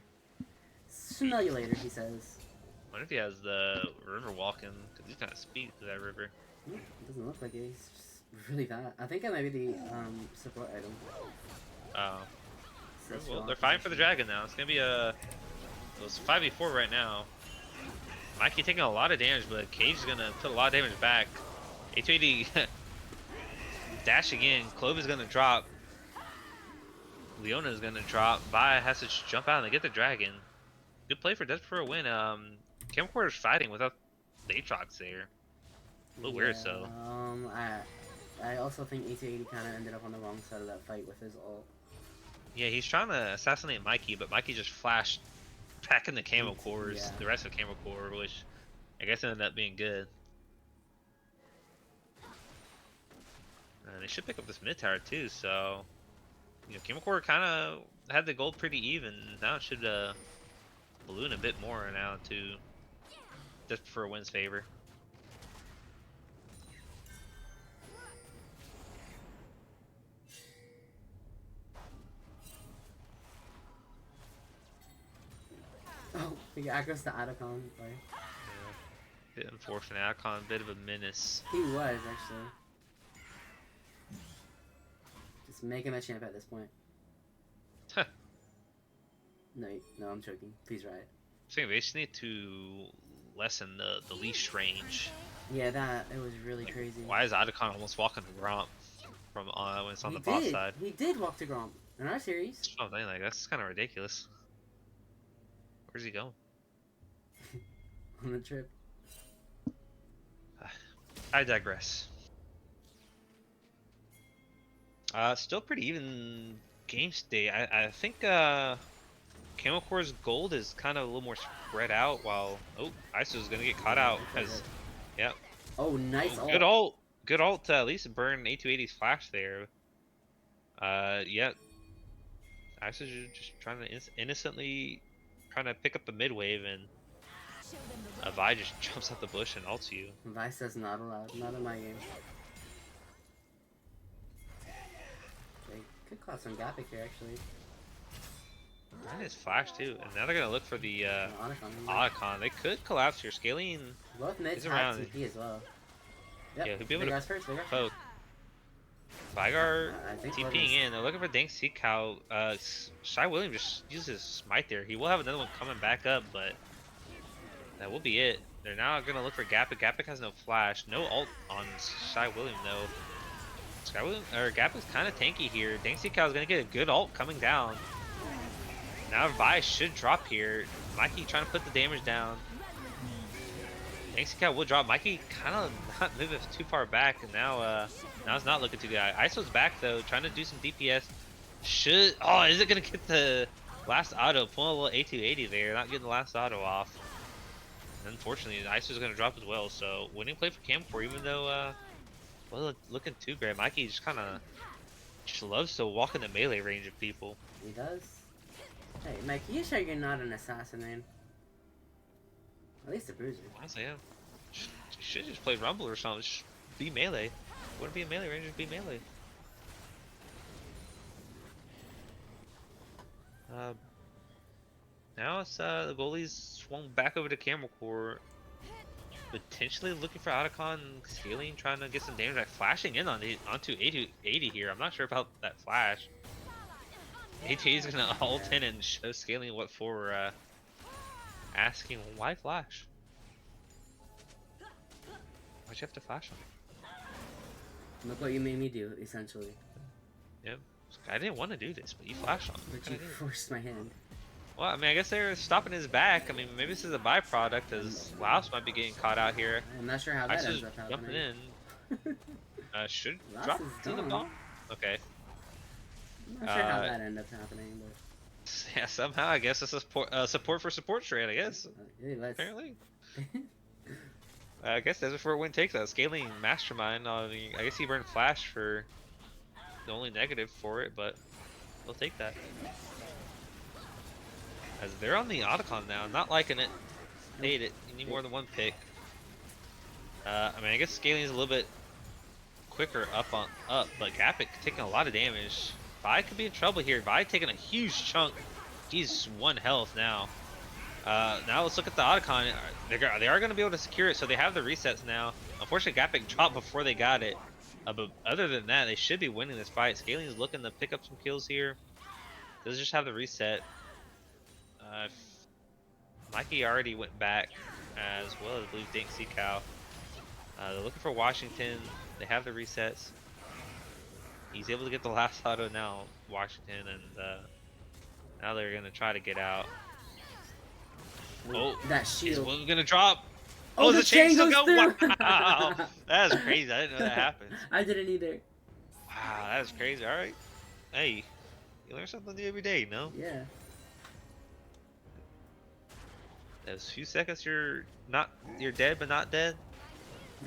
[SPEAKER 1] Smell you later, he says.
[SPEAKER 2] I wonder if he has the river walking, because he's kind of speedy through that river.
[SPEAKER 1] It doesn't look like it. He's just really bad. I think it might be the support item.
[SPEAKER 2] Oh.
[SPEAKER 1] So
[SPEAKER 2] Well,
[SPEAKER 1] strong.
[SPEAKER 2] they're fighting for the dragon now. It's gonna be it's 5v4 right now. Mikey taking a lot of damage, but Cage is gonna put a lot of damage back. H80 dash again. Clove is gonna drop. Leona is gonna drop. Vi has to just jump out and they get the dragon. Good play for Death for a win. Camel is fighting without the Aatrox there. A little weird, so.
[SPEAKER 1] I also think 8080 kind of ended up on the wrong side of that fight with his ult.
[SPEAKER 2] Yeah, he's trying to assassinate Mikey, but Mikey just flashed back in the Camel Cores,
[SPEAKER 1] Yeah.
[SPEAKER 2] the rest of Camel Core, which I guess ended up being good. They should pick up this mid tower too, so you know, Camel Core kind of had the gold pretty even. Now it should balloon a bit more now to just for a win's favor.
[SPEAKER 1] Oh, he aggros the Adacon play.
[SPEAKER 2] Yeah. Bit unfortunate. Icon, bit of a menace.
[SPEAKER 1] He was, actually. Just make him a champ at this point.
[SPEAKER 2] Huh.
[SPEAKER 1] No, I'm joking. Please riot.
[SPEAKER 2] So they just need to lessen the leash range.
[SPEAKER 1] Yeah, it was really crazy.
[SPEAKER 2] Why is Adacon almost walking the Gromp from when it's on
[SPEAKER 1] He
[SPEAKER 2] the bot
[SPEAKER 1] did.
[SPEAKER 2] side?
[SPEAKER 1] He did walk to Gromp in our series.
[SPEAKER 2] Oh, dang, like that's kind of ridiculous. Where's he going?
[SPEAKER 1] On the trip.
[SPEAKER 2] I digress. Still pretty even game state. I think Camel Core's gold is kind of a little more spread out, while Iso's gonna get caught out as
[SPEAKER 1] Oh, nice ult.
[SPEAKER 2] good ult to at least burn A280's flash there. Yeah, Iso's just trying to innocently trying to pick up the mid wave, and Vi just jumps out the bush and ults you.
[SPEAKER 1] Vice says not allowed. Not in my game. They could cause some gapic here, actually.
[SPEAKER 2] And his flash too, and now they're gonna look for the
[SPEAKER 1] Otacon.
[SPEAKER 2] Otacon. They could collapse here. Scaling
[SPEAKER 1] Both mids
[SPEAKER 2] is
[SPEAKER 1] have
[SPEAKER 2] around.
[SPEAKER 1] TP as well. Yep.
[SPEAKER 2] Yeah, he'll be able to
[SPEAKER 1] Vigor's first. Vigor's
[SPEAKER 2] poke.
[SPEAKER 1] first.
[SPEAKER 2] Vigar
[SPEAKER 1] I think
[SPEAKER 2] TPing in. They're looking for Dank Sea Cow. Shy William just uses his smite there. He will have another one coming back up, but that will be it. They're now gonna look for Gapic. Gapic has no flash, no ult on Shy William though. Gapic's kind of tanky here. Dank Sea Cow is gonna get a good ult coming down. Now Vi should drop here. Mikey trying to put the damage down. Dank Sea Cow will drop. Mikey kind of not moving too far back, and now it's not looking too good. Iso's back though, trying to do some DPS. Is it gonna get the last auto? Pulling a little A280 there, not getting the last auto off. And unfortunately, Iso's gonna drop as well. So winning play for Camel, even though wasn't looking too great. Mikey just kind of loves to walk in the melee range of people.
[SPEAKER 1] He does. Hey, Mike, you sure you're not an assassin, man? At least a bruiser.
[SPEAKER 2] Honestly, yeah. Should just play Rumble or something. Just be melee. Wouldn't be a melee range, just be melee. Now it's the goalies swung back over to Camel Core. Potentially looking for Otacon scaling, trying to get some damage, like flashing in onto 80 here. I'm not sure about that flash. AT is gonna ult in and show scaling what for, asking why flash? Why'd you have to flash him?
[SPEAKER 1] Look what you made me do, essentially.
[SPEAKER 2] Yep. I didn't want to do this, but you flashed on me.
[SPEAKER 1] But you forced my hand.
[SPEAKER 2] Well, I mean, I guess they're stopping his back. I mean, maybe this is a byproduct, as Laos might be getting caught out here.
[SPEAKER 1] I'm not sure how that
[SPEAKER 2] Ice
[SPEAKER 1] ends
[SPEAKER 2] is
[SPEAKER 1] up
[SPEAKER 2] jumping
[SPEAKER 1] happening.
[SPEAKER 2] in. Should
[SPEAKER 1] Laos
[SPEAKER 2] drop
[SPEAKER 1] is
[SPEAKER 2] to the
[SPEAKER 1] dumb.
[SPEAKER 2] bomb? Okay.
[SPEAKER 1] I'm not sure how that ended up happening, but
[SPEAKER 2] Yeah, somehow I guess it's a support for support trade, I guess.
[SPEAKER 1] hey, let's
[SPEAKER 2] Apparently. I guess that's before Win takes that scaling mastermind. I guess he burned flash for the only negative for it, but we'll take that. As they're on the Otacon now, not liking it. Hate it. You need more than one pick. I mean, I guess scaling is a little bit quicker up, but Gapik taking a lot of damage. Vi could be in trouble here. Vi taking a huge chunk. He's 1 health now. Now let's look at the Otacon. They are going to be able to secure it, so they have the resets now. Unfortunately, Gapik dropped before they got it. But other than that, they should be winning this fight. Scaling is looking to pick up some kills here. Does just have the reset. Mikey already went back, as well as I believe Dink Cow. They're looking for Washington. They have the resets. He's able to get the last auto now, Washington, and now they're gonna try to get out. Oh,
[SPEAKER 1] that shield.
[SPEAKER 2] Is one gonna drop?
[SPEAKER 1] Oh, the chain
[SPEAKER 2] still
[SPEAKER 1] goes
[SPEAKER 2] go.
[SPEAKER 1] through.
[SPEAKER 2] Wow, that's crazy. I didn't know that happens.
[SPEAKER 1] I didn't either.
[SPEAKER 2] Wow, that is crazy. All right, hey, you learn something new every day, no?
[SPEAKER 1] Yeah.
[SPEAKER 2] Those few seconds you're dead but not dead.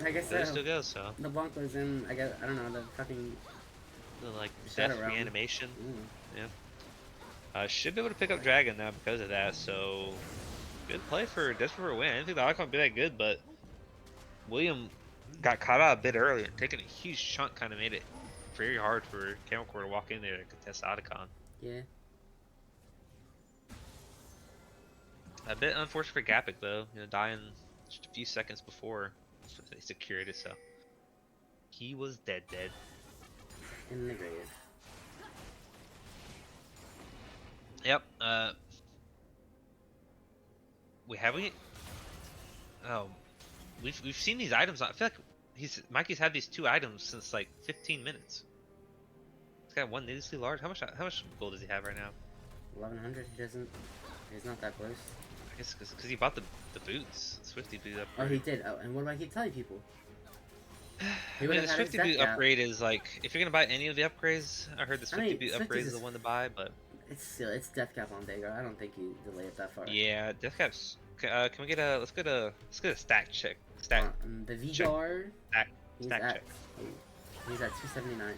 [SPEAKER 1] I guess
[SPEAKER 2] It still goes, so.
[SPEAKER 1] the Blanco's in, I guess, I don't know, the fucking...
[SPEAKER 2] The, like,
[SPEAKER 1] Shadow
[SPEAKER 2] death
[SPEAKER 1] realm.
[SPEAKER 2] reanimation.
[SPEAKER 1] Mm.
[SPEAKER 2] Yeah. Should be able to pick up Dragon now because of that, so... Good play for Desperate for a win. I didn't think the Icon would be that good, but... William got caught out a bit early, and taking a huge chunk kind of made it very hard for Camel Corp to walk in there and contest Otacon.
[SPEAKER 1] Yeah.
[SPEAKER 2] A bit unfortunate for Gapik though, dying just a few seconds before they secured it, so he was dead.
[SPEAKER 1] In the grave.
[SPEAKER 2] Yep. We've seen these items. I feel like Mikey's had these 2 items since like 15 minutes. He's got one needlessly large. How much gold does he have right now?
[SPEAKER 1] 1100. He's not that close.
[SPEAKER 2] I guess because he bought the boots, Swifty boot upgrade.
[SPEAKER 1] Oh, he did. Oh, and what do I keep telling people?
[SPEAKER 2] I mean, the Swifty boot upgrade is like, if you're gonna buy any of the upgrades, I heard the Swifty boot upgrade is the one to buy, but
[SPEAKER 1] it's death cap on Dago. I don't think you delay it that far.
[SPEAKER 2] yeah, death caps. Can we get a let's get a stack check. Stack.
[SPEAKER 1] The V-Guard.
[SPEAKER 2] Stack check.
[SPEAKER 1] He's at 279.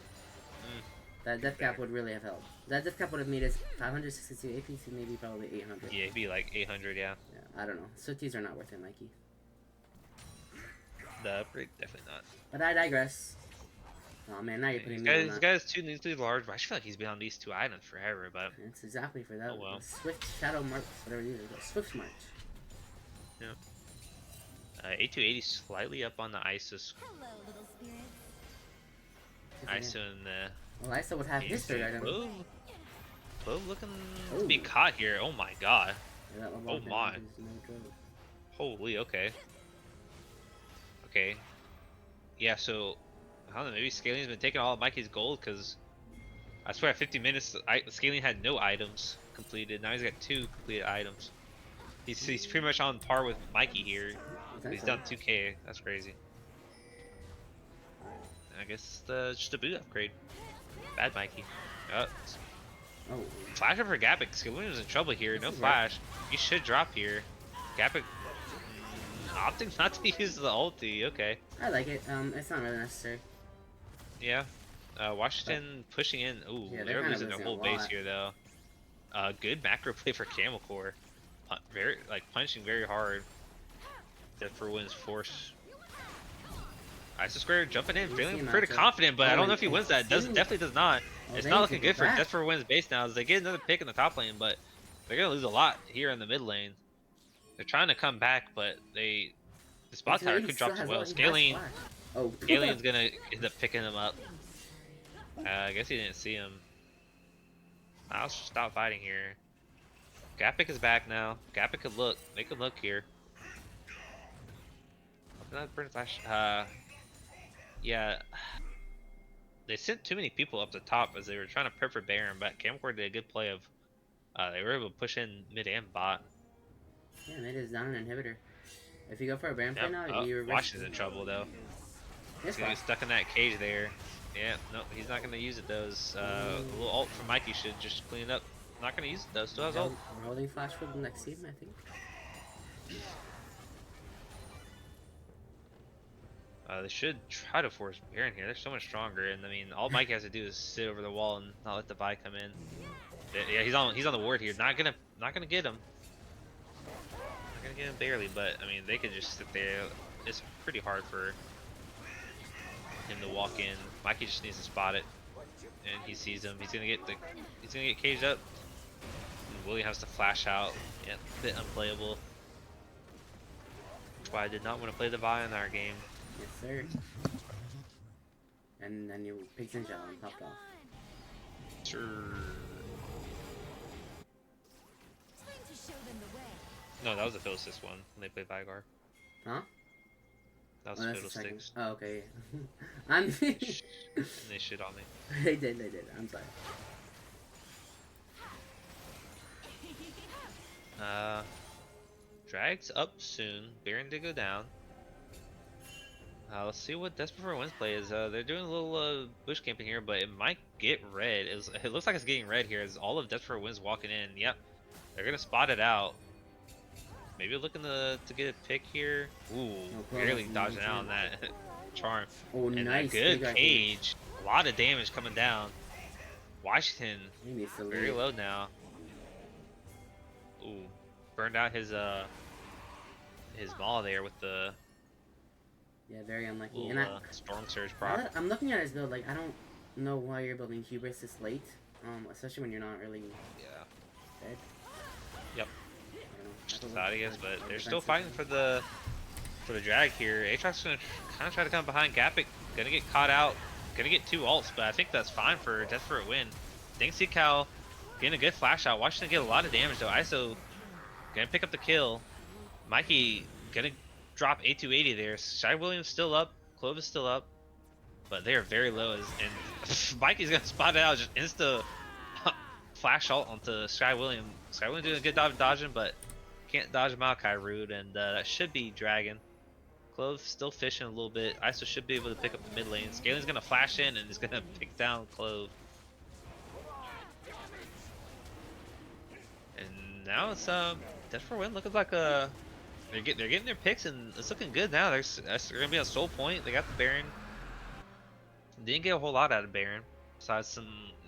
[SPEAKER 1] That death cap would really have helped. That death cap would have made us 562 AP to maybe probably 800.
[SPEAKER 2] Yeah, it'd be like 800. Yeah.
[SPEAKER 1] Yeah, I don't know. Swifties are not worth it, Mikey.
[SPEAKER 2] The upgrade definitely not.
[SPEAKER 1] But I digress. Oh man, now you're putting me on
[SPEAKER 2] This
[SPEAKER 1] that.
[SPEAKER 2] guy's too neatly large. But I feel like he's been on these 2 items forever, but
[SPEAKER 1] It's exactly for that.
[SPEAKER 2] Oh, well.
[SPEAKER 1] Swift Shadow March, whatever it is. Swift March.
[SPEAKER 2] yeah. A280 slightly up on the ISIS.
[SPEAKER 3] Hello, little spirits.
[SPEAKER 2] ISO and the.
[SPEAKER 1] Well, I still would have this third item.
[SPEAKER 2] Clove looking to be caught here. Oh my god.
[SPEAKER 1] Yeah, that
[SPEAKER 2] Oh
[SPEAKER 1] LeBlanc
[SPEAKER 2] my.
[SPEAKER 1] is no joke.
[SPEAKER 2] Holy, okay. Okay. Yeah, so I don't know, maybe Scaling's been taking all of Mikey's gold because I swear at 50 minutes Scaling had no items completed. Now he's got 2 completed items. He's pretty much on par with Mikey here. He's done 2k. That's crazy. I guess just a boot upgrade. Bad Mikey.
[SPEAKER 1] Oh.
[SPEAKER 2] Flash up for Gapik. Skilling is in trouble here. No flash. He should drop here. Gapik opting not to use the ulti. Okay.
[SPEAKER 1] I like it. It's not really necessary.
[SPEAKER 2] Yeah. Washington pushing in. Ooh,
[SPEAKER 1] Yeah,
[SPEAKER 2] they're
[SPEAKER 1] kinda
[SPEAKER 2] losing their whole
[SPEAKER 1] a
[SPEAKER 2] base
[SPEAKER 1] lot.
[SPEAKER 2] here though. Good macro play for Camel Corp. Very punching very hard. Death for wins force. ISO Square jumping in, feeling pretty confident, but I don't know if he wins that. Definitely does not. It's not looking good for Death for wins base now as they get another pick in the top lane, but they're gonna lose a lot here in the mid lane. They're trying to come back, but the spot tower could drop as well. Scaling. Scaling's gonna end up picking him up. I guess he didn't see him. I'll stop fighting here. Gapik is back now. Gapik could look. They could look here. Not burn flash. Yeah. They sent too many people up the top as they were trying to prep for Baron, but Camcorp did a good play of. They were able to push in mid and bot.
[SPEAKER 1] Yeah, mid is down an inhibitor. If you go for a Baron play now, you're
[SPEAKER 2] Washington's in trouble though. He's gonna get stuck in that cage there. Yeah, no, he's not gonna use it. Those a little ult from Mikey should just clean it up. Not gonna use it though. Still has ult.
[SPEAKER 1] We're holding flash for the next team, I think.
[SPEAKER 2] They should try to force Baron here. They're so much stronger, and I mean, all Mike has to do is sit over the wall and not let the buy come in. Yeah, he's on the ward here. Not gonna get him. Not gonna get him barely, but I mean, they could just sit there. It's pretty hard for him to walk in. Mikey just needs to spot it, and he sees him. He's gonna get caged up. And William has to flash out. Yeah, a bit unplayable. That's why I did not want to play the buy in our game.
[SPEAKER 1] Yes, sir. And then you picked Ninja and popped off.
[SPEAKER 2] Sure.
[SPEAKER 3] Time to show them the way.
[SPEAKER 2] No, that was a Fiddlesticks one when they played Vigar.
[SPEAKER 1] Huh?
[SPEAKER 2] That was
[SPEAKER 1] Oh, that's the second.
[SPEAKER 2] Fiddlesticks.
[SPEAKER 1] Oh, okay. I'm.
[SPEAKER 2] And they shit on me.
[SPEAKER 1] They did. I'm sorry.
[SPEAKER 2] Drag's up soon. Baron did go down. Let's see what Desperate for Wins play is. They're doing a little bush camping here, but it might get red. It looks like it's getting red here as all of Desperate for Wins walking in. Yep, they're gonna spot it out. Maybe looking to get a pick here. Ooh, barely dodging out on that charm.
[SPEAKER 1] Oh,
[SPEAKER 2] and
[SPEAKER 1] nice.
[SPEAKER 2] a good cage. A lot of damage coming down. Washington very low now. Ooh, burned out his maul there with the
[SPEAKER 1] very unlucky.
[SPEAKER 2] little,
[SPEAKER 1] And
[SPEAKER 2] storm surge prop.
[SPEAKER 1] I'm looking at his build. Like, I don't know why you're building hubris this late. Especially when you're not really
[SPEAKER 2] Yeah.
[SPEAKER 1] dead.
[SPEAKER 2] Yep.
[SPEAKER 1] I
[SPEAKER 2] Just
[SPEAKER 1] don't
[SPEAKER 2] a
[SPEAKER 1] know.
[SPEAKER 2] thought, I guess, but they're still fighting for the drag here. Aatrox's gonna kind of try to come behind Gapik. Gonna get caught out. Gonna get 2 ults, but I think that's fine for Desperate Win. Dingxi Cow getting a good flash out. Washington get a lot of damage though. ISO gonna pick up the kill. Mikey gonna drop 8280 there. Shy Williams still up. Clove is still up, but they are very low. And Mikey's gonna spot it out. Just insta flash ult onto Sky William. Sky William doing a good job dodging, but can't dodge Maokai Rude, and that should be Dragon. Clove still fishing a little bit. ISO should be able to pick up the mid lane. Scalen's gonna flash in and is gonna pick down Clove. And now it's Desperate Win looking like they're getting their picks and it's looking good now. They're gonna be on Soul Point. They got the Baron. Didn't get a whole lot out of Baron besides some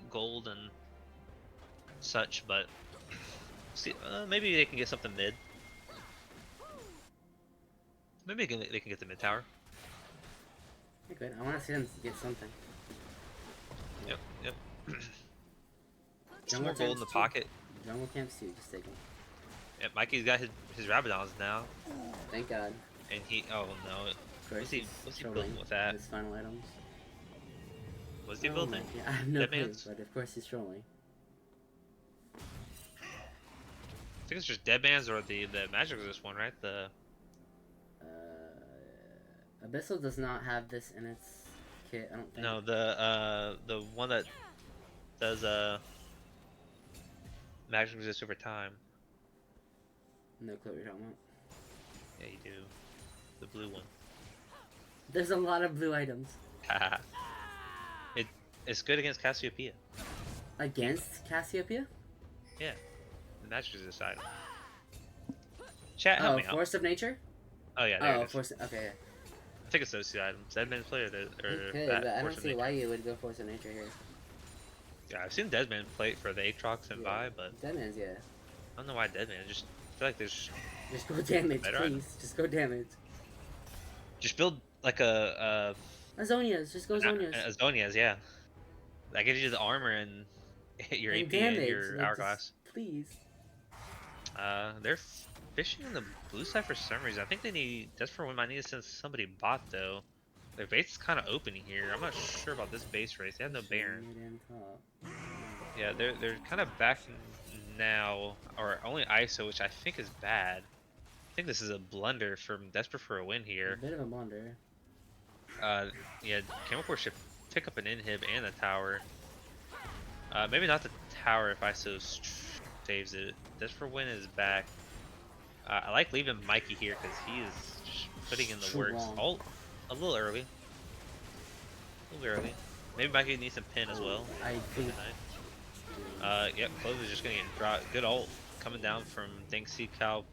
[SPEAKER 2] gold and such, but see, maybe they can get something mid. Maybe they can get the mid tower.
[SPEAKER 1] Okay, good. I want to see them get something.
[SPEAKER 2] Yep. Some
[SPEAKER 1] Jungle
[SPEAKER 2] more gold in the
[SPEAKER 1] camps
[SPEAKER 2] pocket.
[SPEAKER 1] Jungle camps too. Just take them.
[SPEAKER 2] Yep, Mikey's got his Rabadons now,
[SPEAKER 1] Thank God.
[SPEAKER 2] and he oh no,
[SPEAKER 1] Of course,
[SPEAKER 2] what's he
[SPEAKER 1] he's
[SPEAKER 2] building
[SPEAKER 1] trolling
[SPEAKER 2] with that?
[SPEAKER 1] his final items.
[SPEAKER 2] What's he
[SPEAKER 1] Oh
[SPEAKER 2] building?
[SPEAKER 1] my- Yeah, I have no clue,
[SPEAKER 2] Deadman's?
[SPEAKER 1] but of course he's trolling.
[SPEAKER 2] I think it's just Deadman's or the Magic Resist one, right? The
[SPEAKER 1] Abyssal does not have this in its kit. I don't think.
[SPEAKER 2] no, the one that does Magic Resist over time.
[SPEAKER 1] No clue what you're talking about.
[SPEAKER 2] Yeah, you do. The blue one.
[SPEAKER 1] There's a lot of blue items.
[SPEAKER 2] It's good against Cassiopeia.
[SPEAKER 1] Against Cassiopeia?
[SPEAKER 2] Yeah, the Magic Resist item. Chat, help
[SPEAKER 1] Oh,
[SPEAKER 2] me out.
[SPEAKER 1] Force of Nature?
[SPEAKER 2] Oh yeah, there
[SPEAKER 1] Oh,
[SPEAKER 2] it is.
[SPEAKER 1] Force. Okay, yeah.
[SPEAKER 2] I think it's those 2 items. Deadman's play or
[SPEAKER 1] Okay,
[SPEAKER 2] that
[SPEAKER 1] but I
[SPEAKER 2] Force
[SPEAKER 1] don't
[SPEAKER 2] of
[SPEAKER 1] see
[SPEAKER 2] Nature.
[SPEAKER 1] why you would go Force of Nature here.
[SPEAKER 2] Yeah, I've seen Deadman play for the Aatrox and Vi, but
[SPEAKER 1] Deadman's, yeah.
[SPEAKER 2] I don't know why Deadman. I just feel like there's
[SPEAKER 1] Just go damage,
[SPEAKER 2] Better
[SPEAKER 1] please.
[SPEAKER 2] item.
[SPEAKER 1] Just go damage.
[SPEAKER 2] just build like a
[SPEAKER 1] Azonias, just go Azonias.
[SPEAKER 2] Azonias, yeah. That gives you the armor and your
[SPEAKER 1] And
[SPEAKER 2] AP
[SPEAKER 1] damage,
[SPEAKER 2] and your
[SPEAKER 1] like,
[SPEAKER 2] hourglass.
[SPEAKER 1] just please.
[SPEAKER 2] They're fishing in the blue side for some reason. I think they need. That's for when I need to send somebody bot though. Their base is kind of open here. I'm not sure about this base race. They have no Baron. Yeah, they're kind of backing now, or only ISO, which I think is bad. I think this is a blunder from Desperate for a Win
[SPEAKER 1] A
[SPEAKER 2] here.
[SPEAKER 1] bit of a blunder.
[SPEAKER 2] Yeah, Camel Corp should pick up an inhib and a tower. Maybe not the tower if ISO saves it. Desperate for Win is back. I like leaving Mikey here because he is just putting in the works.
[SPEAKER 1] Strong.
[SPEAKER 2] A little early. Maybe Mikey needs some pin as well.
[SPEAKER 1] I think.
[SPEAKER 2] Yep, Clove is just gonna get dropped. Good ult coming down from Dingxi Cow,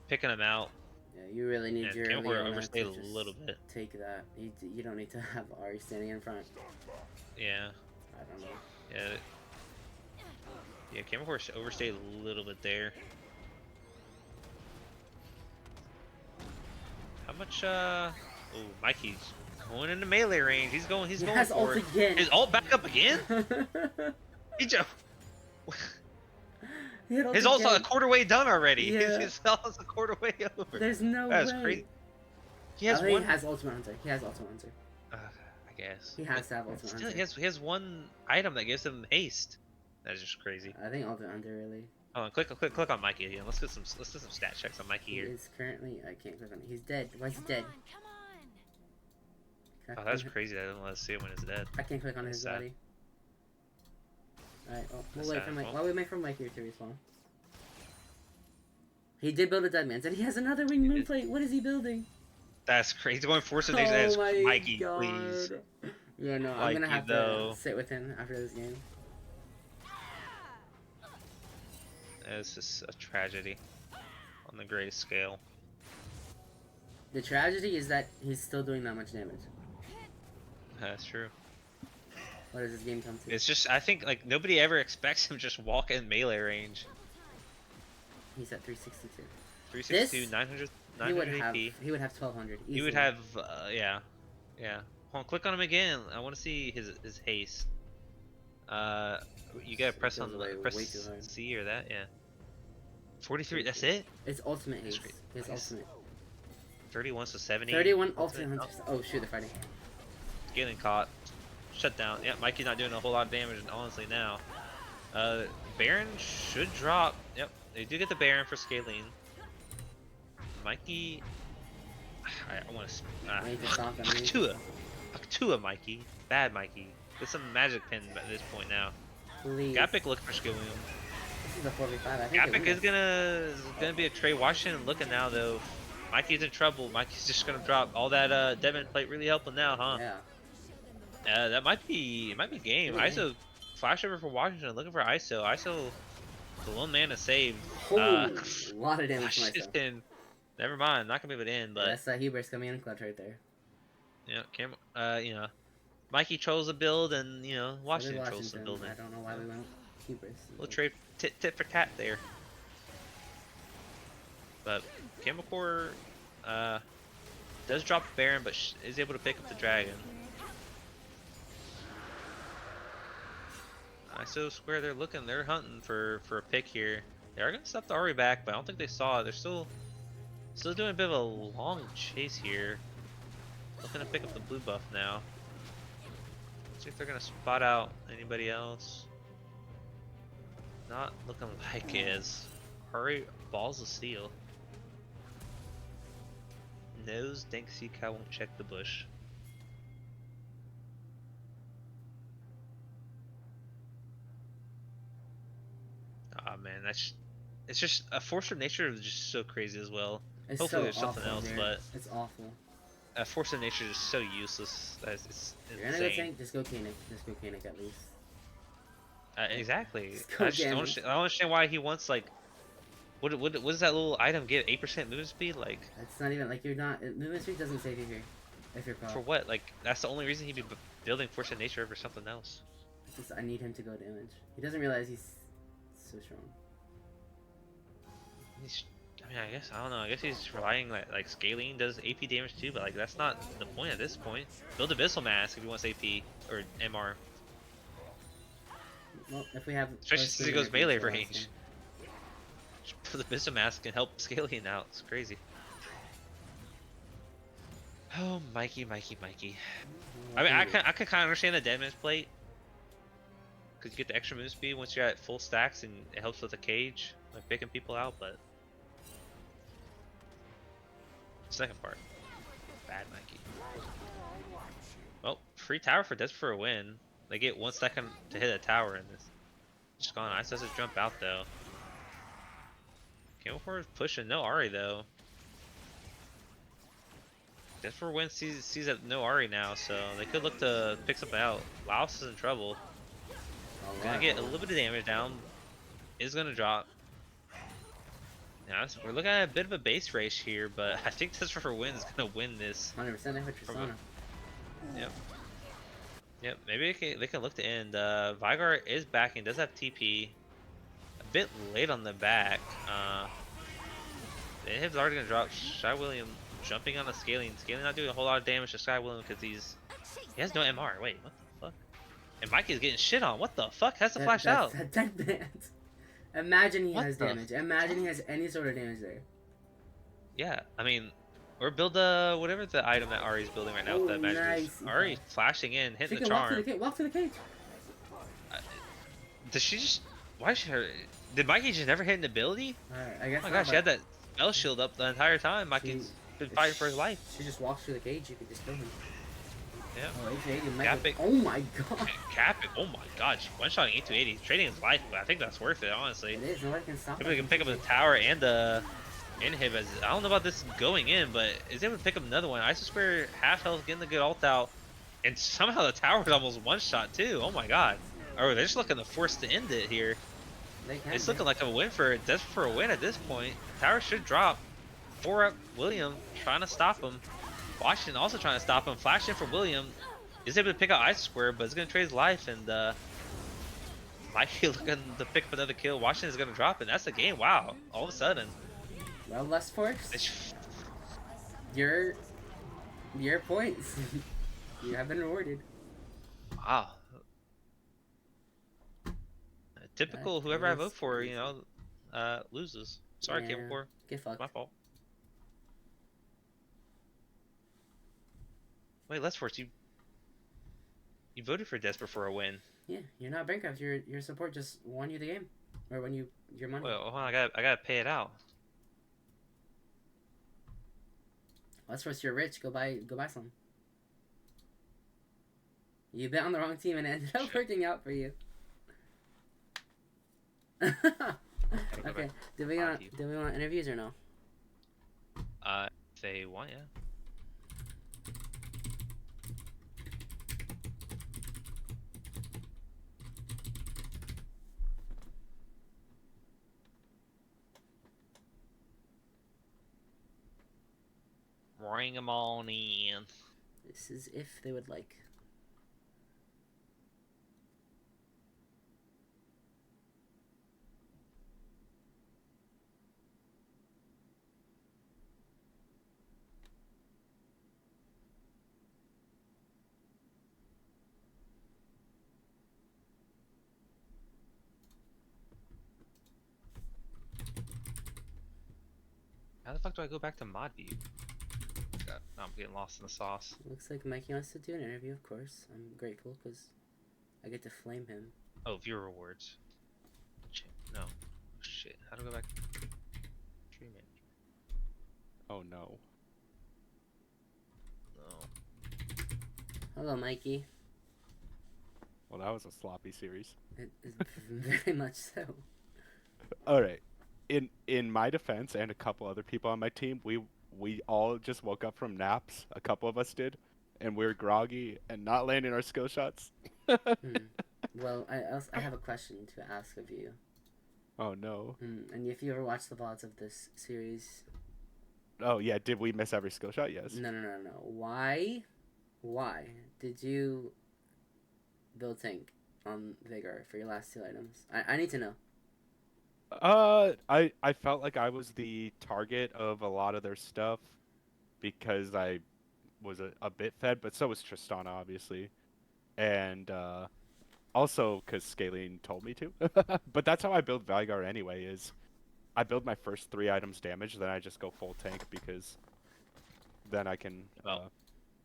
[SPEAKER 2] picking him out.
[SPEAKER 1] Yeah, you really need
[SPEAKER 2] And
[SPEAKER 1] your
[SPEAKER 2] Camel
[SPEAKER 1] Leona
[SPEAKER 2] overstayed
[SPEAKER 1] to
[SPEAKER 2] a
[SPEAKER 1] just
[SPEAKER 2] little bit.
[SPEAKER 1] take that. You don't need to have Ari standing in front.
[SPEAKER 2] Yeah.
[SPEAKER 1] I don't know.
[SPEAKER 2] Yeah. Yeah, Camel Horse overstayed a little bit there. How much oh, Mikey's going into melee range. He's going
[SPEAKER 1] He
[SPEAKER 2] going
[SPEAKER 1] has
[SPEAKER 2] for
[SPEAKER 1] ult
[SPEAKER 2] it.
[SPEAKER 1] again.
[SPEAKER 2] His ult back up again? He just
[SPEAKER 1] He hit ult
[SPEAKER 2] his ult's a
[SPEAKER 1] again.
[SPEAKER 2] quarter way done already.
[SPEAKER 1] Yeah.
[SPEAKER 2] His ult's a quarter way over.
[SPEAKER 1] There's no
[SPEAKER 2] That is
[SPEAKER 1] way.
[SPEAKER 2] crazy. He has
[SPEAKER 1] Oh,
[SPEAKER 2] one.
[SPEAKER 1] He has Ultimate Hunter. He has Ultimate Hunter.
[SPEAKER 2] I guess.
[SPEAKER 1] He has to have Ultimate
[SPEAKER 2] Still,
[SPEAKER 1] Hunter.
[SPEAKER 2] he has one item that gives him haste. That's just crazy.
[SPEAKER 1] I think Ultimate Hunter really.
[SPEAKER 2] Hold on, click on Mikey again. Let's do some stat checks on Mikey
[SPEAKER 1] He
[SPEAKER 2] here.
[SPEAKER 1] is currently. I can't click on it. He's dead. Why is he dead?
[SPEAKER 3] Come on.
[SPEAKER 1] Can I
[SPEAKER 2] Oh, that's
[SPEAKER 1] click-
[SPEAKER 2] crazy. I didn't let us see him when he's dead.
[SPEAKER 1] I can't click on his
[SPEAKER 2] That's sad.
[SPEAKER 1] body. Alright, well,
[SPEAKER 2] That's
[SPEAKER 1] we'll wait
[SPEAKER 2] sad.
[SPEAKER 1] for Mike.
[SPEAKER 2] Well-
[SPEAKER 1] While we wait for Mikey to respawn. He did build a dead man's, and he has another winged moon plate. What is he building?
[SPEAKER 2] That's crazy. He's going force of
[SPEAKER 1] Oh
[SPEAKER 2] nature.
[SPEAKER 1] my
[SPEAKER 2] Mikey,
[SPEAKER 1] god.
[SPEAKER 2] please.
[SPEAKER 1] Yeah, no, I'm
[SPEAKER 2] Mikey,
[SPEAKER 1] gonna have
[SPEAKER 2] though.
[SPEAKER 1] to sit with him after this game.
[SPEAKER 2] It's just a tragedy on the greatest scale.
[SPEAKER 1] The tragedy is that he's still doing that much damage.
[SPEAKER 2] That's true.
[SPEAKER 1] What does this game come to?
[SPEAKER 2] It's just I think like nobody ever expects him to just walk in melee range.
[SPEAKER 1] He's at 362.
[SPEAKER 2] 362,
[SPEAKER 1] This,
[SPEAKER 2] 900,
[SPEAKER 1] He would
[SPEAKER 2] 900
[SPEAKER 1] have.
[SPEAKER 2] AP.
[SPEAKER 1] He would have 1200.
[SPEAKER 2] He would have, yeah. Hold on, click on him again. I want to see his haste. You gotta press on
[SPEAKER 1] goes away
[SPEAKER 2] the
[SPEAKER 1] way too hard.
[SPEAKER 2] C or that, yeah. 43. That's it.
[SPEAKER 1] It's ultimate
[SPEAKER 2] That's
[SPEAKER 1] haste.
[SPEAKER 2] great.
[SPEAKER 1] His
[SPEAKER 2] Nice.
[SPEAKER 1] ultimate.
[SPEAKER 2] 31 to 70.
[SPEAKER 1] 31 ultimate hunter. Oh shoot, they're fighting.
[SPEAKER 2] Getting caught. Shut down. Yeah, Mikey's not doing a whole lot of damage, honestly, now. Baron should drop. Yep, they do get the Baron for scaling. Mikey. I want to.
[SPEAKER 1] I need to stop them.
[SPEAKER 2] Akatua, Mikey. Bad Mikey. Get some magic pin at this point now.
[SPEAKER 1] Please.
[SPEAKER 2] Gapik looking for skilling.
[SPEAKER 1] This is a 4v5. I think they
[SPEAKER 2] Gapik
[SPEAKER 1] win
[SPEAKER 2] is
[SPEAKER 1] this.
[SPEAKER 2] gonna be a Trey Washington looking now though. Mikey's in trouble. Mikey's just gonna drop all that Devon plate really helping now, huh?
[SPEAKER 1] Yeah.
[SPEAKER 2] That might be game.
[SPEAKER 1] Yeah.
[SPEAKER 2] ISO flash over for Washington, looking for ISO. ISO, the one man to save.
[SPEAKER 1] Holy, a lot of damage to myself.
[SPEAKER 2] Washington, never mind, not gonna move it in, but
[SPEAKER 1] That's that Hubris coming in clutch right there.
[SPEAKER 2] yeah, Mikey trolls the build, and Washington
[SPEAKER 1] So did
[SPEAKER 2] trolls the build.
[SPEAKER 1] I don't know why we went Hubris.
[SPEAKER 2] We'll trade tit for tat there. But Camel Core does drop the Baron, but is able to pick up the Dragon. ISO Square, they're hunting for a pick here. They are gonna stop the Ari back, but I don't think they saw it. They're still doing a bit of a long chase here. Looking to pick up the blue buff now. See if they're gonna spot out anybody else. Not looking like it is. Hurry, balls of steel. Knows Danksy cow won't check the bush. Ah man, it's just a force of nature is just so crazy as well.
[SPEAKER 1] It's
[SPEAKER 2] Hopefully
[SPEAKER 1] so
[SPEAKER 2] there's something
[SPEAKER 1] awful,
[SPEAKER 2] else,
[SPEAKER 1] dude.
[SPEAKER 2] but
[SPEAKER 1] It's awful.
[SPEAKER 2] a force of nature is so useless. That it's
[SPEAKER 1] You're gonna go
[SPEAKER 2] insane.
[SPEAKER 1] tank? Just go Koenig. Just go Koenig at least.
[SPEAKER 2] Exactly.
[SPEAKER 1] Just go
[SPEAKER 2] I just don't
[SPEAKER 1] damage.
[SPEAKER 2] understand, I don't understand why he wants like. What does that little item give? 8% movement speed? Like
[SPEAKER 1] It's not even like you're not. Movement speed doesn't save you here. If you're caught.
[SPEAKER 2] for what? Like that's the only reason he'd be building force of nature over something else.
[SPEAKER 1] It's just I need him to go damage. He doesn't realize he's so strong.
[SPEAKER 2] I guess I don't know. I guess he's relying like scaling does AP damage too, but like that's not the point at this point. Build Abyssal Mask if he wants AP or MR.
[SPEAKER 1] Well, if we have.
[SPEAKER 2] Especially
[SPEAKER 1] close
[SPEAKER 2] since he
[SPEAKER 1] to
[SPEAKER 2] goes
[SPEAKER 1] the
[SPEAKER 2] melee
[SPEAKER 1] next
[SPEAKER 2] range.
[SPEAKER 1] game.
[SPEAKER 2] The Abyssal Mask can help scaling out. It's crazy. Oh, Mikey. I mean, I can kind of understand the damage plate. Because you get the extra move speed once you're at full stacks and it helps with the cage. Like picking people out, but... Second part. Bad Mikey. Well, free tower for Desperate for a win. They get 1 second to hit a tower and it's just gone. Ice doesn't jump out though. Camel 4 is pushing. No Ari though. Desperate win sees that no Ari now, so they could look to pick something out. Laos is in trouble. Gonna get a little bit of damage down. Is gonna drop. Now We're looking at a bit of a base race here, but I think Desperate for Win is gonna win this.
[SPEAKER 1] 100% effort for Sana.
[SPEAKER 2] Yep. Yep. Maybe they can look to end. Vigar is backing. Does have TP. A bit late on the back. The inhib's already gonna drop. Shy William jumping on the scaling. Scaling not doing a whole lot of damage to Sky William because he has no MR. Wait, what the fuck? And Mikey's getting shit on. What the fuck? Has to flash out.
[SPEAKER 1] That's that dead band. Imagine he
[SPEAKER 2] What
[SPEAKER 1] has
[SPEAKER 2] the
[SPEAKER 1] damage. Imagine he has any sort of damage there.
[SPEAKER 2] Yeah, I mean, or build whatever the item that Ari's building right now with that magic.
[SPEAKER 1] Nice.
[SPEAKER 2] Ari flashing in, hitting
[SPEAKER 1] She
[SPEAKER 2] the
[SPEAKER 1] can walk
[SPEAKER 2] charm.
[SPEAKER 1] to the cage.
[SPEAKER 2] Does she just? Why is she? Did Mikey just never hit an ability?
[SPEAKER 1] I guess
[SPEAKER 2] Oh my
[SPEAKER 1] not,
[SPEAKER 2] gosh, she
[SPEAKER 1] but
[SPEAKER 2] had that spell shield up the entire time. Mikey's been fighting for his life.
[SPEAKER 1] She just walks through the cage. You can just kill him.
[SPEAKER 2] Yeah.
[SPEAKER 1] Oh, 880 Michael.
[SPEAKER 2] Epic.
[SPEAKER 1] Oh my god.
[SPEAKER 2] Capping. Oh my god, she one-shotting 8280, trading his life, but I think that's worth it, honestly.
[SPEAKER 1] It is. Nobody can stop
[SPEAKER 2] Maybe we
[SPEAKER 1] that.
[SPEAKER 2] can pick up the tower and the inhib. As I don't know about this going in, but is able to pick up another one. Ice Square half health, getting the good ult out, and somehow the tower is almost one shot too. Oh my god. Or they're just looking to force to end it here.
[SPEAKER 1] They can,
[SPEAKER 2] It's
[SPEAKER 1] man.
[SPEAKER 2] looking like a win for desperate for a win at this point. Tower should drop. 4 up William trying to stop him. Washington also trying to stop him. Flash in for William. Is able to pick out Ice Square, but it's gonna trade his life and Mikey looking to pick up another kill. Washington's gonna drop and that's the game. Wow. All of a sudden.
[SPEAKER 1] Well, Lust Force, your points. You have been rewarded.
[SPEAKER 2] Wow. Typical
[SPEAKER 1] That
[SPEAKER 2] whoever I
[SPEAKER 1] is
[SPEAKER 2] vote for,
[SPEAKER 1] crazy.
[SPEAKER 2] you know, loses. Sorry,
[SPEAKER 1] Yeah.
[SPEAKER 2] Camel Corp.
[SPEAKER 1] Get fucked.
[SPEAKER 2] My fault. Wait, let's force you. You voted for Desperate for a win.
[SPEAKER 1] Yeah, you're not bankrupt. Your support just won you the game, or won you your money.
[SPEAKER 2] Well, hold on, I gotta pay it out.
[SPEAKER 1] Lust Force, you're rich. Go buy some. You bet on the wrong team and it ended up working out for you. Okay. Do we want interviews or no?
[SPEAKER 2] If they want, yeah. Bring them on in.
[SPEAKER 1] This is if they would like.
[SPEAKER 2] How the fuck do I go back to mod view? God, now I'm getting lost in the sauce.
[SPEAKER 1] Looks like Mikey wants to do an interview, of course. I'm grateful because I get to flame him.
[SPEAKER 2] Oh, viewer rewards. Shit, no. Shit. How do I go back? Tree manager.
[SPEAKER 5] Oh no.
[SPEAKER 2] No.
[SPEAKER 1] Hello, Mikey.
[SPEAKER 5] Well, that was a sloppy series.
[SPEAKER 1] It is very much so.
[SPEAKER 5] All right. In my defense and a couple other people on my team, we all just woke up from naps. A couple of us did, and we were groggy and not landing our skill shots.
[SPEAKER 1] Well, I have a question to ask of you.
[SPEAKER 5] Oh no.
[SPEAKER 1] And if you ever watched the VODs of this series,
[SPEAKER 5] Oh yeah, did we miss every skill shot? Yes.
[SPEAKER 1] no. Why did you build tank on Vigor for your last 2 items? I need to know.
[SPEAKER 5] I felt like I was the target of a lot of their stuff because I was a bit fed, but so was Tristana, obviously. And also because Scaling told me to. But that's how I build Vigar anyway, is I build my first 3 items damage, then I just go full tank because then I can...
[SPEAKER 2] Well,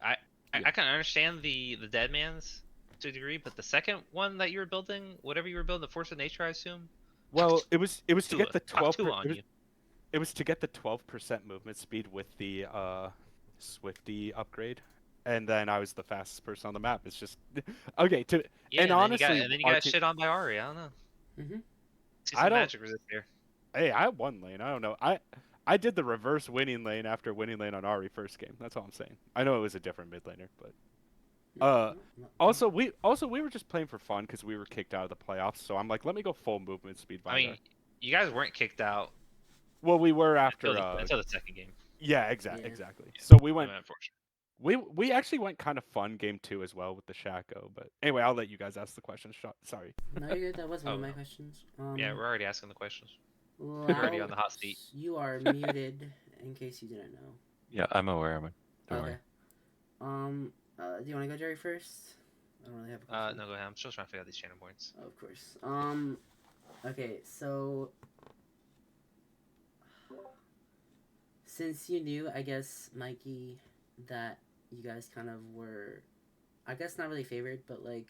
[SPEAKER 2] I can understand the dead man's to a degree, but the second one that you were building, whatever you were building, the Force of Nature, I assume?
[SPEAKER 5] Well, it was to get the 12.
[SPEAKER 2] You.
[SPEAKER 5] It was to get the 12% movement speed with the Swifty upgrade, and then I was the fastest person on the map. It's just okay.
[SPEAKER 2] Yeah,
[SPEAKER 5] and honestly,
[SPEAKER 2] then you got shit on by Ari. I don't know. See some
[SPEAKER 5] I don't-
[SPEAKER 2] magic resist there.
[SPEAKER 5] hey, I won lane. I don't know. I did the reverse winning lane after winning lane on Ari first game. That's all I'm saying. I know it was a different mid laner, but also we were just playing for fun because we were kicked out of the playoffs. So I'm like, let me go full movement speed.
[SPEAKER 2] I mean, you guys weren't kicked out
[SPEAKER 5] Well, we were after.
[SPEAKER 2] Until the second game.
[SPEAKER 5] Yeah,
[SPEAKER 1] Yeah.
[SPEAKER 5] exactly. So we went.
[SPEAKER 2] Unfortunately.
[SPEAKER 5] We actually went kind of fun game 2 as well with the Shaco. But anyway, I'll let you guys ask the question. Sorry.
[SPEAKER 1] No, you're good. That was one
[SPEAKER 2] Oh,
[SPEAKER 1] of my
[SPEAKER 2] no.
[SPEAKER 1] questions.
[SPEAKER 2] Yeah, we're already asking the questions.
[SPEAKER 1] Loud,
[SPEAKER 2] already on the hot seat.
[SPEAKER 1] You are muted. In case you didn't know.
[SPEAKER 6] Yeah, I'm aware. Don't
[SPEAKER 1] Okay.
[SPEAKER 6] worry.
[SPEAKER 1] Do you want to go, Jerry, first? I don't really have a question.
[SPEAKER 2] No, go ahead. I'm still trying to figure out these channel points.
[SPEAKER 1] Of course. Okay, so since you knew, I guess, Mikey, that you guys kind of were, I guess not really favored, but like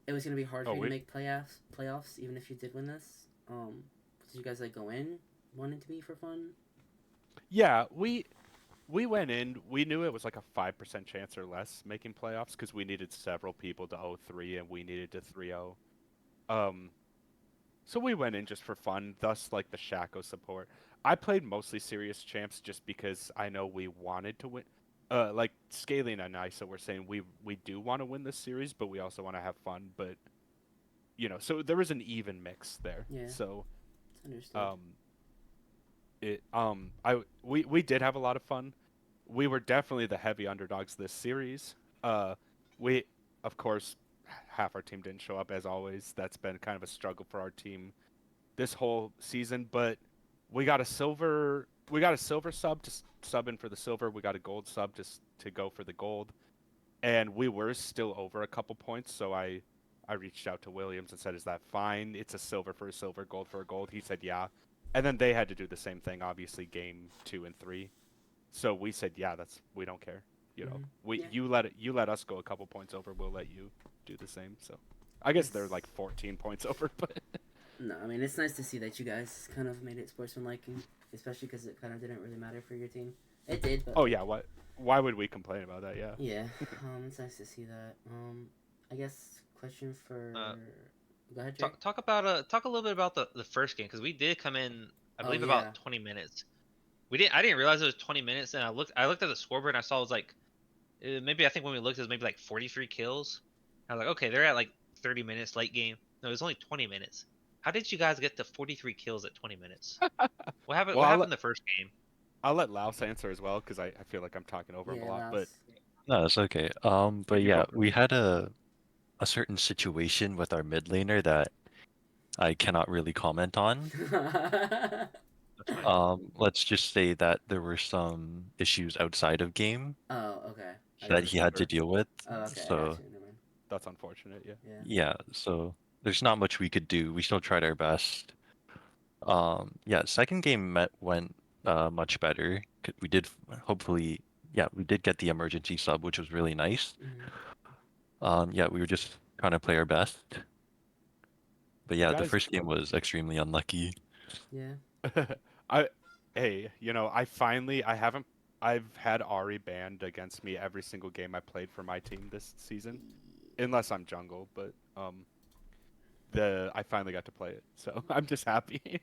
[SPEAKER 1] it was gonna be hard for you to make playoffs, even if you did win this. Did you guys like go in wanting to be for fun?
[SPEAKER 5] Yeah, we went in. We knew it was like a 5% chance or less making playoffs because we needed several people to 0-3 and we needed to 3-0. So we went in just for fun. Thus, like the Shaco support. I played mostly serious champs just because I know we wanted to win. Like Scaling and I, so we're saying we do want to win this series, but we also want to have fun. But so there was an even mix there.
[SPEAKER 1] Yeah.
[SPEAKER 5] So,
[SPEAKER 1] Understood.
[SPEAKER 5] we did have a lot of fun. We were definitely the heavy underdogs this series. We, of course, half our team didn't show up as always. That's been kind of a struggle for our team this whole season. But we got a silver sub to sub in for the silver. We got a gold sub to go for the gold, and we were still over a couple points. So I reached out to Williams and said, "Is that fine? It's a silver for a silver, gold for a gold." He said, "Yeah." And then they had to do the same thing, obviously, game 2 and 3. So we said, "Yeah, we don't care. You let us go a couple points over, we'll let you do the same." So I guess they're like 14 points over, but
[SPEAKER 1] No, I mean it's nice to see that you guys kind of made it sportsmanlike, especially because it kind of didn't really matter for your team. It did, but
[SPEAKER 5] oh yeah, why would we complain about that? Yeah.
[SPEAKER 1] Yeah. It's nice to see that. I guess question for. Go ahead, Jake.
[SPEAKER 2] Talk a little bit about the first game because we did come in, I believe, about 20 minutes. I didn't realize it was 20 minutes, and I looked at the scoreboard and I saw it was like maybe I think when we looked it was maybe like 43 kills. I was like, okay, they're at like 30 minutes late game. No, it was only 20 minutes. How did you guys get to 43 kills at 20 minutes? What happened?
[SPEAKER 5] Well,
[SPEAKER 2] what happened in the first game?
[SPEAKER 5] I'll let Laos answer as well because I feel like I'm talking over him a lot. But
[SPEAKER 6] No, it's okay. But yeah, we had a certain situation with our mid laner that I cannot really comment on. Let's just say that there were some issues outside of game.
[SPEAKER 1] Oh, okay.
[SPEAKER 6] That he had to deal with.
[SPEAKER 1] Oh, okay.
[SPEAKER 6] So
[SPEAKER 5] that's unfortunate. Yeah.
[SPEAKER 6] Yeah. So there's not much we could do. We still tried our best. Yeah. Second game went much better. We did hopefully. Yeah, we did get the emergency sub, which was really nice. Yeah, we were just trying to play our best. But yeah, the first game was extremely unlucky.
[SPEAKER 1] Yeah.
[SPEAKER 5] I've had Ari banned against me every single game I played for my team this season, unless I'm jungle. But I finally got to play it, so I'm just happy.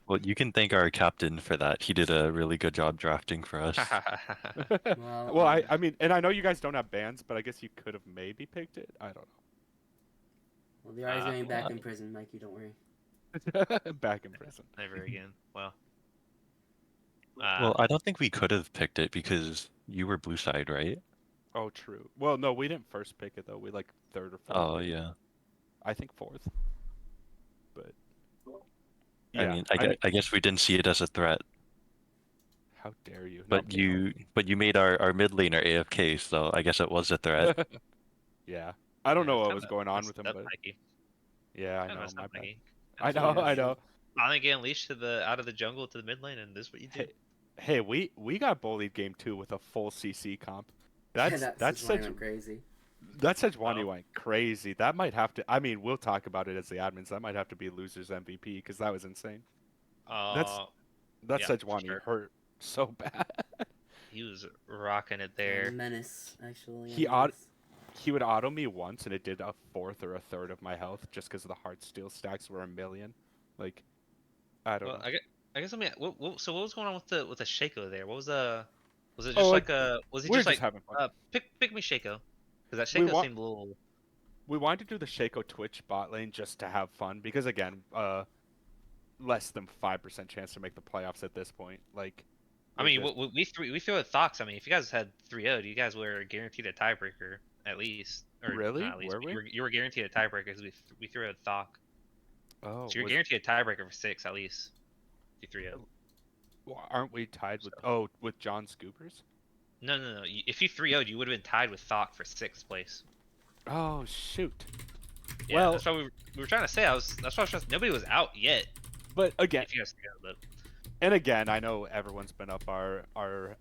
[SPEAKER 6] Well, you can thank our captain for that. He did a really good job drafting for us.
[SPEAKER 5] Well, I mean, and I know you guys don't have bans, but I guess you could have maybe picked it. I don't know.
[SPEAKER 1] Well, the Ari's going back in prison, Mikey. Don't worry.
[SPEAKER 5] Back in prison.
[SPEAKER 2] Never again. Well.
[SPEAKER 6] Well, I don't think we could have picked it because you were blue side, right?
[SPEAKER 5] Oh, true. Well, no, we didn't first pick it though. We like third or fourth.
[SPEAKER 6] Oh yeah.
[SPEAKER 5] I think fourth. But yeah,
[SPEAKER 6] I mean, I guess we didn't see it as a threat.
[SPEAKER 5] How dare you?
[SPEAKER 6] But you made our mid laner AFK, so I guess it was a threat.
[SPEAKER 5] Yeah. I don't know what was going on with him, but
[SPEAKER 2] Mikey.
[SPEAKER 5] yeah, I know.
[SPEAKER 2] My bad.
[SPEAKER 5] I know.
[SPEAKER 2] Finally get unleashed out of the jungle to the mid lane, and this is what you do.
[SPEAKER 5] Hey, we got bullied game 2 with a full CC comp. That's
[SPEAKER 1] went crazy.
[SPEAKER 5] That Sejuani went crazy. That might have to. I mean, we'll talk about it as the admins. That might have to be losers MVP because that was insane. That Sejuani hurt so bad.
[SPEAKER 2] He was rocking it there.
[SPEAKER 1] Menace, actually.
[SPEAKER 5] He would auto me once, and it did a fourth or a third of my health just because the heart steal stacks were 1,000,000. Like, I don't know.
[SPEAKER 2] I guess let me. So what was going on with the Shaco there? What was Was it just Was he just like
[SPEAKER 5] having fun.
[SPEAKER 2] pick me Shaco? Because that Shaco seemed a little.
[SPEAKER 5] We wanted to do the Shaco Twitch bot lane just to have fun because again, less than 5% chance to make the playoffs at this point. Like,
[SPEAKER 2] I
[SPEAKER 5] with
[SPEAKER 2] mean,
[SPEAKER 5] this-
[SPEAKER 2] we threw at Thox. I mean, if you guys had 3-0, you guys were guaranteed a tiebreaker at least, or
[SPEAKER 5] Really?
[SPEAKER 2] not at least.
[SPEAKER 5] Were
[SPEAKER 2] But
[SPEAKER 5] we?
[SPEAKER 2] you were guaranteed a tiebreaker because we threw at Thox.
[SPEAKER 5] Oh,
[SPEAKER 2] So you're guaranteed a tiebreaker for 6 at least. If you 3-0.
[SPEAKER 5] aren't we tied with?
[SPEAKER 2] So-
[SPEAKER 5] Oh, with John Scoopers?
[SPEAKER 2] No. If you 3-0'd, you would have been tied with Thox for 6th place.
[SPEAKER 5] Oh shoot.
[SPEAKER 2] Yeah,
[SPEAKER 5] Well,
[SPEAKER 2] that's what we were trying to say. That's what I was trying to, nobody was out yet.
[SPEAKER 5] but again,
[SPEAKER 2] If you guys 3-0'd, but
[SPEAKER 5] and again, I know everyone's been up our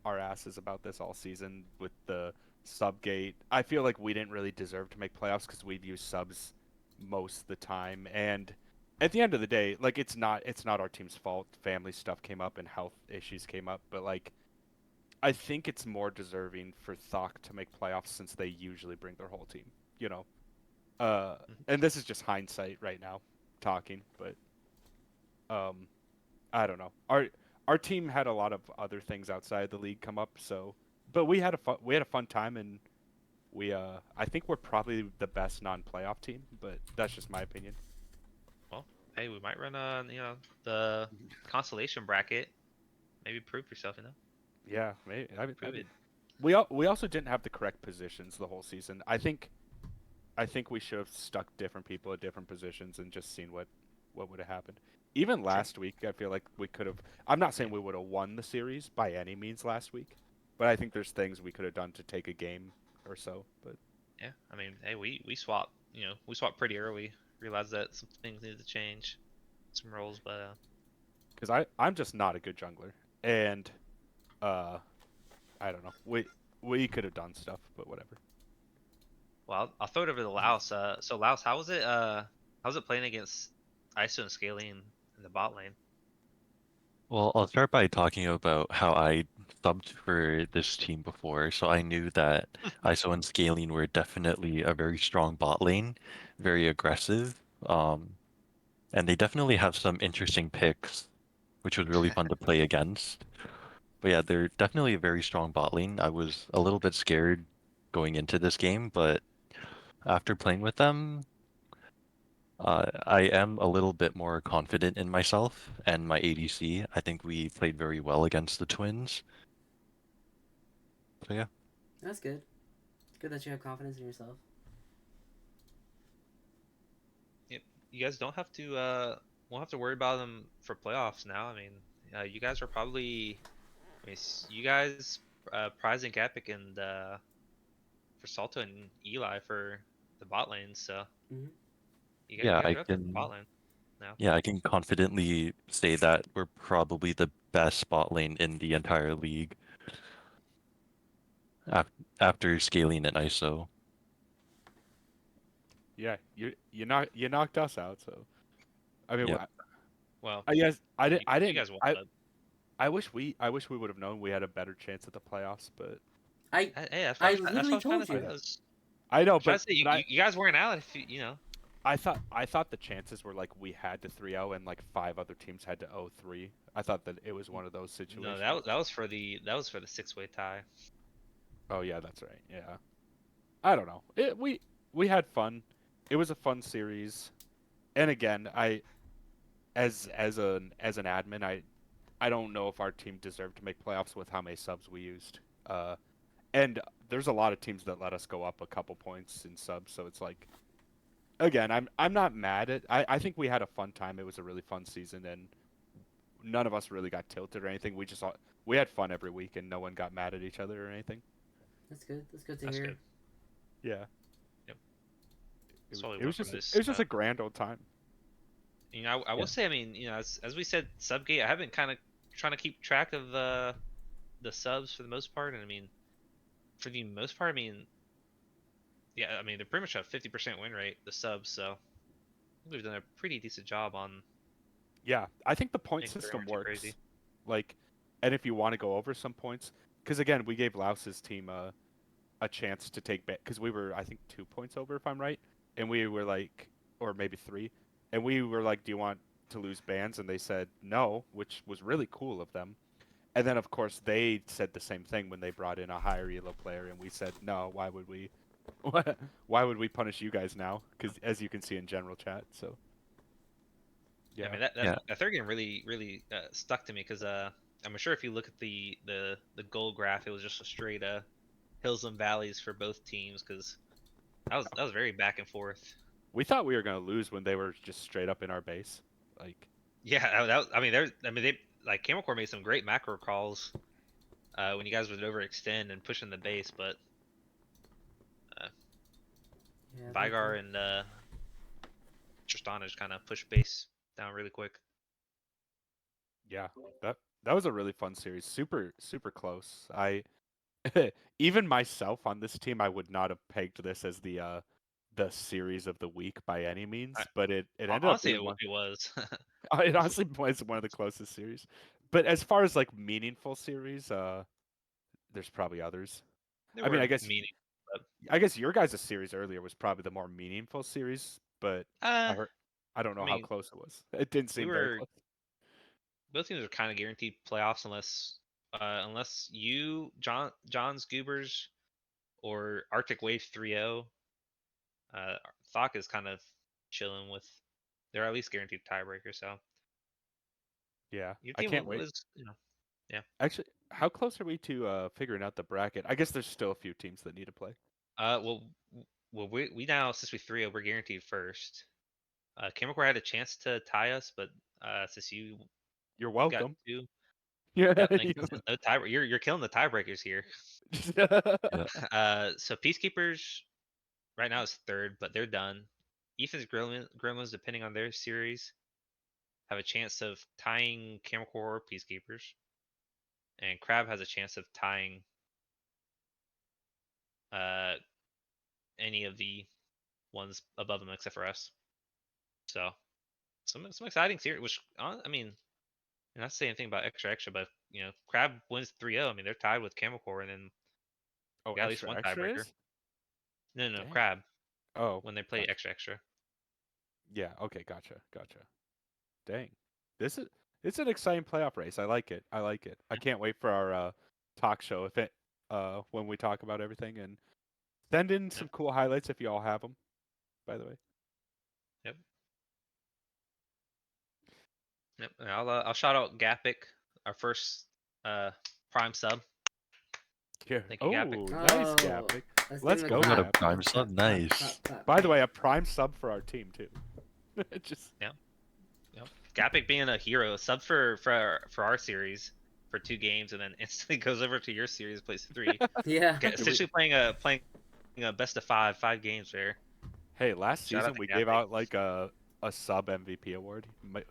[SPEAKER 5] asses about this all season with the subgate. I feel like we didn't really deserve to make playoffs because we've used subs most of the time, and at the end of the day, like it's not our team's fault. Family stuff came up and health issues came up, but like I think it's more deserving for Thok to make playoffs since they usually bring their whole team. You know, and this is just hindsight right now talking, but I don't know. Our team had a lot of other things outside the league come up, so but we had a fun time, and we I think we're probably the best non-playoff team, but that's just my opinion.
[SPEAKER 2] well, hey, we might run the consolation bracket. Maybe prove yourself, you know.
[SPEAKER 5] Yeah, maybe.
[SPEAKER 2] Prove it.
[SPEAKER 5] We also didn't have the correct positions the whole season. I think we should have stuck different people at different positions and just seen what would have happened. Even last week, I feel like we could have. I'm not saying we would have won the series by any means last week, but I think there's things we could have done to take a game or so. But
[SPEAKER 2] Yeah, I mean, hey, we swapped. You know, we swapped pretty early. Realized that some things needed to change, some roles, but
[SPEAKER 5] because I'm just not a good jungler, and I don't know. We could have done stuff, but whatever.
[SPEAKER 2] well, I'll throw it over to Laos. So Laos, how was it? How's it playing against ISO and Scaling in the bot lane?
[SPEAKER 6] Well, I'll start by talking about how I subbed for this team before. So I knew that ISO and Scaling were definitely a very strong bot lane, very aggressive. Um, and they definitely have some interesting picks, which was really fun to play against. But yeah, they're definitely a very strong bot lane. I was a little bit scared going into this game, but after playing with them, I am a little bit more confident in myself and my ADC. I think we played very well against the Twins. So yeah.
[SPEAKER 1] That's good. It's good that you have confidence in yourself.
[SPEAKER 2] Yep. You guys don't have to won't have to worry about them for playoffs now. I mean, you guys are probably, I mean, you guys, Prize and Epic and for Salto and Eli for the bot lane. So
[SPEAKER 1] Mhm.
[SPEAKER 2] you guys,
[SPEAKER 6] Yeah,
[SPEAKER 2] you guys
[SPEAKER 6] I
[SPEAKER 2] are up to the bot
[SPEAKER 6] can
[SPEAKER 2] lane now.
[SPEAKER 6] yeah, I can confidently say that we're probably the best bot lane in the entire league after Scaling and ISO.
[SPEAKER 5] Yeah, you knocked us out. So I mean,
[SPEAKER 6] Yep.
[SPEAKER 2] Well,
[SPEAKER 5] I guess I did.
[SPEAKER 2] you guys won, but
[SPEAKER 5] I wish we would have known we had a better chance at the playoffs, but
[SPEAKER 1] I
[SPEAKER 2] hey, that's
[SPEAKER 1] I
[SPEAKER 2] what that's what I
[SPEAKER 1] literally
[SPEAKER 2] was trying
[SPEAKER 1] told
[SPEAKER 2] to say.
[SPEAKER 1] you.
[SPEAKER 5] I know.
[SPEAKER 2] Trying
[SPEAKER 5] But,
[SPEAKER 2] to say
[SPEAKER 5] but
[SPEAKER 2] you guys weren't out if you know.
[SPEAKER 5] I thought the chances were like we had to 3-0 and like 5 other teams had to 0-3. I thought that it was one of those situations.
[SPEAKER 2] No, that was for the 6-way tie.
[SPEAKER 5] Oh yeah, that's right. Yeah. I don't know. We had fun. It was a fun series. And again, I as an admin, I don't know if our team deserved to make playoffs with how many subs we used. And there's a lot of teams that let us go up a couple points in subs, so it's like again, I'm not mad at I think we had a fun time. It was a really fun season and none of us really got tilted or anything. We had fun every week and no one got mad at each other or anything.
[SPEAKER 1] That's good. That's good to
[SPEAKER 2] That's
[SPEAKER 1] hear.
[SPEAKER 2] good.
[SPEAKER 5] Yeah.
[SPEAKER 2] Yep.
[SPEAKER 5] It
[SPEAKER 2] That's
[SPEAKER 5] was,
[SPEAKER 2] what we
[SPEAKER 5] it
[SPEAKER 2] want
[SPEAKER 5] was
[SPEAKER 2] from
[SPEAKER 5] just
[SPEAKER 2] this,
[SPEAKER 5] it was just a grand old time.
[SPEAKER 2] You know, I will say, I mean, you know, as we said, Subgate, I have been kind of trying to keep track of the subs for the most part, and I mean, for the most part, I mean, yeah, I mean, they're pretty much a 50% win rate, the subs, so I think we've done a pretty decent job on
[SPEAKER 5] Yeah, I think the point
[SPEAKER 2] making
[SPEAKER 5] system
[SPEAKER 2] too
[SPEAKER 5] works.
[SPEAKER 2] crazy.
[SPEAKER 5] Like, and if you want to go over some points, because again, we gave Laos's team a chance to take back because we were I think 2 points over if I'm right, and we were like, or maybe 3, and we were like, do you want to lose bans? And they said no, which was really cool of them. And then of course they said the same thing when they brought in a higher elo player, and we said no, why would we? Why would we punish you guys now? Because as you can see in general chat, so
[SPEAKER 2] I
[SPEAKER 5] Yeah.
[SPEAKER 2] mean
[SPEAKER 6] Yeah.
[SPEAKER 2] that third game really stuck to me because I'm sure if you look at the goal graph, it was just a straight hills and valleys for both teams because that was very back and forth.
[SPEAKER 5] We thought we were gonna lose when they were just straight up in our base. Like,
[SPEAKER 2] Yeah, I mean they like Camel Corp made some great macro calls when you guys would overextend and push in the base, but uh,
[SPEAKER 1] Yeah,
[SPEAKER 2] Vigar and Tristana just kind of pushed base down really quick.
[SPEAKER 5] yeah, that was a really fun series. Super close. I even myself on this team, I would not have pegged this as the series of the week by any means, but it ended up
[SPEAKER 2] Honestly,
[SPEAKER 5] being one.
[SPEAKER 2] it was.
[SPEAKER 5] It honestly was one of the closest series. But as far as like meaningful series, there's probably others.
[SPEAKER 2] There
[SPEAKER 5] I mean,
[SPEAKER 2] were meaning, but
[SPEAKER 5] I guess your guys' series earlier was probably the more meaningful series, but I heard, I don't
[SPEAKER 2] I
[SPEAKER 5] know how
[SPEAKER 2] mean,
[SPEAKER 5] close it was. It didn't
[SPEAKER 2] we
[SPEAKER 5] seem very
[SPEAKER 2] were
[SPEAKER 5] close.
[SPEAKER 2] both teams are kind of guaranteed playoffs unless you John's Goobers or Arctic Wave 3-0. Thok is kind of chilling with. They're at least guaranteed tiebreaker. So
[SPEAKER 5] Yeah,
[SPEAKER 2] your
[SPEAKER 5] I
[SPEAKER 2] team
[SPEAKER 5] can't wait.
[SPEAKER 2] was, yeah.
[SPEAKER 5] Actually, how close are we to figuring out the bracket? I guess there's still a few teams that need to play.
[SPEAKER 2] Well, we now since we 3-0, we're guaranteed first. Cameron had a chance to tie us, but since you
[SPEAKER 5] You're
[SPEAKER 2] got
[SPEAKER 5] welcome.
[SPEAKER 2] two,
[SPEAKER 5] Yeah.
[SPEAKER 2] yep, no tie. You're killing the tiebreakers here.
[SPEAKER 6] Yeah.
[SPEAKER 2] So Peacekeepers right now is third, but they're done. Ethan's Gremlins, depending on their series, have a chance of tying Camel Corps or Peacekeepers, and Crab has a chance of tying uh, any of the ones above them except for us. So some exciting series. Which I mean, not to say anything about extra, but Crab wins 3-0. I mean, they're tied with Camel Corps, and then
[SPEAKER 5] Oh,
[SPEAKER 2] we got at least
[SPEAKER 5] extra
[SPEAKER 2] one
[SPEAKER 5] extra
[SPEAKER 2] tiebreaker.
[SPEAKER 5] is?
[SPEAKER 2] No,
[SPEAKER 5] Dang.
[SPEAKER 2] Crab
[SPEAKER 5] Oh,
[SPEAKER 2] when they play
[SPEAKER 5] gotcha.
[SPEAKER 2] extra.
[SPEAKER 5] Yeah. Okay. Gotcha. Dang. This is it's an exciting playoff race. I like it. I can't wait for our talk show if it when we talk about everything, and send in
[SPEAKER 2] Yep.
[SPEAKER 5] some cool highlights if you all have them. By the way.
[SPEAKER 2] Yep. Yep. And I'll shout out Gapic, our first Prime sub.
[SPEAKER 5] Yeah.
[SPEAKER 2] Thank you, Gapic.
[SPEAKER 5] Oh, nice,
[SPEAKER 1] Oh,
[SPEAKER 5] Gapic.
[SPEAKER 1] let's
[SPEAKER 5] Let's
[SPEAKER 1] give him
[SPEAKER 5] go,
[SPEAKER 1] a
[SPEAKER 6] We got a
[SPEAKER 1] clap.
[SPEAKER 5] Gapic.
[SPEAKER 6] prime sub. Nice.
[SPEAKER 5] By the way, a prime sub for our team too. Just
[SPEAKER 2] Yep. Gapic being a hero, sub for our series for 2 games, and then instantly goes over to your series, plays 3.
[SPEAKER 1] Yeah.
[SPEAKER 2] Okay, essentially playing a best of 5 games there.
[SPEAKER 5] Hey, last
[SPEAKER 2] Shout out
[SPEAKER 5] season
[SPEAKER 2] to
[SPEAKER 5] we gave
[SPEAKER 2] Gapic.
[SPEAKER 5] out like a sub MVP award.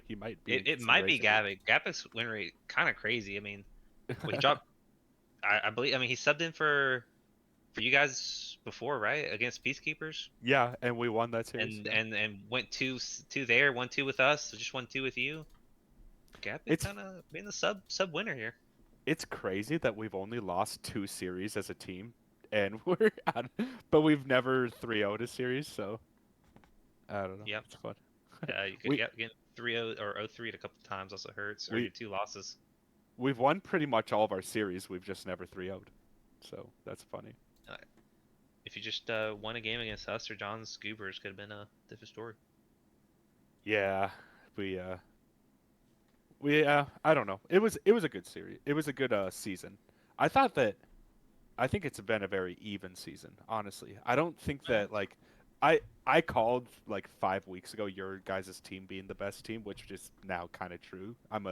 [SPEAKER 5] He might be in
[SPEAKER 2] It might be
[SPEAKER 5] consideration.
[SPEAKER 2] Gapic. Gapic's win rate kind of crazy. I mean, well, he dropped. I believe. I mean, he subbed in for you guys before, right? Against Peacekeepers,
[SPEAKER 5] Yeah, and we won that series.
[SPEAKER 2] and
[SPEAKER 5] Yeah.
[SPEAKER 2] and went two there, 1-2 with us. So just 1-2 with you. Gapic
[SPEAKER 5] It's
[SPEAKER 2] kind of being the sub winner here.
[SPEAKER 5] it's crazy that we've only lost 2 series as a team, and we're but we've never 3-0'd a series. So I don't know.
[SPEAKER 2] Yep.
[SPEAKER 5] It's fun.
[SPEAKER 2] You could
[SPEAKER 5] we
[SPEAKER 2] get 3-0 or 0-3 a couple times also hurts, or
[SPEAKER 5] we
[SPEAKER 2] your 2 losses.
[SPEAKER 5] we've won pretty much all of our series. We've just never 3-0'd. So that's funny.
[SPEAKER 2] If you just won a game against us or John's Goobers, could have been a different story.
[SPEAKER 5] Yeah, we I don't know. It was a good series. It was a good season. I thought that I think it's been a very even season, honestly. I don't think that like I called like 5 weeks ago your guys' team being the best team, which is now kind of true. I'm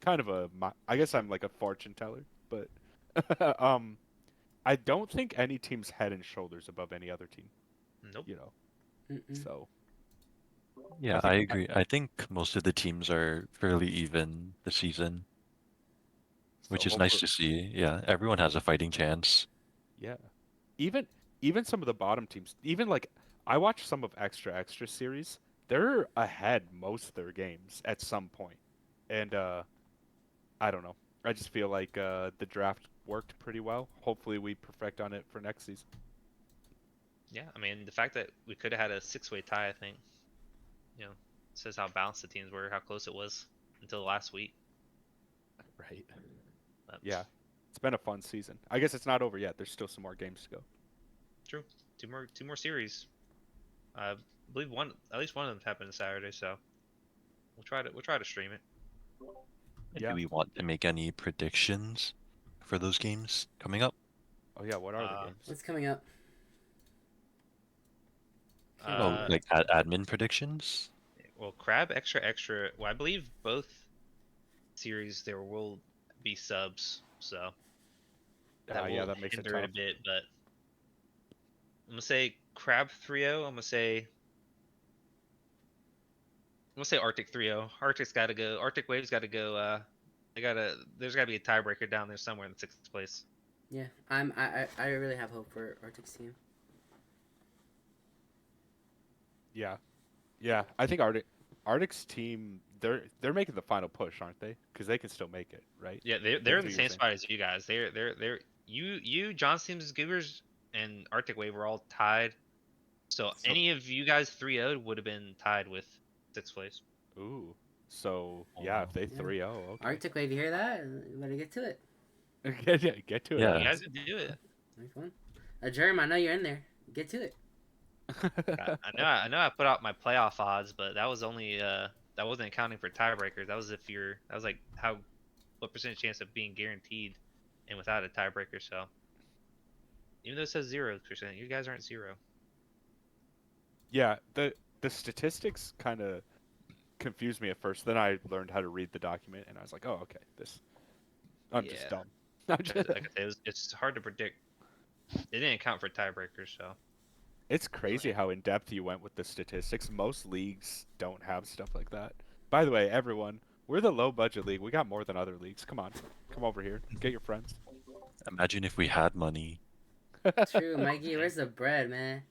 [SPEAKER 5] kind of I guess I'm like a fortune teller, but I don't think any team's head and shoulders above any other team,
[SPEAKER 2] Nope.
[SPEAKER 5] you know.
[SPEAKER 1] Mm-mm.
[SPEAKER 5] So
[SPEAKER 6] Yeah, I agree. I think most of the teams are fairly even this season, which is nice
[SPEAKER 5] hopefully,
[SPEAKER 6] to see. Yeah, everyone has a fighting chance.
[SPEAKER 5] yeah. Even even some of the bottom teams, even like I watched some of extra series. They're ahead most of their games at some point, and I don't know. I just feel like the draft worked pretty well. Hopefully, we perfect on it for next season.
[SPEAKER 2] Yeah, I mean the fact that we could have had a 6-way tie, I think, says how balanced the teams were, how close it was until last week.
[SPEAKER 5] Right.
[SPEAKER 2] But
[SPEAKER 5] Yeah, it's been a fun season. I guess it's not over yet. There's still some more games to go.
[SPEAKER 2] true. Two more series. I believe at least one of them happened Saturday. So We'll try to stream it.
[SPEAKER 6] And
[SPEAKER 5] Yeah.
[SPEAKER 6] do we want to make any predictions for those games coming up?
[SPEAKER 5] Oh yeah, what are the
[SPEAKER 2] Uh,
[SPEAKER 5] games?
[SPEAKER 1] What's coming up?
[SPEAKER 6] Oh,
[SPEAKER 2] Uh,
[SPEAKER 6] like admin predictions?
[SPEAKER 2] well, Crab extra extra. Well, I believe both series there will be subs, so that
[SPEAKER 5] Yeah,
[SPEAKER 2] will
[SPEAKER 5] that makes it
[SPEAKER 2] hinder it a
[SPEAKER 5] tough.
[SPEAKER 2] bit. But I'm gonna say Crab 3-0. I'm gonna say Arctic 3-0. Arctic's got to go. Arctic Wave's got to go. There's gotta be a tiebreaker down there somewhere in the sixth place.
[SPEAKER 1] Yeah, I really have hope for Arctic's team.
[SPEAKER 5] Yeah, yeah. I think Arctic's team they're making the final push, aren't they? Because they can still make it, right?
[SPEAKER 2] Yeah, they're
[SPEAKER 5] That's
[SPEAKER 2] in the
[SPEAKER 5] what you're
[SPEAKER 2] same
[SPEAKER 5] saying.
[SPEAKER 2] spot as you guys. You John Sims Goobers and Arctic Wave were all tied. So
[SPEAKER 5] So-
[SPEAKER 2] any of you guys 3-0 would have been tied with sixth place.
[SPEAKER 5] Ooh. So yeah, if they
[SPEAKER 1] Yeah.
[SPEAKER 5] 3-0, okay.
[SPEAKER 1] Arctic Wave, you hear that? You better get to it.
[SPEAKER 5] Get to it.
[SPEAKER 6] Yeah.
[SPEAKER 2] You guys can do it.
[SPEAKER 1] Nice one. Germ, I know you're in there. Get to it.
[SPEAKER 2] I know I put out my playoff odds, but that was only that wasn't accounting for tiebreakers. That was like what percentage chance of being guaranteed and without a tiebreaker. So even though it says 0%, you guys aren't 0.
[SPEAKER 5] Yeah, the statistics kind of confused me at first. Then I learned how to read the document, and I was like, oh, okay, this. I'm just
[SPEAKER 2] Yeah.
[SPEAKER 5] dumb. I'm just...
[SPEAKER 2] Like I said, it's hard to predict. It didn't account for tiebreakers, so
[SPEAKER 5] It's crazy how in depth you went with the statistics. Most leagues don't have stuff like that. By the way, everyone, we're the low budget league. We got more than other leagues. Come on, come over here. Get your friends.
[SPEAKER 6] Imagine if we had money.
[SPEAKER 1] True, Mikey. Where's the bread, man?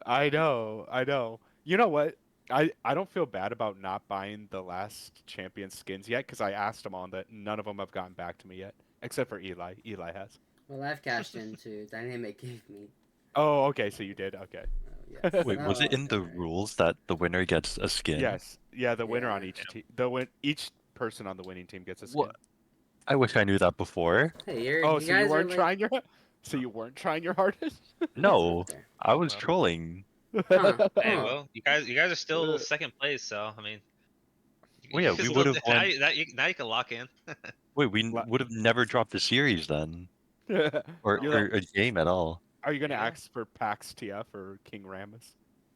[SPEAKER 5] I know, I know. You know what? I don't feel bad about not buying the last champion skins yet because I asked them on that. None of them have gotten back to me yet, except for Eli. Eli has.
[SPEAKER 1] Well, I've cashed into Dynamic gave me.
[SPEAKER 5] Oh, okay. So you did. Okay.
[SPEAKER 1] Oh, yes.
[SPEAKER 6] Wait, was it in the
[SPEAKER 1] Okay.
[SPEAKER 6] rules that the winner gets a skin?
[SPEAKER 5] Yes. Yeah. The winner on
[SPEAKER 1] Yeah.
[SPEAKER 5] each team. Each person on the winning team gets a skin.
[SPEAKER 6] What? I wish I knew that before.
[SPEAKER 1] Hey, you
[SPEAKER 5] Oh, so
[SPEAKER 1] guys
[SPEAKER 5] you
[SPEAKER 1] are
[SPEAKER 5] weren't
[SPEAKER 1] like...
[SPEAKER 5] trying your. So you weren't trying your hardest.
[SPEAKER 6] No,
[SPEAKER 1] There.
[SPEAKER 6] I was
[SPEAKER 2] Well.
[SPEAKER 6] trolling.
[SPEAKER 1] Huh.
[SPEAKER 2] hey,
[SPEAKER 1] Huh.
[SPEAKER 2] well, you guys are still second place, so I mean,
[SPEAKER 6] Well, yeah,
[SPEAKER 2] it's
[SPEAKER 6] we
[SPEAKER 2] a
[SPEAKER 6] would
[SPEAKER 2] little
[SPEAKER 6] have
[SPEAKER 2] now
[SPEAKER 6] won.
[SPEAKER 2] now you can lock in.
[SPEAKER 6] Wait, we
[SPEAKER 5] La-
[SPEAKER 6] would have never dropped the series then, or
[SPEAKER 5] You're like,
[SPEAKER 6] a game at all.
[SPEAKER 5] are you gonna
[SPEAKER 2] Yeah.
[SPEAKER 5] ask for Pax TF or King Rammus?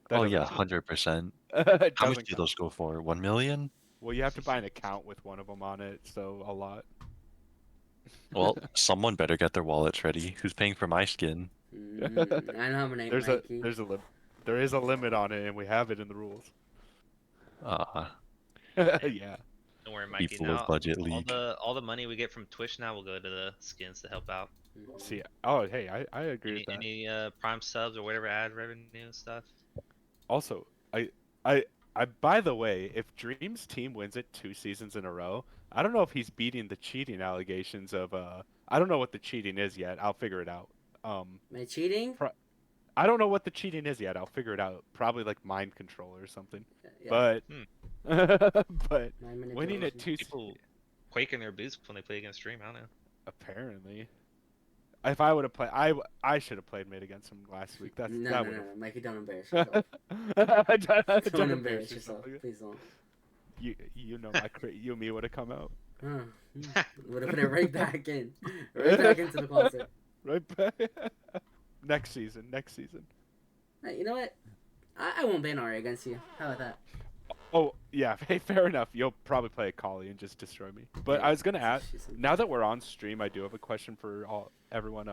[SPEAKER 5] That
[SPEAKER 6] Oh
[SPEAKER 5] doesn't
[SPEAKER 6] yeah,
[SPEAKER 5] count.
[SPEAKER 6] 100%.
[SPEAKER 5] It
[SPEAKER 6] How much
[SPEAKER 5] doesn't
[SPEAKER 6] do
[SPEAKER 5] count.
[SPEAKER 6] those go for? 1 million?
[SPEAKER 5] Well, you have to buy an account with one of them on it, so a lot.
[SPEAKER 6] Well, someone better get their wallets ready. Who's paying for my skin?
[SPEAKER 1] I nominate
[SPEAKER 5] there's
[SPEAKER 1] Mikey.
[SPEAKER 5] there is a limit on it, and we have it in the rules. Yeah.
[SPEAKER 2] Don't worry, Mikey.
[SPEAKER 6] People
[SPEAKER 2] Now
[SPEAKER 6] of Budget
[SPEAKER 2] all
[SPEAKER 6] League.
[SPEAKER 2] the money we get from Twitch now will go to the skins to help out.
[SPEAKER 1] Mhm.
[SPEAKER 5] See. Oh, hey, I agree with that.
[SPEAKER 2] Any Prime subs or whatever ad revenue and stuff.
[SPEAKER 5] Also, I. By the way, if Dream's team wins it 2 seasons in a row, I don't know if he's beating the cheating allegations of. I don't know what the cheating is yet. I'll figure it out.
[SPEAKER 1] Am I cheating?
[SPEAKER 5] I don't know what the cheating is yet. I'll figure it out. Probably like mind control or something.
[SPEAKER 1] Yeah.
[SPEAKER 5] But but
[SPEAKER 1] Mind
[SPEAKER 5] winning it
[SPEAKER 1] manipulation.
[SPEAKER 5] 2
[SPEAKER 2] People quake in their boots when they play against Dream. I don't know.
[SPEAKER 5] apparently. If I would have played, I should have played mid against him last week. That
[SPEAKER 1] No,
[SPEAKER 5] that
[SPEAKER 1] no,
[SPEAKER 5] would
[SPEAKER 1] no,
[SPEAKER 5] have.
[SPEAKER 1] no, Mikey, don't embarrass yourself.
[SPEAKER 5] Don't
[SPEAKER 1] Don't embarrass
[SPEAKER 5] yourself.
[SPEAKER 1] yourself. Please don't.
[SPEAKER 5] You know you and me would have come out
[SPEAKER 1] Would have put it right back in. Right back into the closet.
[SPEAKER 5] right back. Next season.
[SPEAKER 1] Hey, you know what? I won't ban Ari against you. How about that?
[SPEAKER 5] Oh yeah, hey, fair enough. You'll probably play a Collie and just destroy me. But I was gonna ask.
[SPEAKER 1] She's some-
[SPEAKER 5] Now that we're on stream, I do have a question for everyone.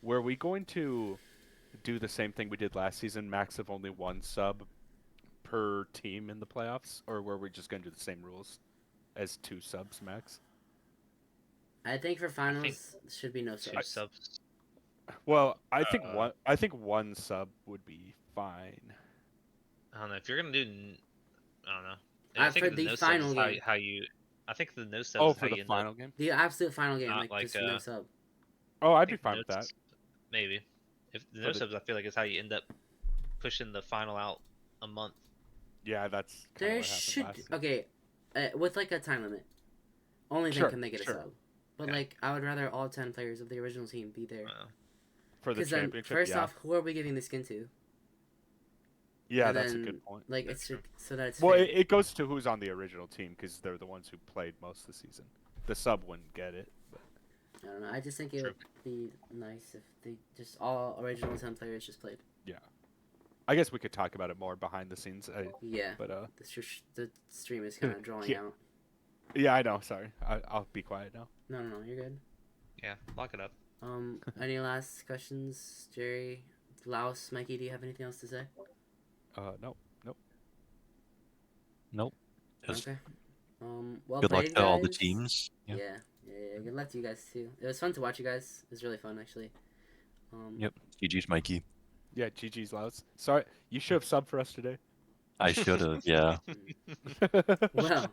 [SPEAKER 5] Were we going to do the same thing we did last season, max of only 1 sub per team in the playoffs, or were we just going to do the same rules as 2 subs max?
[SPEAKER 1] I think for finals should be no
[SPEAKER 2] Two
[SPEAKER 1] subs.
[SPEAKER 2] subs.
[SPEAKER 5] Well, I think one sub would be fine.
[SPEAKER 2] I don't know if you're gonna do. I don't know.
[SPEAKER 1] For
[SPEAKER 2] think
[SPEAKER 1] the
[SPEAKER 2] no subs
[SPEAKER 1] final
[SPEAKER 2] is
[SPEAKER 1] game.
[SPEAKER 2] how you. I think the no subs
[SPEAKER 5] Oh,
[SPEAKER 2] is how
[SPEAKER 5] for
[SPEAKER 2] you
[SPEAKER 5] the
[SPEAKER 2] end up.
[SPEAKER 5] final game?
[SPEAKER 1] The absolute final game,
[SPEAKER 2] Not
[SPEAKER 1] like just
[SPEAKER 2] like,
[SPEAKER 1] no sub.
[SPEAKER 5] Oh, I'd
[SPEAKER 2] I
[SPEAKER 5] be
[SPEAKER 2] think
[SPEAKER 5] fine
[SPEAKER 2] no
[SPEAKER 5] with that.
[SPEAKER 2] s- Maybe. If the
[SPEAKER 5] For
[SPEAKER 2] no
[SPEAKER 5] the-
[SPEAKER 2] subs, I feel like is how you end up pushing the final out a month.
[SPEAKER 5] Yeah, that's kinda
[SPEAKER 1] There
[SPEAKER 5] what happened
[SPEAKER 1] should
[SPEAKER 5] last season.
[SPEAKER 1] okay, with like a time limit. Only then
[SPEAKER 5] Sure,
[SPEAKER 1] can they get
[SPEAKER 5] sure.
[SPEAKER 1] a sub. But
[SPEAKER 2] Yeah.
[SPEAKER 1] like, I would rather all 10 players of the original team be there.
[SPEAKER 2] Uh,
[SPEAKER 5] For the
[SPEAKER 1] Because then,
[SPEAKER 5] championship,
[SPEAKER 1] first
[SPEAKER 5] yeah.
[SPEAKER 1] off, who are we giving the skin to?
[SPEAKER 5] Yeah,
[SPEAKER 1] And
[SPEAKER 5] that's a
[SPEAKER 1] then,
[SPEAKER 5] good point.
[SPEAKER 1] Like it's so that it's
[SPEAKER 5] Well,
[SPEAKER 1] fair.
[SPEAKER 5] it goes to who's on the original team because they're the ones who played most of the season. The sub wouldn't get it. But...
[SPEAKER 1] I don't know. I just think it
[SPEAKER 2] True.
[SPEAKER 1] would be nice if they just all original 10 players just played.
[SPEAKER 5] Yeah. I guess we could talk about it more behind the scenes.
[SPEAKER 1] Yeah.
[SPEAKER 5] But
[SPEAKER 1] The stream is kind of drawing
[SPEAKER 5] Yeah.
[SPEAKER 1] out.
[SPEAKER 5] yeah, I know. Sorry, I'll be quiet now.
[SPEAKER 1] No, you're good.
[SPEAKER 2] Yeah, lock it up.
[SPEAKER 1] Any last questions, Jerry, Laos, Mikey? Do you have anything else to say?
[SPEAKER 5] No.
[SPEAKER 6] Nope. Just
[SPEAKER 1] Okay. Well
[SPEAKER 6] good luck
[SPEAKER 1] played,
[SPEAKER 6] to all the
[SPEAKER 1] guys.
[SPEAKER 6] teams. Yeah.
[SPEAKER 1] Yeah. Good luck to you guys too. It was fun to watch you guys. It was really fun, actually.
[SPEAKER 6] Yep. GG's, Mikey.
[SPEAKER 5] Yeah, GG's Louds. Sorry, you should have subbed for us today.
[SPEAKER 6] I should have. Yeah.
[SPEAKER 1] Well,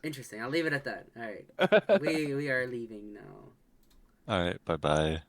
[SPEAKER 1] interesting. I'll leave it at that. All right. We are leaving now.
[SPEAKER 6] All right. Bye bye.